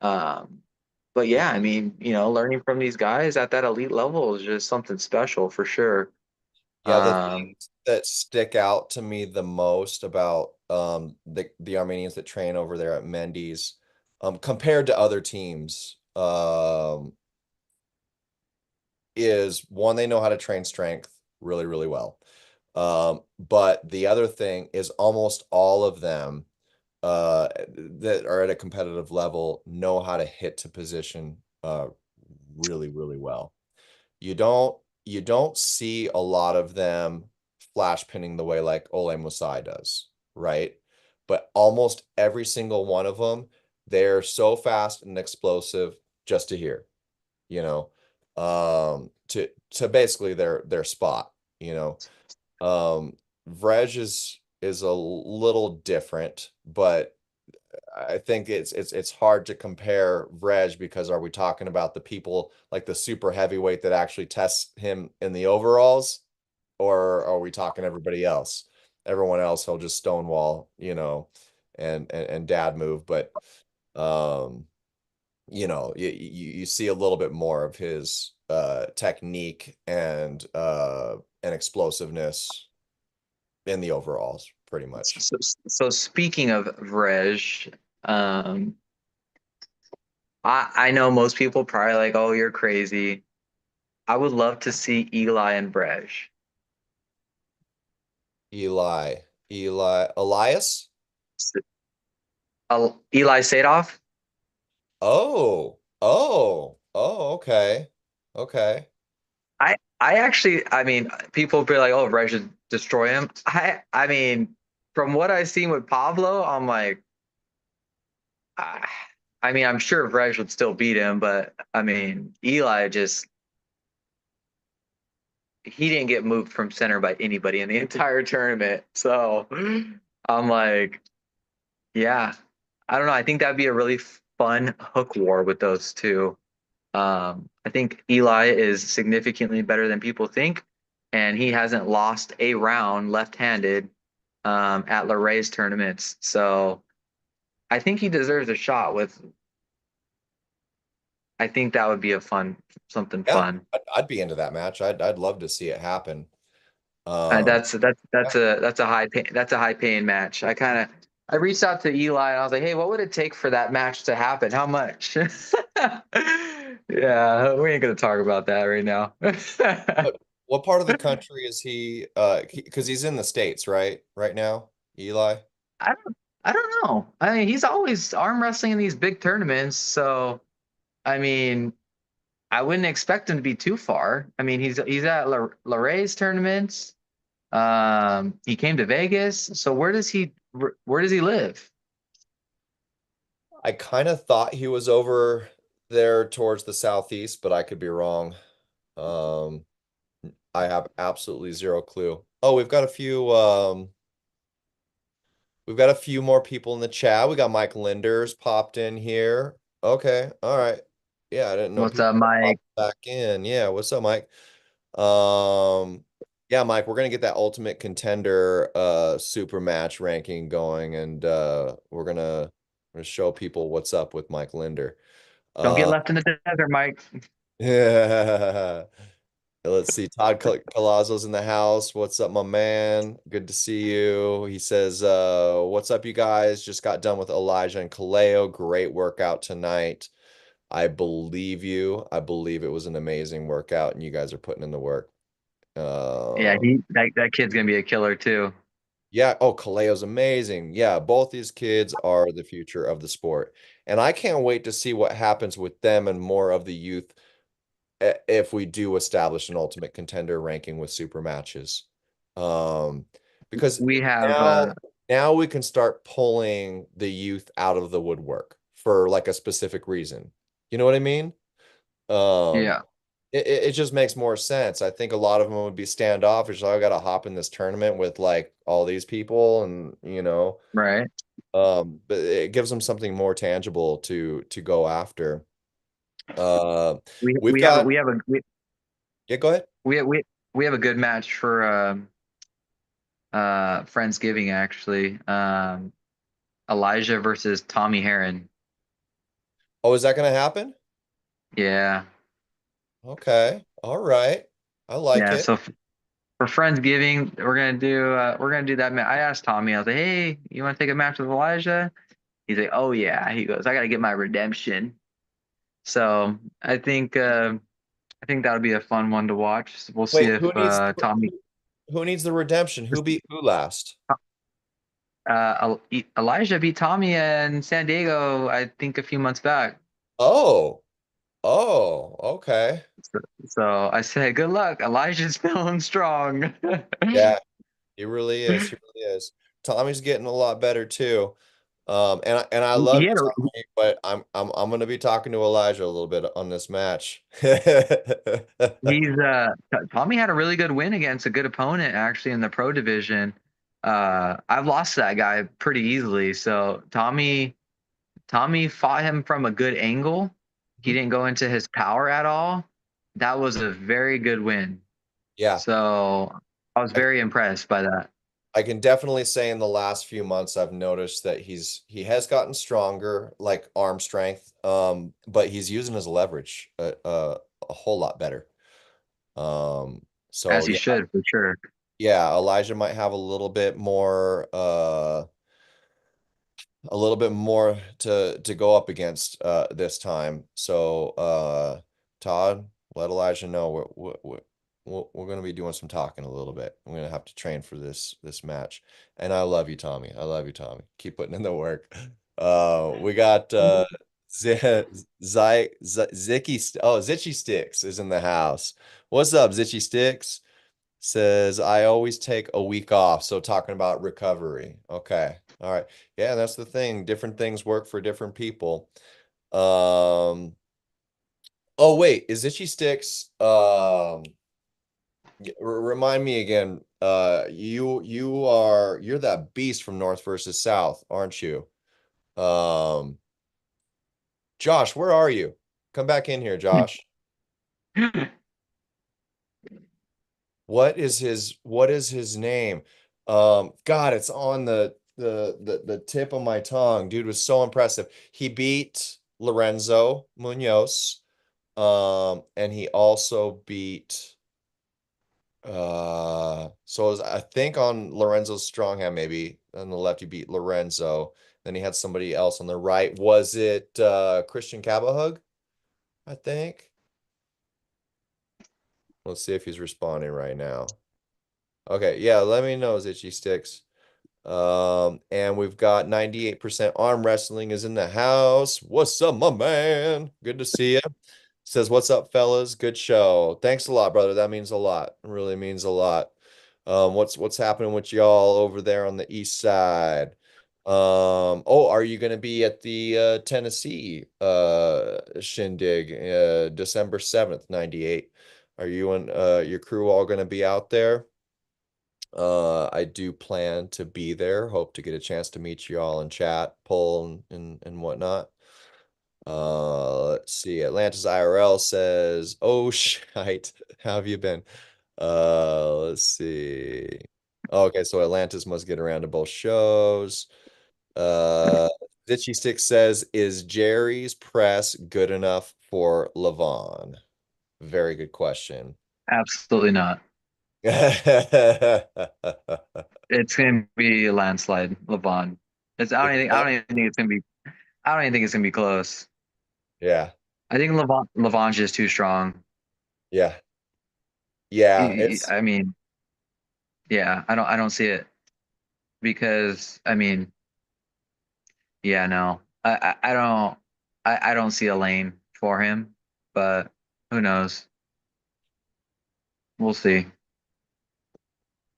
Um, but yeah, I mean, learning from these guys at that elite level is just something special for sure. Yeah, the Um, things that stick out to me the most about the Armenians that train over there at Mendy's, compared to other teams, is one, they know how to train strength really, really well. But the other thing is almost all of them that are at a competitive level know how to hit to position really, really well. You don't see a lot of them flash pinning the way like Ole Musai does, right? But almost every single one of them, they're so fast and explosive just to hear, to basically their spot, you know. Vrej is a little different, but I think it's hard to compare Vrej because are we talking about the people like the super heavyweight that actually tests him in the overalls, or are we talking everybody else? Everyone else he'll just stonewall, and dad move, but um, you see a little bit more of his technique and explosiveness in the overalls, pretty much. So speaking of Vrej, um, I know most people probably like, oh, you're crazy. I would love to see Eli and Vrej. Elias. Eli Sadov. Okay. Okay. I actually, I mean, people be like, oh, Vrej should destroy him. I mean, from what I've seen with Pablo, I'm like, I, I mean, I'm sure Vrej would still beat him, but I mean, Eli just he didn't get moved from center by anybody in the entire tournament. So I'm like, yeah, I don't know. I think that'd be a really fun hook war with those two. I think Eli is significantly better than people think, and he hasn't lost a round left-handed at Laray's tournaments. So I think he deserves a shot with. I think that would be something Yeah, fun. I'd be into that match. I'd love to see it happen. Uh, Um, that's that's that's a that's a high paying match. I reached out to Eli and I was like, hey, what would it take for that match to happen? How much? Yeah, we ain't gonna talk about that right now. what part of the country is he? Because he's in the States, right? Right now, Eli. I don't know. I mean, he's always arm wrestling in these big tournaments, so I mean, I wouldn't expect him to be too far. I mean, he's at Laray's tournaments. He came to Vegas. So where does he live? I kind of thought he was over there towards the southeast, but I could be wrong. Um, I have absolutely zero clue. Oh, we've got a few more people in the chat. We got Mike Linders popped in here. Okay, all right. Yeah, I didn't know What's people up, were Mike? popping back in. Yeah, what's up, Mike? Um, yeah, Mike, we're gonna get that ultimate contender super match ranking going, and we're gonna show people what's up with Mike Linder. Don't get Uh, left in the desert, Mike. yeah. Let's see. Todd Colazzo's in the house. What's up, my man? Good to see you. He says, what's up, you guys? Just got done with Elijah and Kaleo. Great workout tonight. I believe you. I believe it was an amazing workout, and you guys are putting in the work. Yeah, Uh, that kid's gonna be a killer too. yeah. Oh, Kaleo's amazing. Yeah, both these kids are the future of the sport. And I can't wait to see what happens with them and more of the youth if we do establish an ultimate contender ranking with super matches. Um, because We have now we can start pulling the youth out of the woodwork for like a specific reason. You know what I mean? Um, yeah, it just makes more sense. I think a lot of them would be standoffish. Like, I got to hop in this tournament with like all these people, and right. but it gives them something more tangible to go after. Uh, We we've we have a got we have a we yeah, go ahead. we we have a good match for Friendsgiving actually. Elijah versus Tommy Heron. Oh, is that going to happen? Yeah. Okay. All right. I like Yeah, it. so for Friendsgiving, we're gonna do that. I asked Tommy, I was like, "Hey, you want to take a match with Elijah?" He's like, "Oh yeah." He goes, "I got to get my redemption." So I think that'll be a fun one to watch. So we'll see Wait, if Tommy who needs the redemption? Who beat who last? Elijah beat Tommy in San Diego, I think a few months back. Oh. Oh, okay. So I said, "Good luck. Elijah's feeling strong." Yeah, he really is. He really is. Tommy's getting a lot better too. And I he love you, had a, Tommy, but I'm gonna be talking to Elijah a little bit on this match. he's Tommy had a really good win against a good opponent actually in the pro division. I've lost to that guy pretty easily. So Tommy Tommy fought him from a good angle. He Mhm. didn't go into his power at all. That was a very good win. Yeah. So I was I, very impressed by that. I can definitely say in the last few months I've noticed that he has gotten stronger, like arm strength, but he's using his leverage a whole lot better. So As he yeah, should, for sure. yeah, Elijah might have a little bit more to go up against this time. So Todd, let Elijah know we're going to be doing some talking a little bit. I'm going to have to train for this match. And I love you, Tommy. I love you, Tommy. Keep putting in the work. We got Zitchy Sticks is in the house. What's up, Zitchy Sticks? Says I always take a week off. So talking about recovery. Okay. All right. Yeah, that's the thing. Different things work for different people. Um, oh wait, is Itchy Sticks remind me again. You're that beast from North versus South, aren't you? Um, Josh, where are you? Come back in here, Josh. What is his name? God, it's on the tip of my tongue. Dude was so impressive. He beat Lorenzo Munoz. And he also beat so it was, I think on Lorenzo's strong hand, maybe on the left he beat Lorenzo. Then he had somebody else on the right. Was it Christian Cabahug? I think. Let's see if he's responding right now. Okay, yeah, let me know, Itchy Sticks. And we've got 98% arm wrestling is in the house. What's up, my man? Good to see you. Says, what's up, fellas? Good show. Thanks a lot, brother. That means a lot. It really means a lot. What's happening with y'all over there on the east side? Oh, are you gonna be at the Tennessee shindig December 7th, 98? Are you and your crew all gonna be out there? I do plan to be there. Hope to get a chance to meet you all in chat, poll, and whatnot. Let's see. Atlantis IRL says, "Oh shite, how have you been?" Let's see. Okay, so Atlantis must get around to both shows. Uh, Ditchy Stick says, "Is Jerry's press good enough for Levon?" Very good question. Absolutely not. It's gonna be a landslide, LeBron. I don't even think it's gonna be I don't even think it's gonna be close. Yeah, I think Levon's just too strong. yeah, yeah. It's I mean, yeah, I don't see it because I mean, yeah, no. I don't see a lane for him, but who knows? We'll see.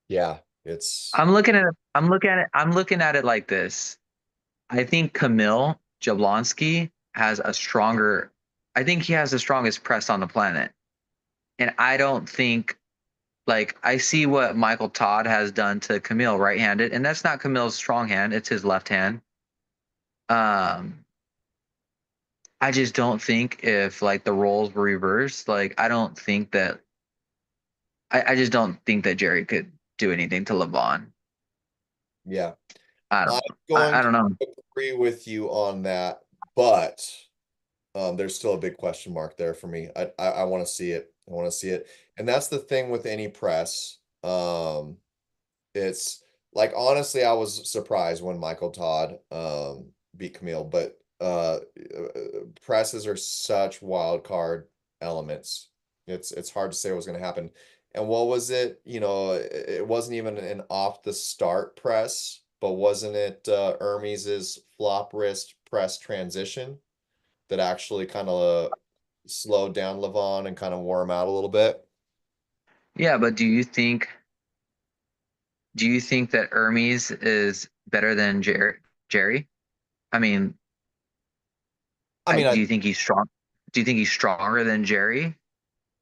yeah, it's I'm looking at it like this. I think Camille Jablonski has a stronger I think he has the strongest press on the planet. And I don't think like I see what Michael Todd has done to Camille right-handed, and that's not Camille's strong hand, it's his left hand. Um I just don't think if like the roles were reversed, like I don't think that I just don't think that Jerry could do anything to LeVon. yeah. I I'm don't going I don't know. to agree with you on that, but there's still a big question mark there for me. I want to see it. I want to see it. And that's the thing with any press. It's like honestly, I was surprised when Michael Todd beat Camille, but presses are such wild card elements. It's hard to say what's going to happen. And what was it? It wasn't even an off the start press, but wasn't it Hermes's flop wrist press transition that actually kind of slowed down Levon and kind of wore him out a little bit? Yeah, but do you think that Hermes is better than Jerry? I mean, I mean, do you think he's strong? Do you think he's stronger than Jerry?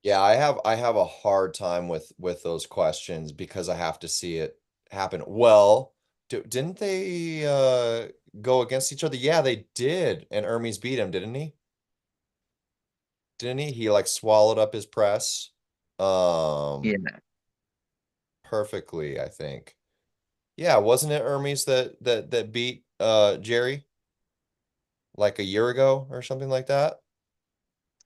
yeah, I have a hard time with those questions because I have to see it happen. Well, Didn't they go against each other? Yeah, they did. And Hermes beat him, didn't he? Didn't he? He like swallowed up his press Yeah. perfectly, I think. Yeah, wasn't it Hermes that beat Jerry like a year ago or something like that?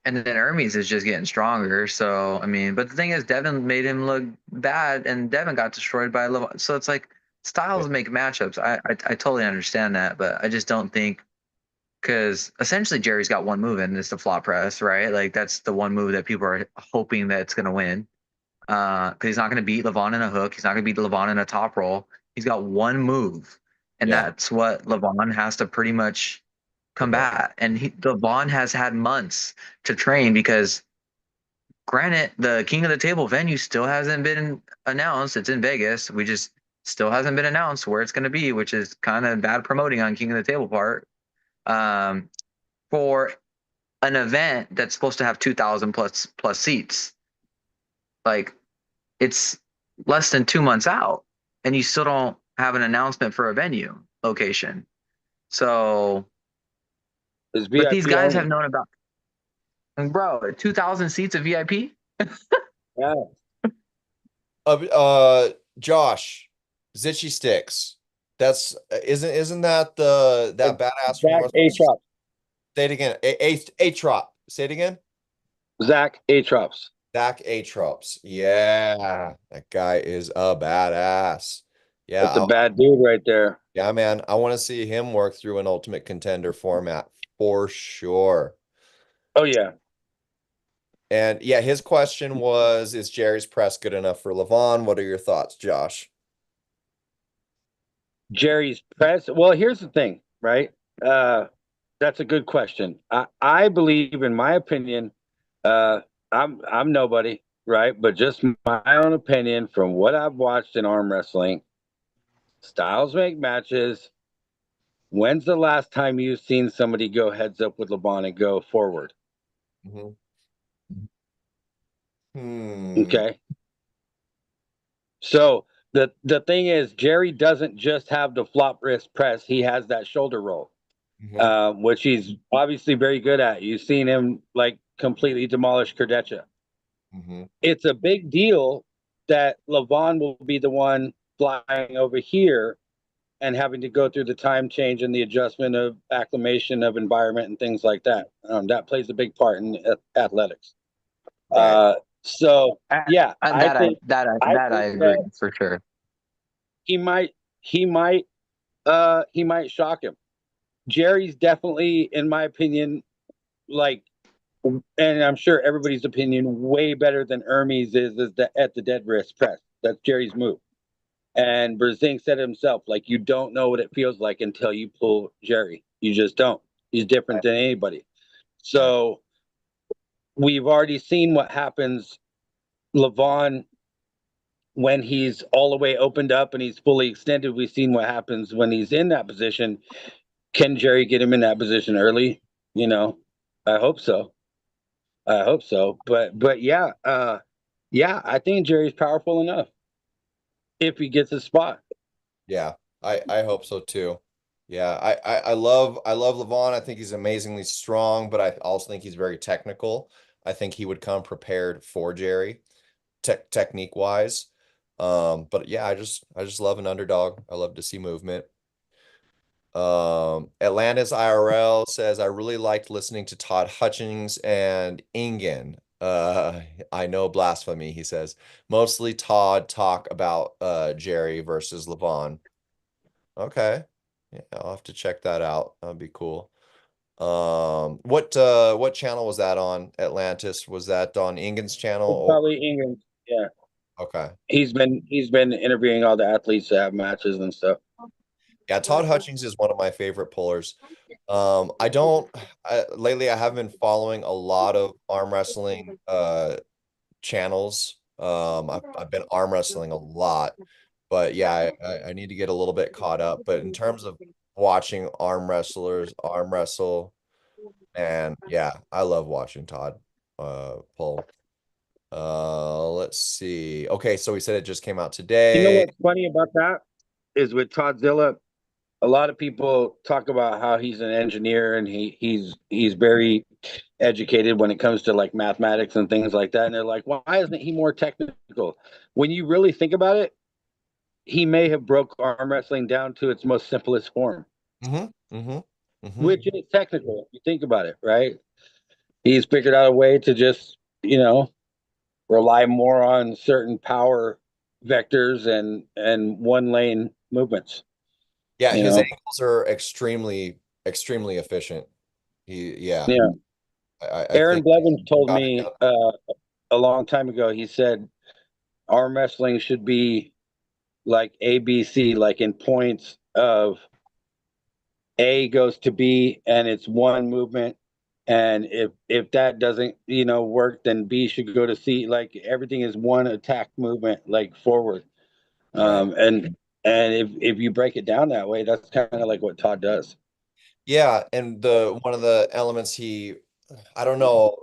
And then Hermes is just getting stronger. So I mean, but the thing is, Devin made him look bad, and Devin got destroyed by Levon. So it's like Yeah. styles make matchups. I totally understand that, but I just don't think because essentially Jerry's got one move and it's the flop press, right? Like that's the one move that people are hoping that it's gonna win. Because he's not gonna beat Levon in a hook. He's not gonna beat Levon in a top roll. He's got one move, and Yeah. that's what Levon has to pretty much Remember. combat. And Levon has had months to train because, granted, the King of the Table venue still hasn't been announced. It's in Vegas. We just still hasn't been announced where it's going to be, which is kind of bad promoting on King of the Table part. Um, for an event that's supposed to have 2,000 plus seats, like it's less than 2 months out, and you still don't have an announcement for a venue location. So, It's but these VIP guys have only. known about, bro, 2,000 seats of VIP. Yeah. Josh, Zitchy Sticks. That's isn't that that badass from Zach North? Atrops. Say it again. Atrop. Say it again. Zach Atrops. Zach Atrops. Yeah, that guy is a badass. Yeah, That's a bad dude right there. yeah, man. I want to see him work through an Ultimate Contender format for sure. Oh yeah. And yeah, his question was, is Jerry's press good enough for Levon? What are your thoughts, Josh? Jerry's press. Well, here's the thing, right? Uh, that's a good question. I believe, in my opinion, uh, I'm nobody, right? But just my own opinion from what I've watched in arm wrestling, styles make matches. When's the last time you've seen somebody go heads up with LeBron and go forward? Mhm. Hmm. Okay. So the thing is, Jerry doesn't just have the flop wrist press; he has that shoulder roll, Mhm. which he's obviously very good at. You've seen him like completely demolish Kurdecha. Mhm. It's a big deal that Levon will be the one flying over here and having to go through the time change and the adjustment of acclimation of environment and things like that. That plays a big part in athletics. Right. So yeah, And I think I agree that for sure. he might he might he might shock him. Jerry's definitely, in my opinion, like, and I'm sure everybody's opinion, way better than Hermes is at the dead wrist press. That's Jerry's move. And Brzink said it himself, like, you don't know what it feels like until you pull Jerry. You just don't. He's different Right. than anybody. Right. So we've already seen what happens. Levon, when he's all the way opened up and he's fully extended, we've seen what happens when he's in that position. Can Jerry get him in that position early? You know, I hope so. I hope so. But yeah, yeah, I think Jerry's powerful enough if he gets a spot. Yeah, I hope so too. Yeah, I love Levon. I think he's amazingly strong, but I also think he's very technical. I think he would come prepared for Jerry, technique wise. But yeah, I just love an underdog. I love to see movement. Atlantis IRL says I really liked listening to Todd Hutchings and Ingen. I know blasphemy, he says. Mostly Todd talk about Jerry versus Levon. Okay. Yeah, I'll have to check that out. That'd be cool. What channel was that on? Atlantis? Was that on Ingen's channel It's or probably England. Yeah, okay. he's been interviewing all the athletes that have matches and stuff. Yeah, Todd Hutchings is one of my favorite pullers. I don't lately I haven't been following a lot of arm wrestling channels. I've been arm wrestling a lot, but yeah, I need to get a little bit caught up. But in terms of watching arm wrestlers arm wrestle, and yeah, I love watching Todd pull. Let's see. Okay, so we said it just came out You know today. what's funny about that? is with Toddzilla. A lot of people talk about how he's an engineer and he's very educated when it comes to like mathematics and things like that. And they're like, why isn't he more technical? When you really think about it, he may have broke arm wrestling down to its most simplest form, Mm-hmm. Mm-hmm. Mm-hmm. which is technical if you think about it, right? He's figured out a way to just, rely more on certain power vectors and one lane movements, Yeah, you his know. ankles are extremely, extremely efficient. Yeah, Yeah. I Aaron think Blevins told got it me down. a long time ago, he said arm wrestling should be like ABC, like in points of A goes to B and it's one movement. And if that doesn't, work, then B should go to C. Like everything is one attack movement, like forward. Right. And if you break it down that way, that's kind of like what Todd does. Yeah, and the one of the elements I don't know,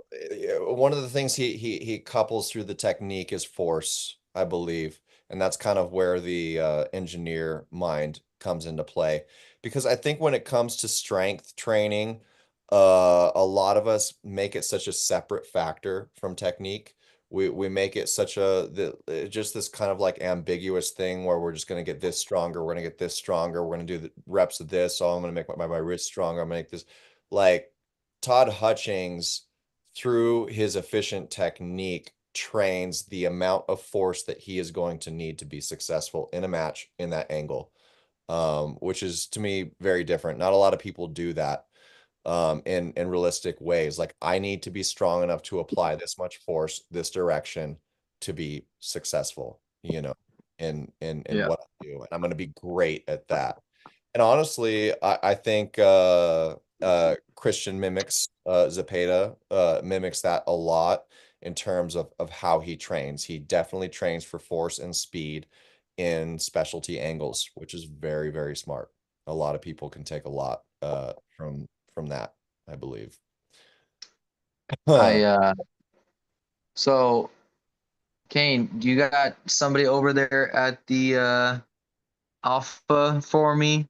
one of the things he couples through the technique is force, I believe, and that's kind of where the engineer mind comes into play. Because I think when it comes to strength training, a lot of us make it such a separate factor from technique. We make it such just this kind of like ambiguous thing where we're just going to get this stronger, we're going to get this stronger, we're going to do the reps of this, so I'm going to make my wrist stronger, I'm going to make this like Todd Hutchings, through his efficient technique, trains the amount of force that he is going to need to be successful in a match in that angle, which is to me very different. Not a lot of people do that in realistic ways. Like I need to be strong enough to apply this much force, this direction to be successful, in Yeah. what I do. And I'm going to be great at that. And honestly, I think Christian mimics Zepeda mimics that a lot in terms of how he trains. He definitely trains for force and speed in specialty angles, which is very, very smart. A lot of people can take a lot from that, I believe. I so Kane, do you got somebody over there at the Alpha for me?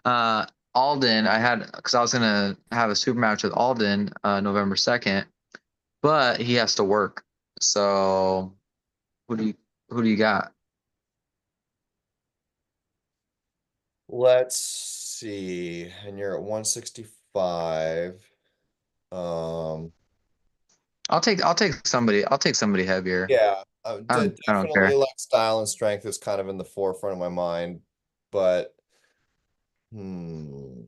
Uh Alden, I had because I was gonna have a super match with Alden November 2nd, but he has to work. So who do you who do you got? Let's see. And you're at 165. Um, I'll take somebody heavier. yeah, I don't definitely care. like style and strength is kind of in the forefront of my mind, but hmm,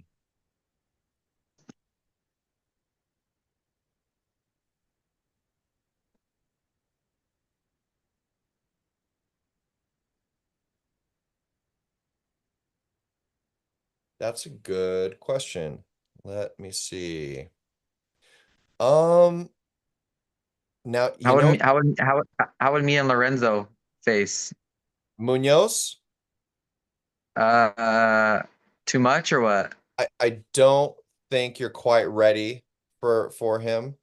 that's a good question. Let me see. Um, now How would me how would me and Lorenzo face? Munoz. Uh, too much or what? I don't think you're quite ready for him.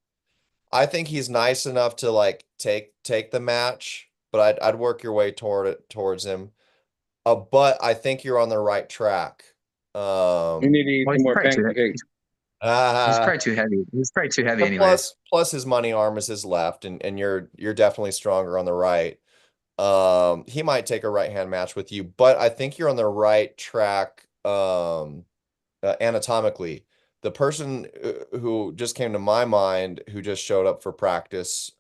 I think he's nice enough to like take the match, but I'd work your way towards him. But I think you're on the right track. You need to eat Well, some more pancakes. he's Ah, probably too heavy. He's probably too heavy the anyways. plus his money arm is his left, and you're definitely stronger on the right. He might take a right hand match with you, but I think you're on the right track. Anatomically. The person who just came to my mind who just showed up for practice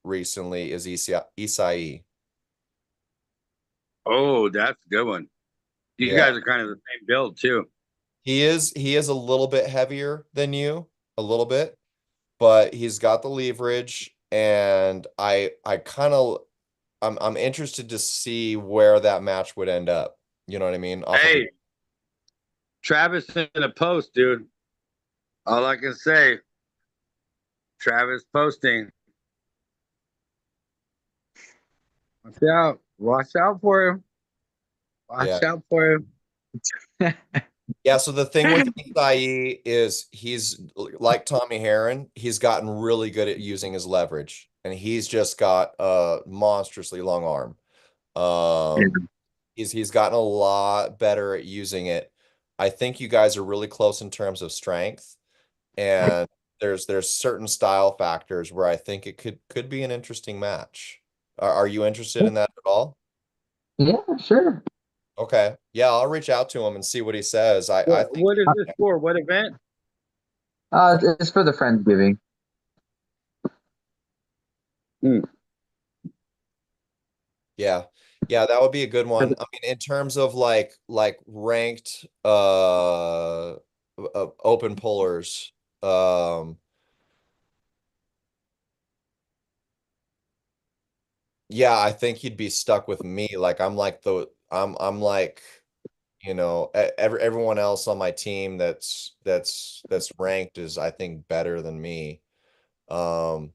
recently is Isai. Oh, that's a good one. You Yeah. guys are kind of the same build too. He is a little bit heavier than you, a little bit, but he's got the leverage and I kind of I'm interested to see where that match would end up. You know what I mean? Off of Hey, Travis in a post, dude. All I can say, Travis posting. Watch out. Watch out for him. yeah. Watch out for him. Yeah, so the thing with Isai is he's like Tommy Heron, he's gotten really good at using his leverage, and he's just got a monstrously long arm. Um, Yeah. He's gotten a lot better at using it. I think you guys are really close in terms of strength, and there's certain style factors where I think it could be an interesting match. Are you interested in that at all? Yeah, sure. Okay. Yeah, I'll reach out to him and see what he says. I think What is this for? What event? It's for the Friendsgiving. Hmm. yeah. Yeah, that would be a good one. I mean, in terms of like ranked open pullers, um yeah, I think he'd be stuck with me. Like I'm like, everyone else on my team that's ranked is I think better than me. Um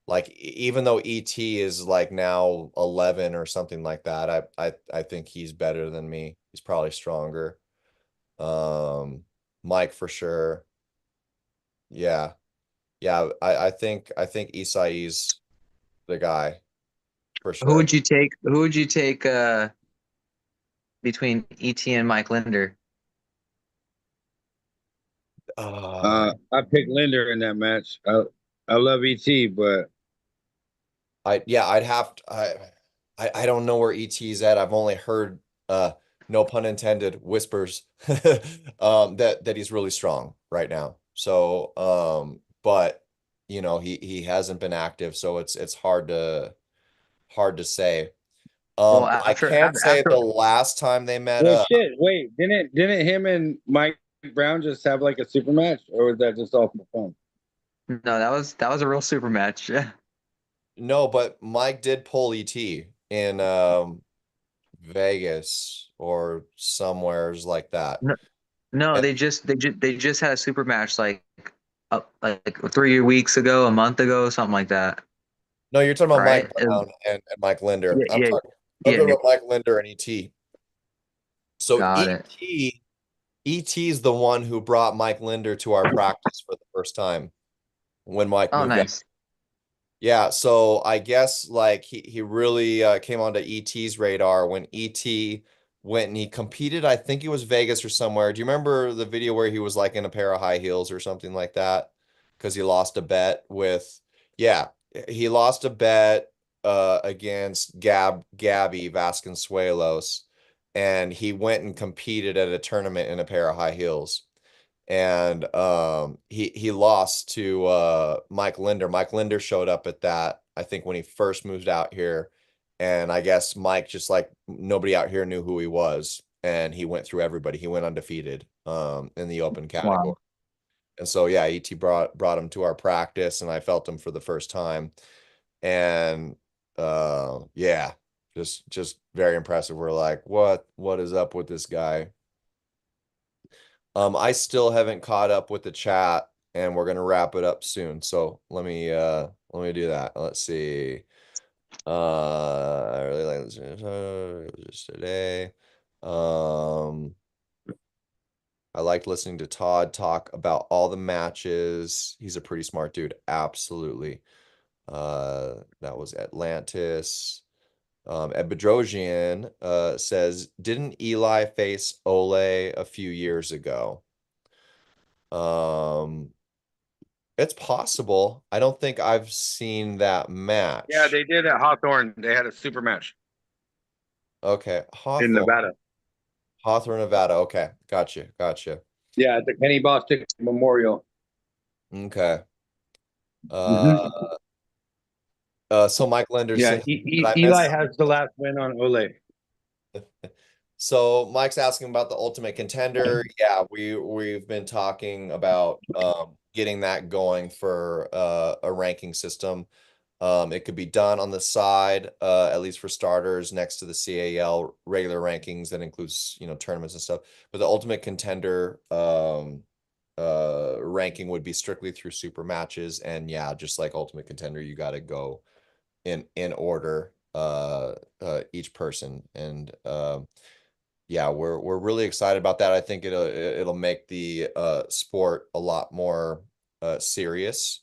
like even though ET is like now 11 or something like that, I think he's better than me. He's probably stronger. Um Mike for sure. Yeah. Yeah, I think Isai's the guy for sure. Who would you take between ET and Mike Linder? I picked Linder in that match. I love ET, but I'd have to, I don't know where ET's at. I've only heard no pun intended whispers that he's really strong right now. So but he hasn't been active, so it's hard to say. Well, But I can say after the last time they met well, up, shit. Wait, didn't him and Mike Brown just have like a super match, or was that just all for fun? no, that was a real super match. no, but Mike did pull ET in Vegas or somewheres like that. No, no, And they just had a super match like 3 weeks ago, a month ago, something like that. no, you're talking about Mike Right? Brown and Mike Linder. Yeah, I'm yeah, talking yeah. about Mike Linder and ET. So Got it. ET is the one who brought Mike Linder to our practice for the first time when Mike Oh, moved out. nice. Yeah, so I guess like he really came onto ET's radar when ET went and he competed. I think it was Vegas or somewhere. Do you remember the video where he was like in a pair of high heels or something like that? Because he lost a bet with, yeah, he lost a bet against Gabby Vasconcelos, and he went and competed at a tournament in a pair of high heels, and he lost to Mike Linder. Mike Linder showed up at that, I think, when he first moved out here, and I guess Mike just like nobody out here knew who he was, and he went through everybody. He went undefeated in the open category. Wow. And so yeah, ET brought him to our practice, and I felt him for the first time, and yeah, just very impressive. We're like, what is up with this guy? I still haven't caught up with the chat, and we're gonna wrap it up soon. So let me do that. Let's see. I really like this just today. Um, I liked listening to Todd talk about all the matches. He's a pretty smart dude. Absolutely. That was Atlantis. Ed Bedrosian says, didn't Eli face Ole a few years ago? Um, it's possible. I don't think I've seen that Yeah, match. they did at Hawthorne. They had a super match Okay, in Nevada. Hawthorne, Nevada. Okay, gotcha. Yeah, at the Kenny Bostic Memorial. Okay. Uh, Mhm. so Mike Linder Yeah, said, did I Eli miss? has the last win on Ole. So Mike's asking about the Ultimate Contender. Yeah, we've been talking about getting that going for a ranking system. It could be done on the side, at least for starters, next to the CAL regular rankings that includes, tournaments and stuff. But the Ultimate Contender ranking would be strictly through super matches. And yeah, just like Ultimate Contender, you got to go in order, each person. And yeah, we're really excited about that. I think it'll make the sport a lot more serious,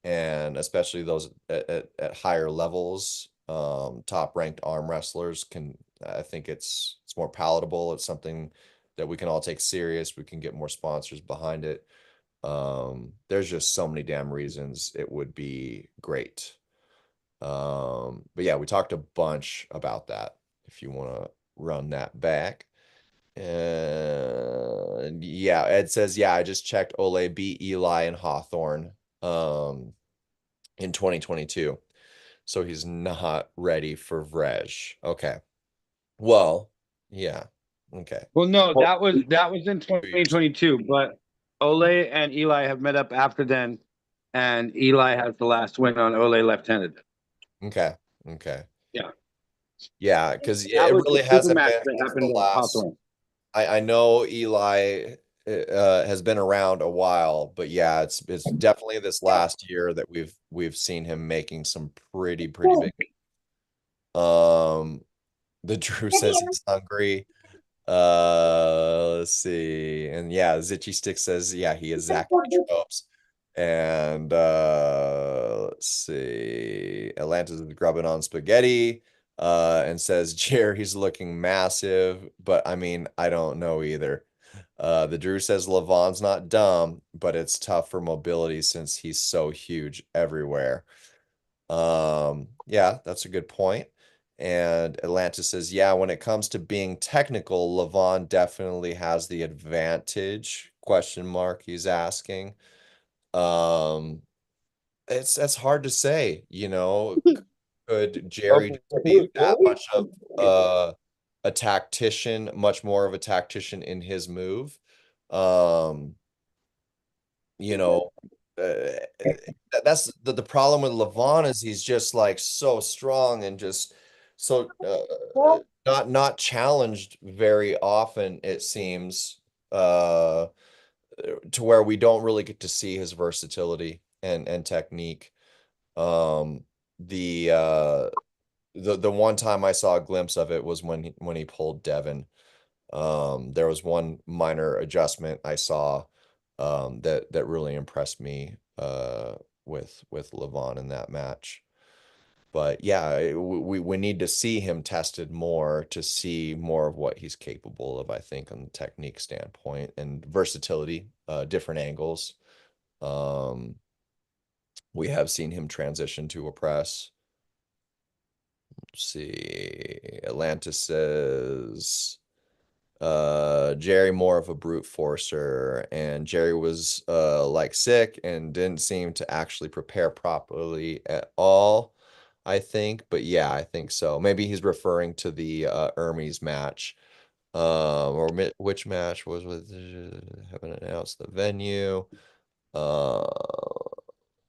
and especially those at higher levels, top ranked arm wrestlers can. I think it's It's more palatable. It's something that we can all take serious. We can get more sponsors behind it. There's just so many damn reasons it would be great. But yeah, we talked a bunch about that if you want to run that back. And yeah, Ed says, yeah, I just checked. Ole beat Eli and Hawthorne in 2022. So he's not ready for Vrej. Okay. Well, yeah. Okay. Well, no, Well, that was in 2022, but Ole and Eli have met up after then, and Eli has the last win on Ole left-handed. okay. Okay. Yeah, Yeah, because that it was the really super hasn't match been that since the happened at last. Hawthorne. I know Eli has been around a while, but yeah, it's definitely this last year that we've seen him making some pretty big. Um, the Drew says he's hungry. Let's see. And yeah, Zitchy Stick says, yeah, he is Zach Tropes. And let's see. Atlantis is grubbing on spaghetti. And says Jerry's looking massive, but I mean, I don't know either. The Drew says Levon's not dumb, but it's tough for mobility since he's so huge everywhere. Yeah, that's a good point. And Atlantis says, yeah, when it comes to being technical, Levon definitely has the advantage. Question mark, he's asking. Um, it's that's hard to say, you know. Could Jerry just be that much of a tactician, much more of a tactician in his move? Um, you know, that's the problem with Levon is he's just like so strong and just so not challenged very often, it seems, uh, to where we don't really get to see his versatility and technique. Um, the the one time I saw a glimpse of it was when he pulled Devin. There was one minor adjustment I saw that really impressed me with Levon in that match. But yeah, we need to see him tested more to see more of what he's capable of, I think, on the technique standpoint and versatility, different angles. Um, we have seen him transition to a press. Let's see. Atlantis says Jerry more of a brute forcer, and Jerry was like sick and didn't seem to actually prepare properly at all, I think. But yeah, I think so. Maybe he's referring to the Hermes match. Which match was with haven't announced the venue.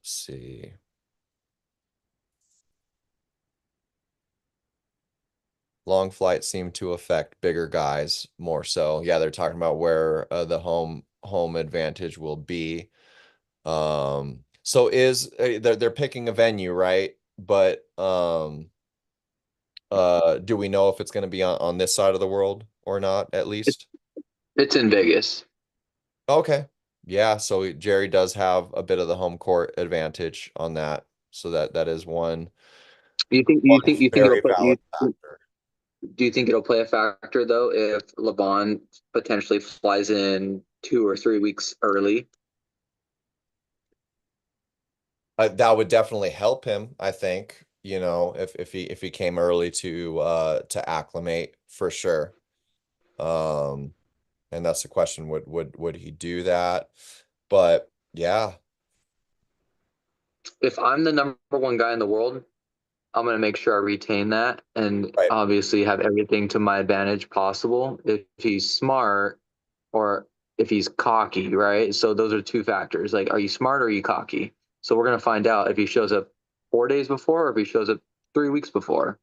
Let's see. Long flights seem to affect bigger guys more so. Yeah, they're talking about where the home advantage will be. So is they're picking a venue, right? But do we know if it's going to be on this side of the world or not, at least? It's in Vegas. Okay. Yeah, so Jerry does have a bit of the home court advantage on that. So that is one You think it'll very put valid factor. do you think it'll play a factor though if LeBron potentially flies in 2 or 3 weeks early? That would definitely help him, I think, if he came early to acclimate for sure. Um, and that's the question, would he do that? But yeah, If I'm the number one guy in the world, I'm going to make sure I retain that and right, obviously have everything to my advantage possible. If he's smart or if he's cocky, right? So those are two factors. Like, are you smart or are you cocky? So we're going to find out if he shows up 4 days before or if he shows up 3 weeks before.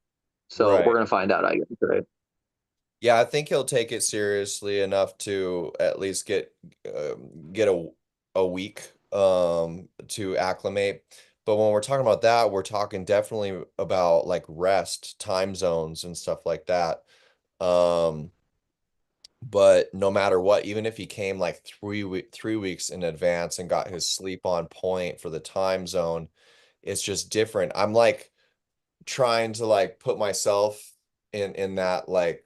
So we're right. going to find out, I guess, right? Yeah, I think he'll take it seriously enough to at least get a week to acclimate. But when we're talking about that, we're talking definitely about like rest, time zones and stuff like that. Um, but no matter what, even if he came like 3 weeks in advance and got his sleep on point for the time zone, it's just different. I'm like trying to like put myself in that like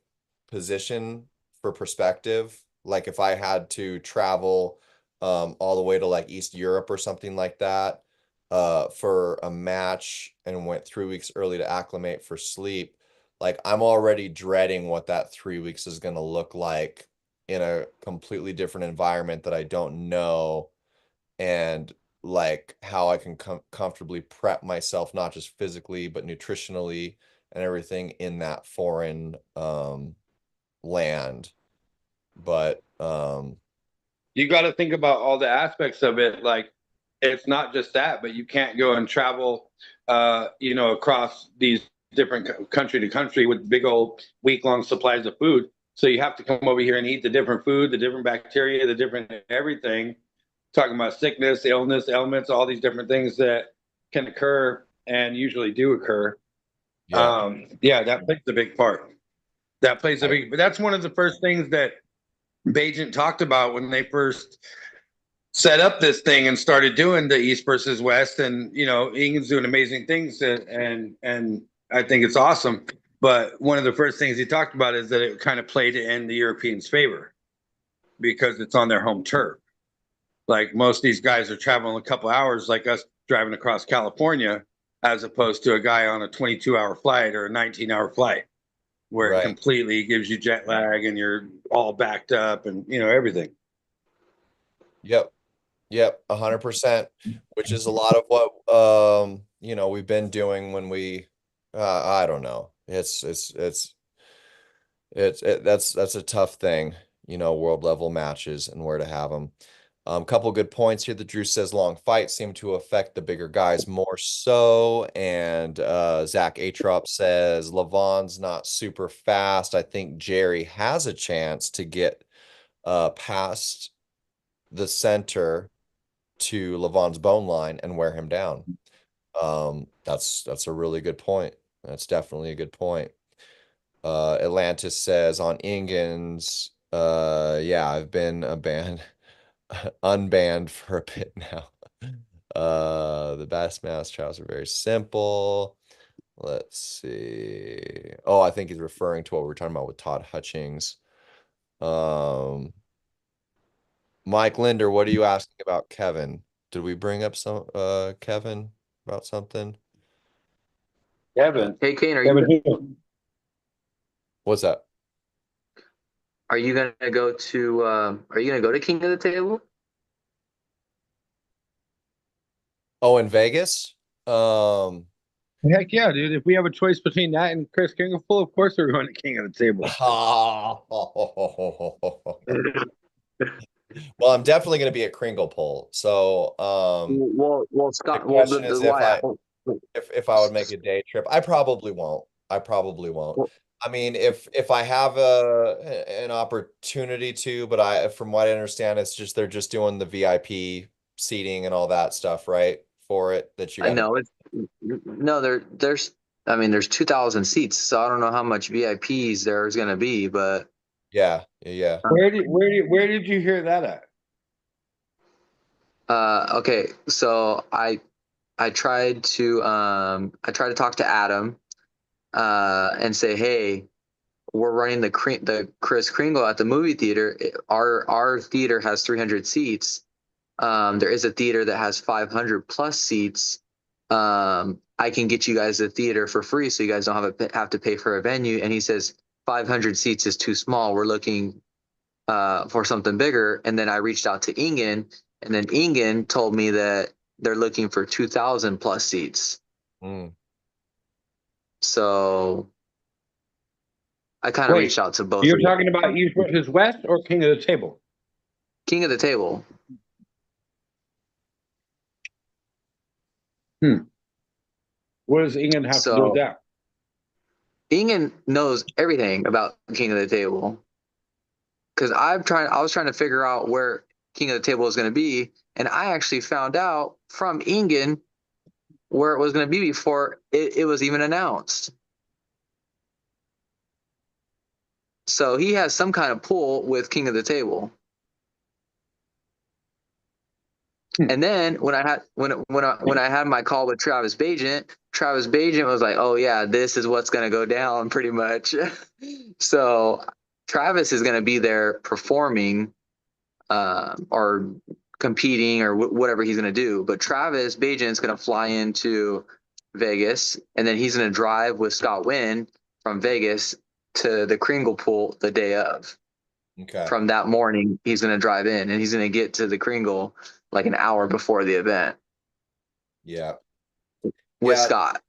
position for perspective, like if I had to travel all the way to like East Europe or something like that for a match and went 3 weeks early to acclimate for sleep, like I'm already dreading what that 3 weeks is going to look like in a completely different environment that I don't know, and like how I can comfortably prep myself, not just physically, but nutritionally and everything in that foreign land. But You got to think about all the aspects of it. Like, it's not just that, but you can't go and travel, across these different country to country with big old week-long supplies of food. So you have to come over here and eat the different food, the different bacteria, the different everything. Talking about sickness, illness, ailments, all these different things that can occur and usually do occur. yeah, Yeah, that plays a big part. That plays a I, big. But that's one of the first things that Bajent talked about when they first set up this thing and started doing the East versus West. And England's doing amazing things, and I think it's awesome. But one of the first things he talked about is that it kind of played in the Europeans' favor because it's on their home turf. Like, most of these guys are traveling a couple hours, like us driving across California, as opposed to a guy on a 22-hour flight or a 19-hour flight, where it right. completely gives you jet lag and you're all backed up and everything. Yep. Yep. 100%, which is a lot of what we've been doing when we I don't know. That's a tough thing, world level matches and where to have them. Couple good points here. The Drew says long fights seem to affect the bigger guys more so. And Zach Atrop says Levon's not super fast. I think Jerry has a chance to get past the center to Levon's bone line and wear him down. That's a really good point. That's definitely a good point. Atlantis says on Ingens, yeah, I've been unbanned for a bit now. The Bass Mass trials are very simple. Let's see. Oh, I think he's referring to what we were talking about with Todd Hutchings. Um, Mike Linder, what are you asking about Kevin? Did we bring up some Kevin about something? Kevin, Hey Kane, What's that? are you gonna go to King of the Table? Oh, in Vegas? Um, heck yeah, dude! If we have a choice between that and Chris Kringleful, of course we're going to King of the Table. well, I'm definitely going to be at Kringle Pole. So, Well, the Scott. Well, question the is why? if I would make a day trip. I probably won't. I probably won't. Well, I mean, if I have an opportunity to, but from what I understand, it's just they're just doing the VIP seating and all that stuff, right? For it that you I got to. know it's no. There's. I mean, there's 2,000 seats, so I don't know how much VIPs there's gonna be, but Yeah, yeah. Where did you hear that at? okay. So I tried to talk to Adam and say, hey, we're running the Chris Kringle at the movie theater. Our theater has 300 seats. There is a theater that has 500 plus seats. I can get you guys a theater for free, so you guys don't have to pay for a venue. And he says 500 seats is too small. We're looking for something bigger. And then I reached out to Ingen, and then Ingen told me that they're looking for 2,000 plus seats. Mm. So I kind of reached Wait, out to both you're of them. talking about East versus West or King of the Table? King of the Table. What does England have to do with So that? Ingen knows everything about King of the Table because I was trying to figure out where King of the Table was going to be, and I actually found out from Ingen where it was going to be before it was even announced. So he has some kind of pull with King of the Table. And then when I had my call with Travis Bajent was like, "Oh yeah, this is what's gonna go down, pretty much." So Travis is going to be there performing or competing or whatever he's going to do. But Travis Bajan's going to fly into Vegas, and then he's going to drive with Scott Wynn from Vegas to the Kringle pool the day of. Okay. From that morning, he's going to drive in, and he's going to get to the Kringle like an hour before the event. Yeah. With Scott.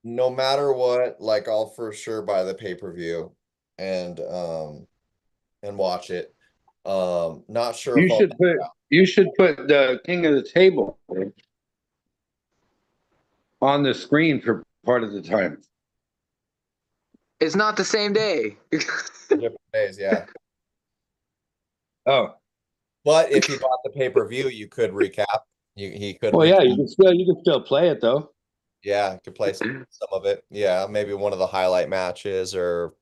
No matter what, like I'll for sure buy the pay-per-view and watch it. Not sure if You should put the King of the Table on the screen for part of the time. It's not the same day. different days, yeah. Oh. But if you bought the pay-per-view, you could recap. He could Well, yeah, recap. you can still play it though. Yeah, could play some of it. Yeah, maybe one of the highlight matches or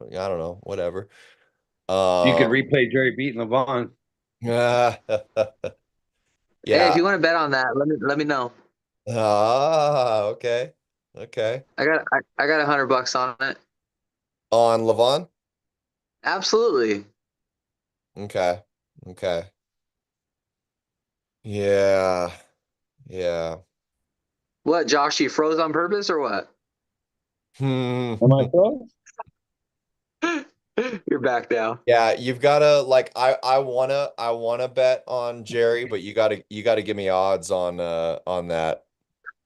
I don't know, whatever. You could replay Jerry beating Levon. Yeah. Hey, if you want to bet on that, let me know. Okay. Okay. I got $100 on it. On Levon? Absolutely. Okay. Okay. Yeah. Yeah. What, Josh, you froze on purpose or what? Hmm. Am I froze? You're back now. Yeah, you've gotta like I wanna bet on Jerry, but you gotta give me odds on that.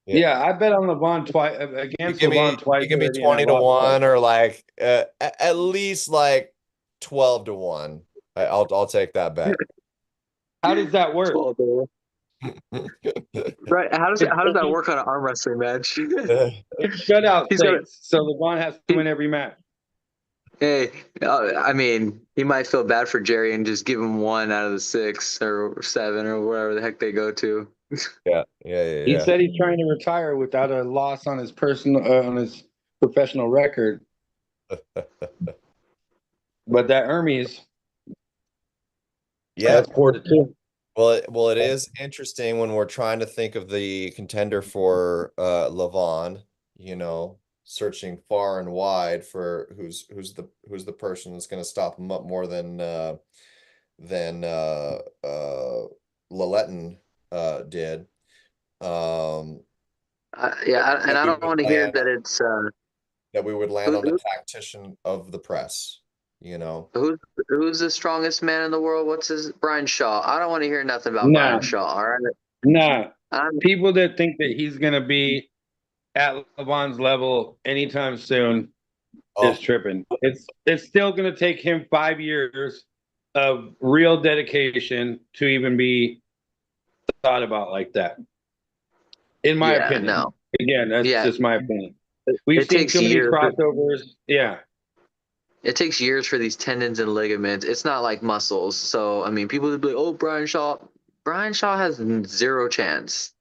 Yeah, I bet on Levon twice You against give me Levon twice you give me already, and I 20 to lost twice. 1 or like at least like 12 to 1. I'll take that bet. How does that work? Right? How does that work on an arm wrestling match? It's shutout He's got stakes, so Levon has to win every match. Hey, I mean, he might feel bad for Jerry and just give him 1 out of the 6 or 7 or whatever the heck they go to. Yeah, yeah, yeah, He yeah. said he's trying to retire without a loss on his professional record. But that Hermes, Yeah. that's 4-2. Well, it is interesting when we're trying to think of the contender for Levon, searching far and wide for who's the person that's going to stop him up more than Laletin did. Um, Yeah, and that I we don't would want to hear land that it's that we would land who, on the tactician of the press, who's who's the strongest man in the world? What's his Brian Shaw? I don't want to hear nothing about Nah, Brian Shaw. All right, nah. I'm People that think that he's going to be at Levon's level anytime soon is Oh, tripping. It's still going to take him 5 years of real dedication to even be thought about like that. In my yeah, opinion. no, Again, that's yeah. just my opinion. We've It seen takes too many years. crossovers. Yeah. It takes years for these tendons and ligaments. It's not like muscles. So I mean, people would be like, "Oh, Brian Shaw." Brian Shaw has zero chance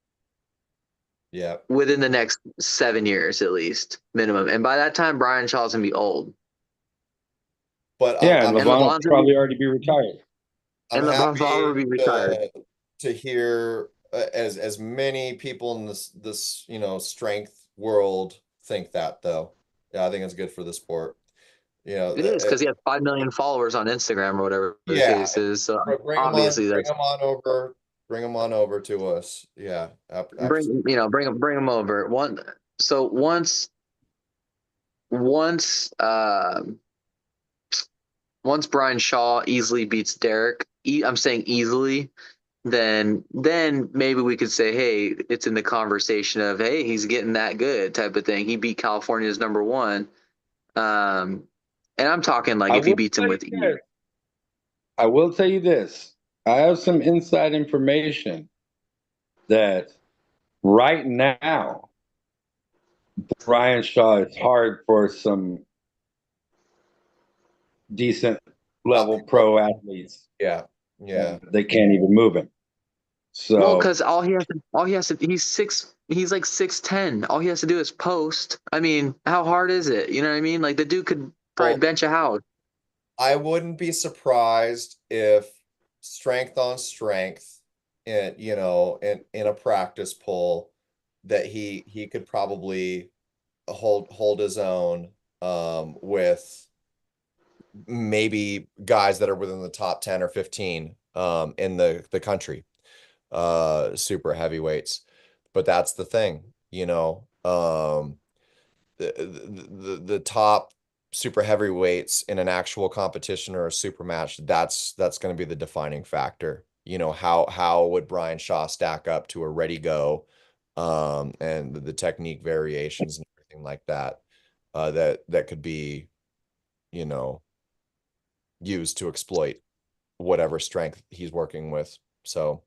yeah. within the next 7 years at least minimum. And by that time, Brian Shaw's gonna be old. But Yeah, and And Levon will LeVon's gonna be, probably already be retired. I'm and LeVon will happy be retired. to hear as many people in this strength world think that though. Yeah, I think it's good for the sport. It is because he has 5 million followers on Instagram or whatever the Yeah, case is. So bring them on, obviously bring that's them on over, bring them on over to us. Yeah, absolutely. bring him over. So once once Brian Shaw easily beats Derek, I'm saying easily, then maybe we could say, hey, it's in the conversation of, hey, he's getting that good type of thing. He beat California's number one. And I'm talking like I if he will beats him tell with you ease. this. I will tell you this. I have some inside information that right now, Brian Shaw is hard for some decent level pro athletes. Yeah, yeah. They can't even move him. Well, So because he's like 6'10". All he has to do is post. I mean, how hard is it? You know what I mean? Like the dude could probably Well, bench a house. I wouldn't be surprised if strength on strength in a practice pull that he could probably hold his own with maybe guys that are within the top 10 or 15 in the country, super heavyweights. But that's the thing, the top super heavyweights in an actual competition or a super match, that's going to be the defining factor. How would Brian Shaw stack up to a ready go, and the technique variations and everything like that, that could be, you know, used to exploit whatever strength he's working with. So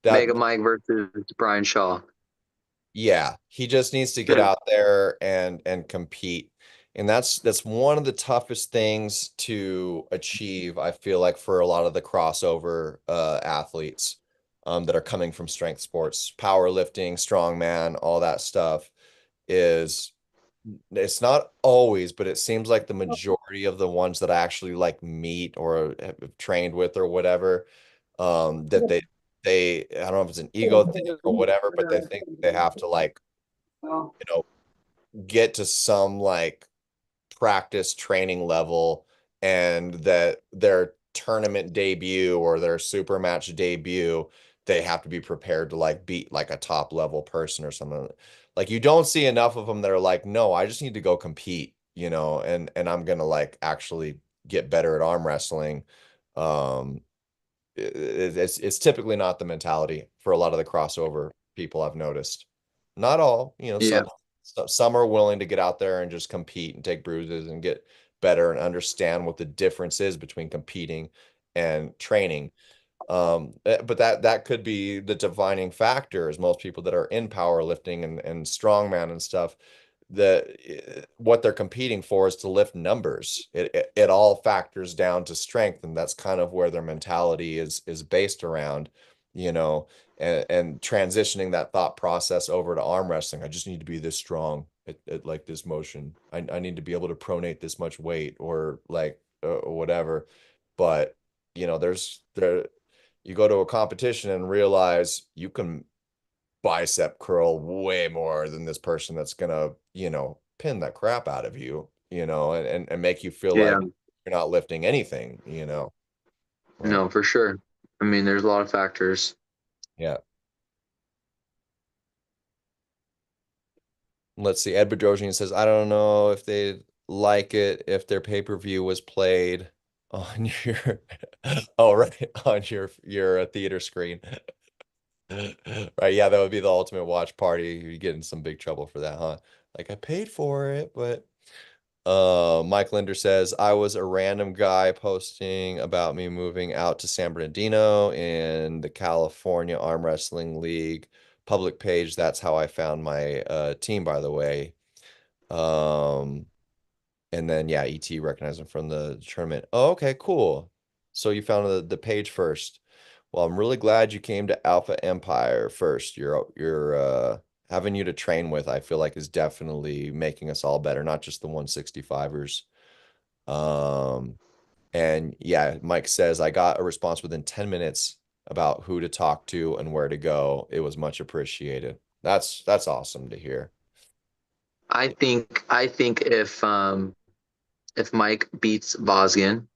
that Mega Mike versus Brian Shaw. Yeah, he just needs to get out there and compete. And that's one of the toughest things to achieve, I feel like, for a lot of the crossover athletes that are coming from strength sports, powerlifting, strongman, all that stuff is it's not always, but it seems like the majority of the ones that I actually like meet or have trained with or whatever, that they I don't know if it's an ego thing or whatever, but they think they have to like, you know, get to some like practice training level, and that their tournament debut or their super match debut, they have to be prepared to like beat like a top level person or something. Like you don't see enough of them that are like, no, I just need to go compete, and I'm gonna like actually get better at arm wrestling. Um, it's typically not the mentality for a lot of the crossover people I've noticed. Not all, Yeah. some are willing to get out there and just compete and take bruises and get better and understand what the difference is between competing and training. But that could be the defining factor, is most people that are in powerlifting and strongman and stuff, that what they're competing for is to lift numbers. It all factors down to strength, and that's kind of where their mentality is based around, you know, and transitioning that thought process over to arm wrestling. I just need to be this strong at like this motion. I need to be able to pronate this much weight or like whatever. But there you go to a competition and realize you can bicep curl way more than this person that's gonna, pin the crap out of you, and make you feel Yeah. like you're not lifting anything. No, Well, for sure. I mean, there's a lot of factors. yeah. Let's see. Ed Bedrosian says, I don't know if they like it if their pay-per-view was played on your oh right, on your theater screen. Right, yeah, that would be the ultimate watch party. You'd get in some big trouble for that, huh? Like I paid for it, but Mike Linder says, I was a random guy posting about me moving out to San Bernardino in the California Arm Wrestling League public page. That's how I found my team, by the way. Um, and then yeah, ET recognized him from the tournament. Oh, okay, cool. So you found the page first. Well, I'm really glad you came to Alpha Empire first. You're having you to train with, I feel like, is definitely making us all better, not just the 165ers. Um, and yeah, Mike says I got a response within 10 minutes about who to talk to and where to go. It was much appreciated. That's awesome to hear. I think if Mike beats Vosgian,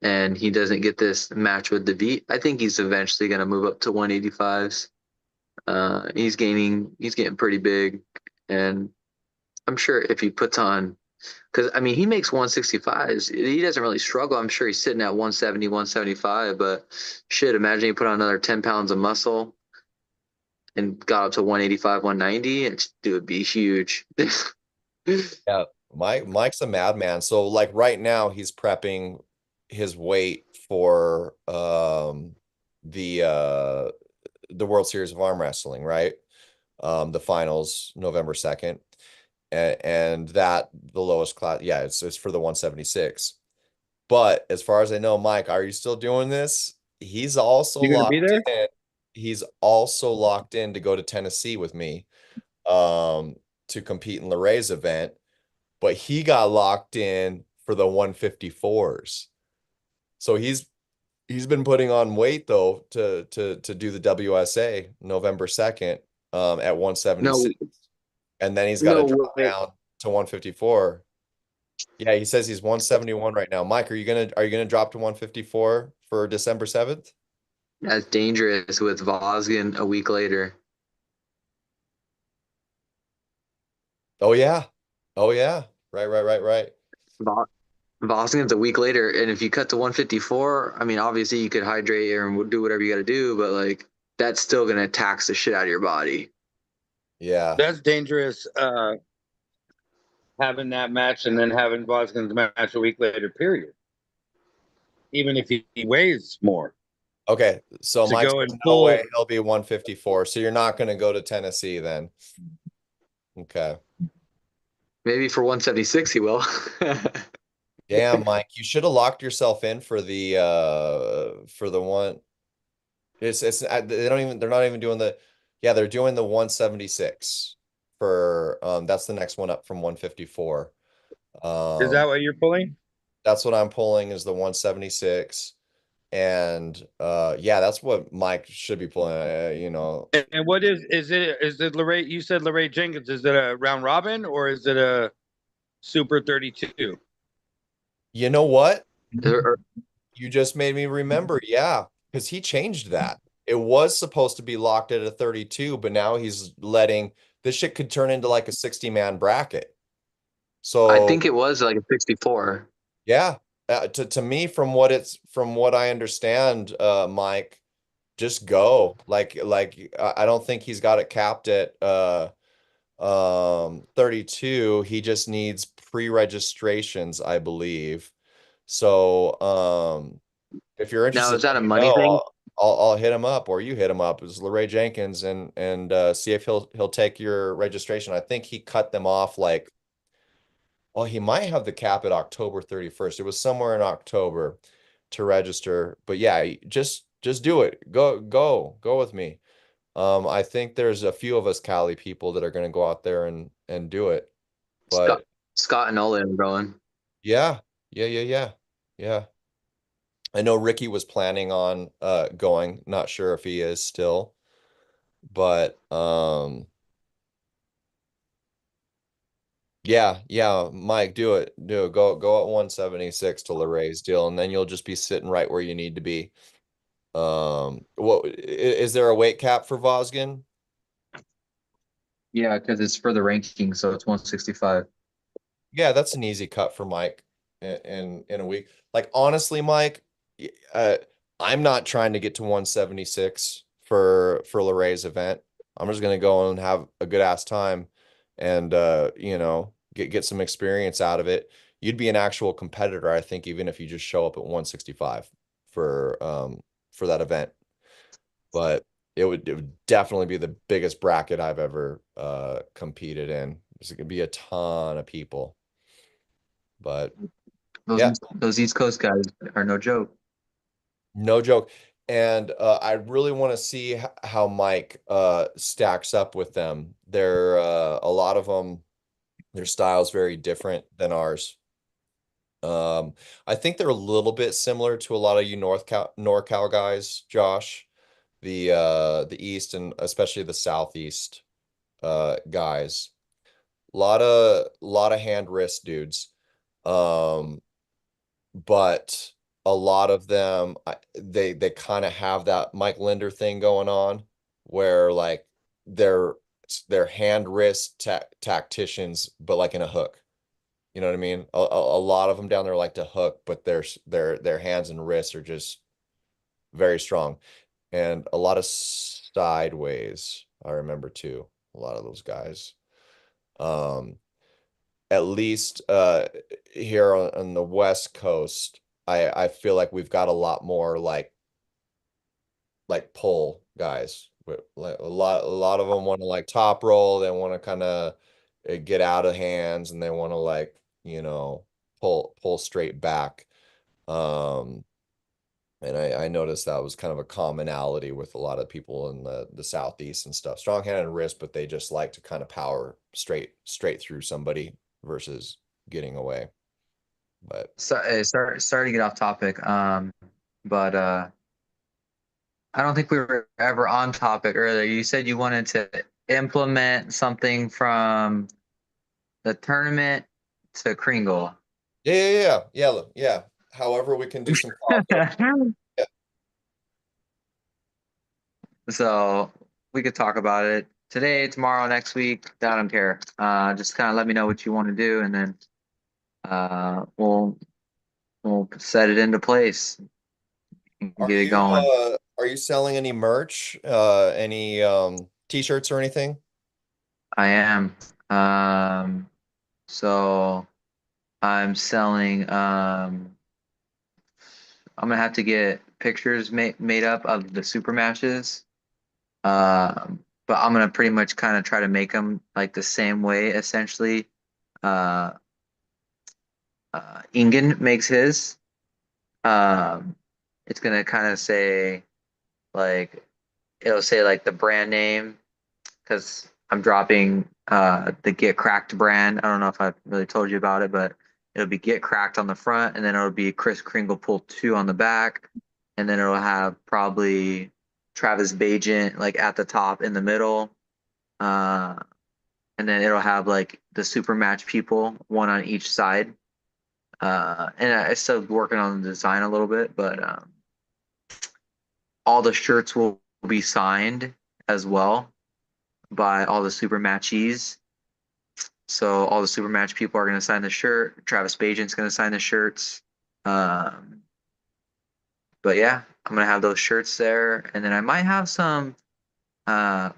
and he doesn't get this match with David, I think he's eventually going to move up to 185s. He's getting pretty big, and I'm sure if he puts on, because I mean he makes 165s, he doesn't really struggle. I'm sure he's sitting at 170, 175, but shit, imagine he put on another 10 pounds of muscle and got up to 185, 190, and it would be huge. Yeah, Mike's a madman. So like right now he's prepping his weight for the World Series of Arm Wrestling, right? The finals November 2nd. And that the lowest class, yeah, it's for the 176. But as far as I know, Mike, are you still doing this? He's also You gonna be locked there? in. He's also locked in to go to Tennessee with me um to compete in Laray's event, but he got locked in for the 154s. So he's been putting on weight though to do the WSA November 2nd at No, 176. And then he's got to no drop way. down to 154. Yeah, he says he's 171 right now. Mike, are you gonna drop to 154 for December 7th? That's dangerous with Vosgen a week later. Oh yeah. Oh yeah. Right. Vo- Vosgen's a week later, and if you cut to 154, I mean, obviously you could hydrate and do whatever you got to do, but like that's still gonna tax the shit out of your body. Yeah. That's dangerous. Having that match and then having Boston's match a week later. Period. Even if he weighs more Okay. So to Mike go says in no way full. he'll be 154. So you're not gonna go to Tennessee then. Okay. Maybe for 176 he will. Damn, Mike, you should have locked yourself in for the one. They're not even doing the, yeah, they're doing the 176 for that's the next one up from 154. Is that Um what you're pulling? that's what I'm pulling is the 176. And yeah, that's what Mike should be pulling. And what is it? Is it Lorraine? You said Lorraine Jenkins. Is it a round robin or is it a Super 32? You know what? Or- You just made me remember. Yeah, because he changed that. It was supposed to be locked at a 32, but now he's letting this shit could turn into like a 60-man bracket. I So think it was like a 64. yeah, to me, from what I understand, Mike, just go. Like I don't think he's got it capped at 32. He just needs pre-registrations, I believe. So if you're Now, interested, is that let a me money know. thing? I'll hit him up, or you hit him up. It's Larray Jenkins, and see if he'll take your registration. I think he cut them off like, well, he might have the cap at October 31st. It was somewhere in October to register. But yeah, just do it. Go with me. I think there's a few of us Cali people that are going to go out there and do it. Scott, But Scott and Olin are going. yeah, yeah. I know Ricky was planning on going. Not sure if he is still, but yeah, Mike, do it. Do it. Go at 176 to Larray's deal, and then you'll just be sitting right where you need to be. What is there a weight cap for Vosgen? Yeah, because it's for the ranking, so it's 165. Yeah, that's an easy cut for Mike in a week. Like honestly, Mike, uh, I'm not trying to get to 176 for Larray's event. I'm just gonna go and have a good ass time and get some experience out of it. You'd be an actual competitor, I think, even if you just show up at 165 for that event. But it would definitely be the biggest bracket I've ever competed in. There's gonna be a ton of people. But yeah, Those East Coast guys are no joke. no joke. And I really want to see how Mike stacks up with them. They're a lot of them, their style's very different than ours. Um, I think they're a little bit similar to a lot of you NorCal guys, Josh, the East and especially the Southeast guys. Lot of hand wrist dudes. Um, but a lot of them they kind of have that Mike Linder thing going on where like they're they're hand wrist tacticians but like in a hook. You know what I mean? A lot of them down there like to hook, but their hands and wrists are just very strong. And a lot of sideways, I remember too. A lot of those guys. Um at least here on the West Coast, I feel like we've got a lot more like pull guys. Like a lot of them want to like top roll. They want to kind of get out of hands, and they want to like pull straight back. Um, and I noticed that was kind of a commonality with a lot of people in the Southeast and stuff. Strong hand and wrist, but they just like to kind of power straight through somebody versus getting away. But Sorry to get off topic. But I don't think we were ever on topic earlier. You said you wanted to implement something from the tournament to Kringle. Yeah. However, we can do some crossover. Yeah. So we could talk about it today, tomorrow, next week. I don't care. Just kind of let me know what you want to do, and then we'll set it into place and get it going. Are you selling any merch? Any t-shirts or anything? I am. So I'm selling. I'm gonna have to get pictures made up of the super matches. But I'm gonna pretty much kind of try to make them like the same way, essentially. Uh, Ingen makes his. Um, it's gonna kind of say like it'll say like the brand name because I'm dropping the Get Cracked brand. I don't know if I've really told you about it, but it'll be Get Cracked on the front, and then it'll be Chris Kringle Pull 2 on the back, and then it'll have probably Travis Bajent like at the top in the middle. Uh, and then it'll have like the super match people, one on each side. And I still working on the design a little bit, but all the shirts will be signed as well by all the super matchees. So all the super match people are going to sign the shirt. Travis Bajent's going to sign the shirts. Um, but yeah, I'm going to have those shirts there, and then I might have some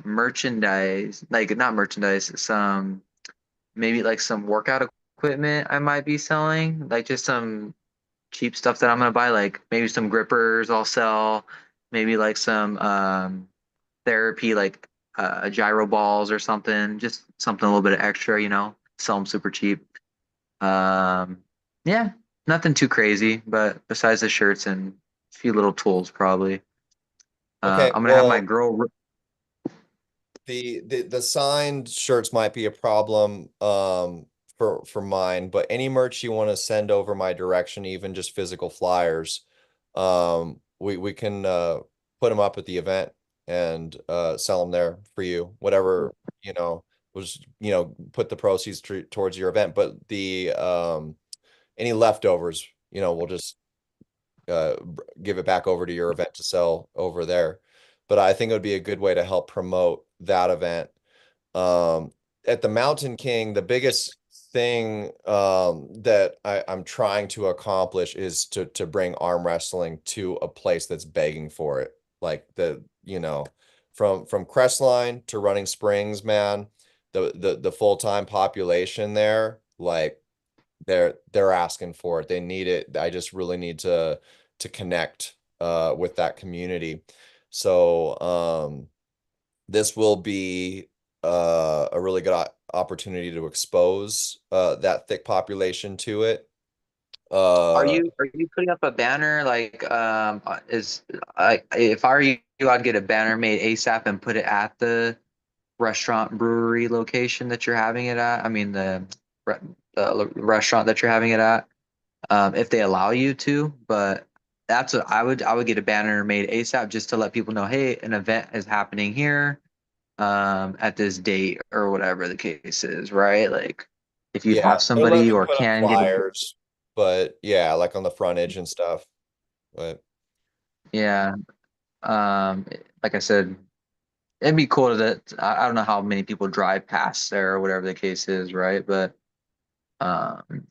merchandise, like not merchandise, some maybe like some workout equipment I might be selling, like just some cheap stuff that I'm gonna buy, like maybe some grippers I'll sell, maybe like some therapy, like gyro balls or something, just something a little bit of extra, sell them super cheap. Um, yeah, nothing too crazy, but besides the shirts and a few little tools, probably. Okay, I'm gonna have my well, girl. the signed shirts might be a problem for mine, but any merch you want to send over my direction, even just physical flyers, we can put them up at the event and sell them there for you. Whatever, was put the proceeds towards your event, but the any leftovers, we'll just give it back over to your event to sell over there. But I think it would be a good way to help promote that event. Um, at the Mountain King, the biggest thing that I'm trying to accomplish is to bring arm wrestling to a place that's begging for it. Like from Crestline to Running Springs, man, the full-time population there, like they're asking for it. They need it. I just really need to connect with that community. So this will be a really good opportunity to expose that thick population to it. Are you putting up a banner like is I if I were you, I'd get a banner made ASAP and put it at the restaurant brewery location that you're having it at. I mean the restaurant that you're having it at. If they allow you to, but that's what I would get a banner made ASAP just to let people know, hey, an event is happening here at this date or whatever the case is, right? Like if you Yeah, have they let somebody me or put up can get a flyers, but yeah, like on the front edge and stuff. But yeah, like I said, it'd be cool that I don't know how many people drive past there or whatever the case is, right? But um,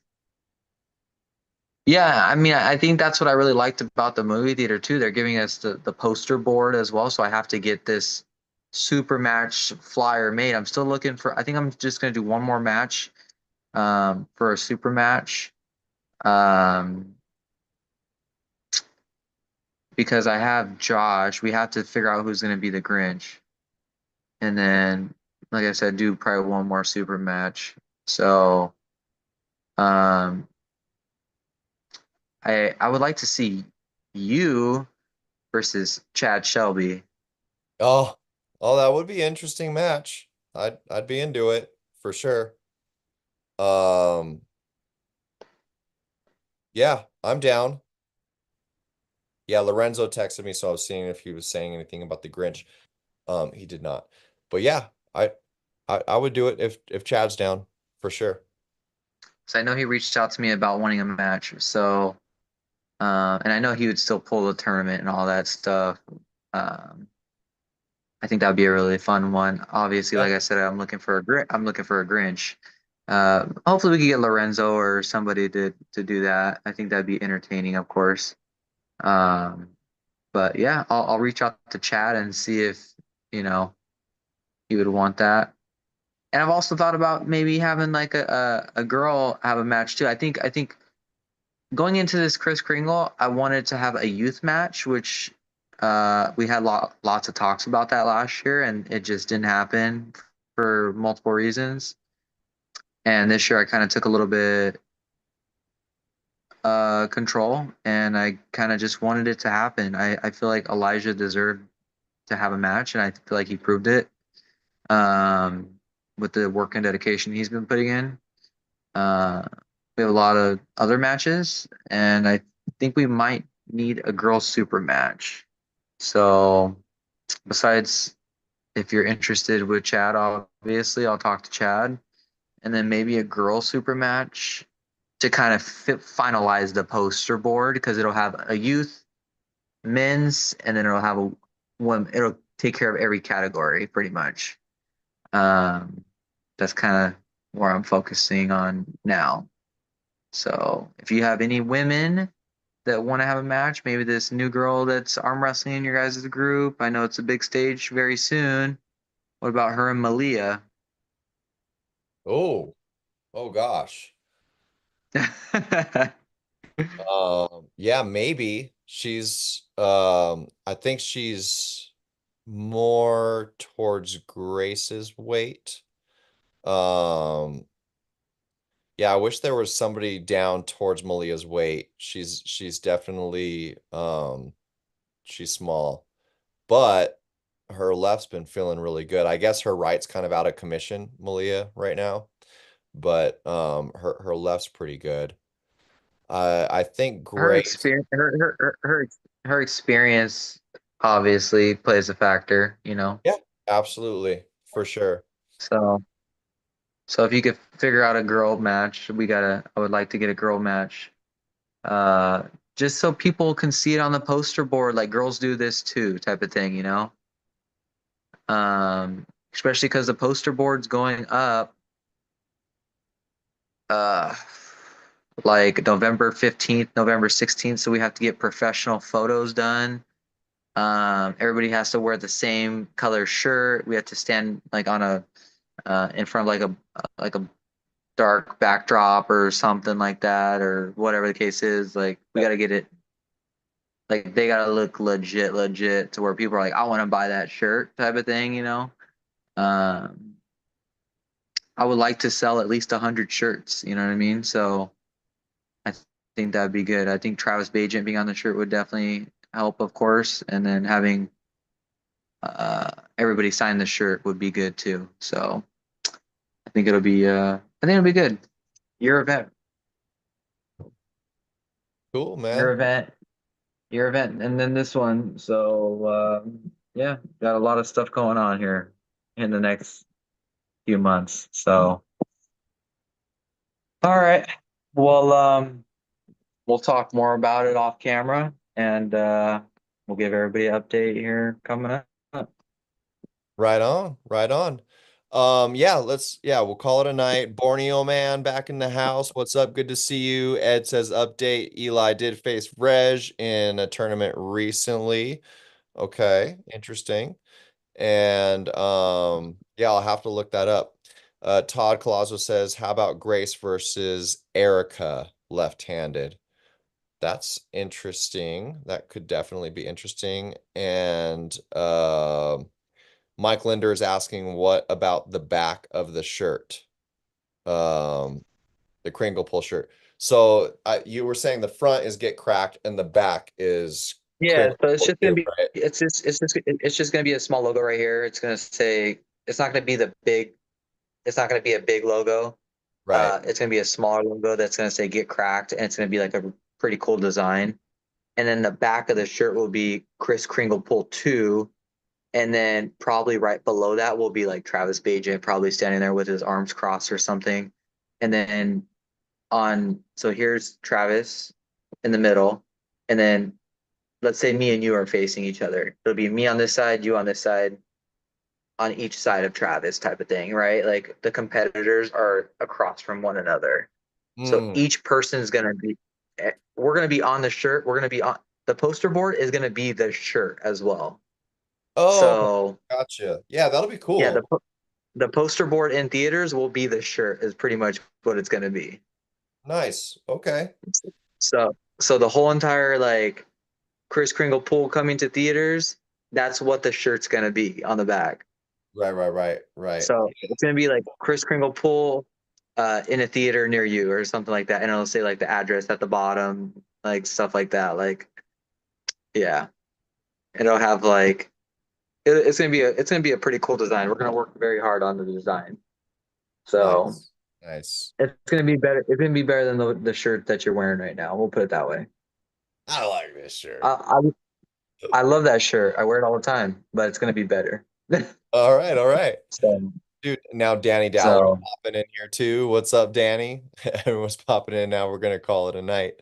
yeah, I mean, I think that's what I really liked about the movie theater too. They're giving us the poster board as well, so I have to get this super match flyer made. I'm still looking for. I think I'm just gonna do one more match, for a super match, um, because I have Josh. We have to figure out who's gonna be the Grinch, and then, like I said, do probably one more super match. So, um, I would like to see you versus Chad Shelby. oh, that would be an interesting match. I'd be into it for sure. Um, yeah, I'm down. Yeah, Lorenzo texted me, so I was seeing if he was saying anything about the Grinch. He did not. But yeah, I would do it if Chad's down for sure. So I know he reached out to me about wanting a match. So, and I know he would still pull the tournament and all that stuff. Um, I think that'd be a really fun one. Obviously, Yeah. like I said, I'm looking for a Grinch. Hopefully we can get Lorenzo or somebody to do that. I think that'd be entertaining, of course. Um, but yeah, I'll reach out to Chad and see if, you know, he would want that. And I've also thought about maybe having like a girl have a match too. I think going into this Chris Kringle, I wanted to have a youth match, which we had lots of talks about that last year, and it just didn't happen for multiple reasons. And this year, I kind of took a little bit control, and I kind of just wanted it to happen. I feel like Elijah deserved to have a match, and I feel like he proved it um, with the work and dedication he's been putting in. Uh, we have a lot of other matches, and I think we might need a girl super match. So, besides, if you're interested with Chad, obviously, I'll talk to Chad, and then maybe a girl super match to kind of finalize the poster board because it'll have a youth, men's, and then it'll have a one. It'll take care of every category pretty much. Um, that's kind of where I'm focusing on now. So if you have any women that want to have a match, maybe this new girl that's arm wrestling in your guys' group, I know it's a big stage very soon. What about her and Malia? Oh, oh gosh. Yeah, maybe. I think she's more towards Grace's weight. Um, yeah, I wish there was somebody down towards Malia's weight. She's definitely she's small, but her left's been feeling really good. I guess her right's kind of out of commission, Malia, right now, but her left's pretty good. I think her Grace. experience, her experience obviously plays a factor, you know. Yeah, absolutely, for sure. So, so if you could figure out a girl match, I would like to get a girl match. Uh, just so people can see it on the poster board, like girls do this too, type of thing, you know. Especially because the poster board's going up uh like November 15th, November 16th, so we have to get professional photos done. Everybody has to wear the same color shirt. We have to stand like on a in front of like a dark backdrop or something like that, or whatever the case is. Like we got to get it like they got to look legit to where people are like, I want to buy that shirt type of thing, you know. Um, I would like to sell at least 100 shirts. You know what I mean? So I think that'd be good. I think Travis Bajent being on the shirt would definitely help, of course, and then having everybody sign the shirt would be good too. So I think it'll be good. Your event, Cool, your man. event, your event, and then this one. So yeah, got a lot of stuff going on here in the next few months. So all right, well we'll talk more about it off camera, and we'll give everybody an update here coming up. Right on, right on. Yeah, we'll call it a night. Borneo man back in the house. What's up? Good to see you. Ed says update. Eli did face Reg in a tournament recently. Okay, interesting. And yeah, I'll have to look that up. Todd Colazzo says, how about Grace versus Erica left-handed? That's interesting. That could definitely be interesting. And Mike Linder is asking, what about the back of the shirt? The Kringle pull shirt. So you were saying the front is get cracked and the back is Yeah, Kringle so it's pull just gonna too, be right? it's just gonna be a small logo right here. It's gonna say it's not gonna be the big it's not gonna be a big logo. Right. It's gonna be a smaller logo that's gonna say get cracked, and it's gonna be like a pretty cool design. And then the back of the shirt will be Chris Kringle pull two, and then probably right below that will be like Travis Bajent probably standing there with his arms crossed or something. And then so here's Travis in the middle, and then let's say me and you are facing each other. It'll be me on this side, you on this side, on each side of Travis type of thing, right? Like the competitors are across from one another. So Mm. each person's gonna be we're gonna be on the shirt, we're gonna be on the poster board is gonna be the shirt as well. Oh, So gotcha. Yeah, that'll be yeah, cool. the poster board in theaters will be the shirt is pretty much what it's gonna be. Nice. Okay. So the whole entire like Chris Kringle pool coming to theaters, that's what the shirt's gonna be on the back. Right. So it's gonna be like Chris Kringle pool in a theater near you or something like that. And it'll say like the address at the bottom, like stuff like that. Like yeah. It'll have like it's gonna be a pretty cool design. We're gonna work very hard on the design. So Nice. Nice. it's gonna be better. It's gonna be better than the shirt that you're wearing right now. We'll put it that way. I like this shirt. I I love that shirt. I wear it all the time, but it's gonna be better. All right. so Dude, now Danny Dowler's so popping in here too. What's up, Danny? Everyone's popping in now. We're gonna call it a night.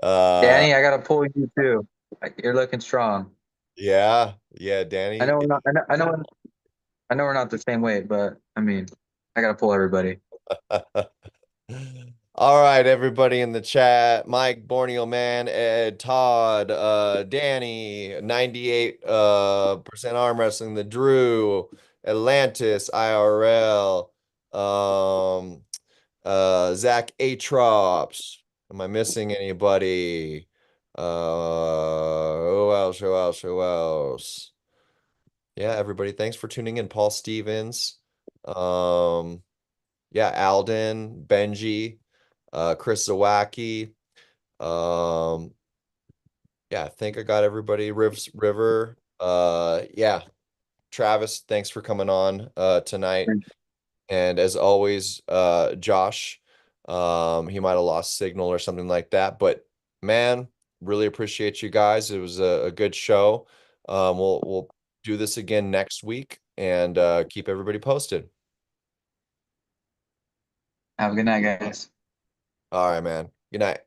Uh Danny, I gotta pull you too. You're looking strong. yeah, I Danny. know we're not. I know we're not the same weight, but I mean, I gotta pull everybody. All right, everybody in the chat. Mike, Borneo Man, Ed, Todd, Danny, 98 percent arm wrestling, the Drew, Atlantis, IRL, Zach Atrops. Am I missing anybody? Who else? Who else? Who else? Yeah, everybody, thanks for tuning in. Paul Stevens. Um, yeah, Alden, Benji, Chris Zawacki. Um, yeah, I think I got everybody. River. Yeah, Travis, thanks for coming on tonight. And as always, Josh, he might have lost signal or something like that. But man, really appreciate you guys. It was a good show. We'll do this again next week and keep everybody posted. Have a good night, guys. All right, man. Good night.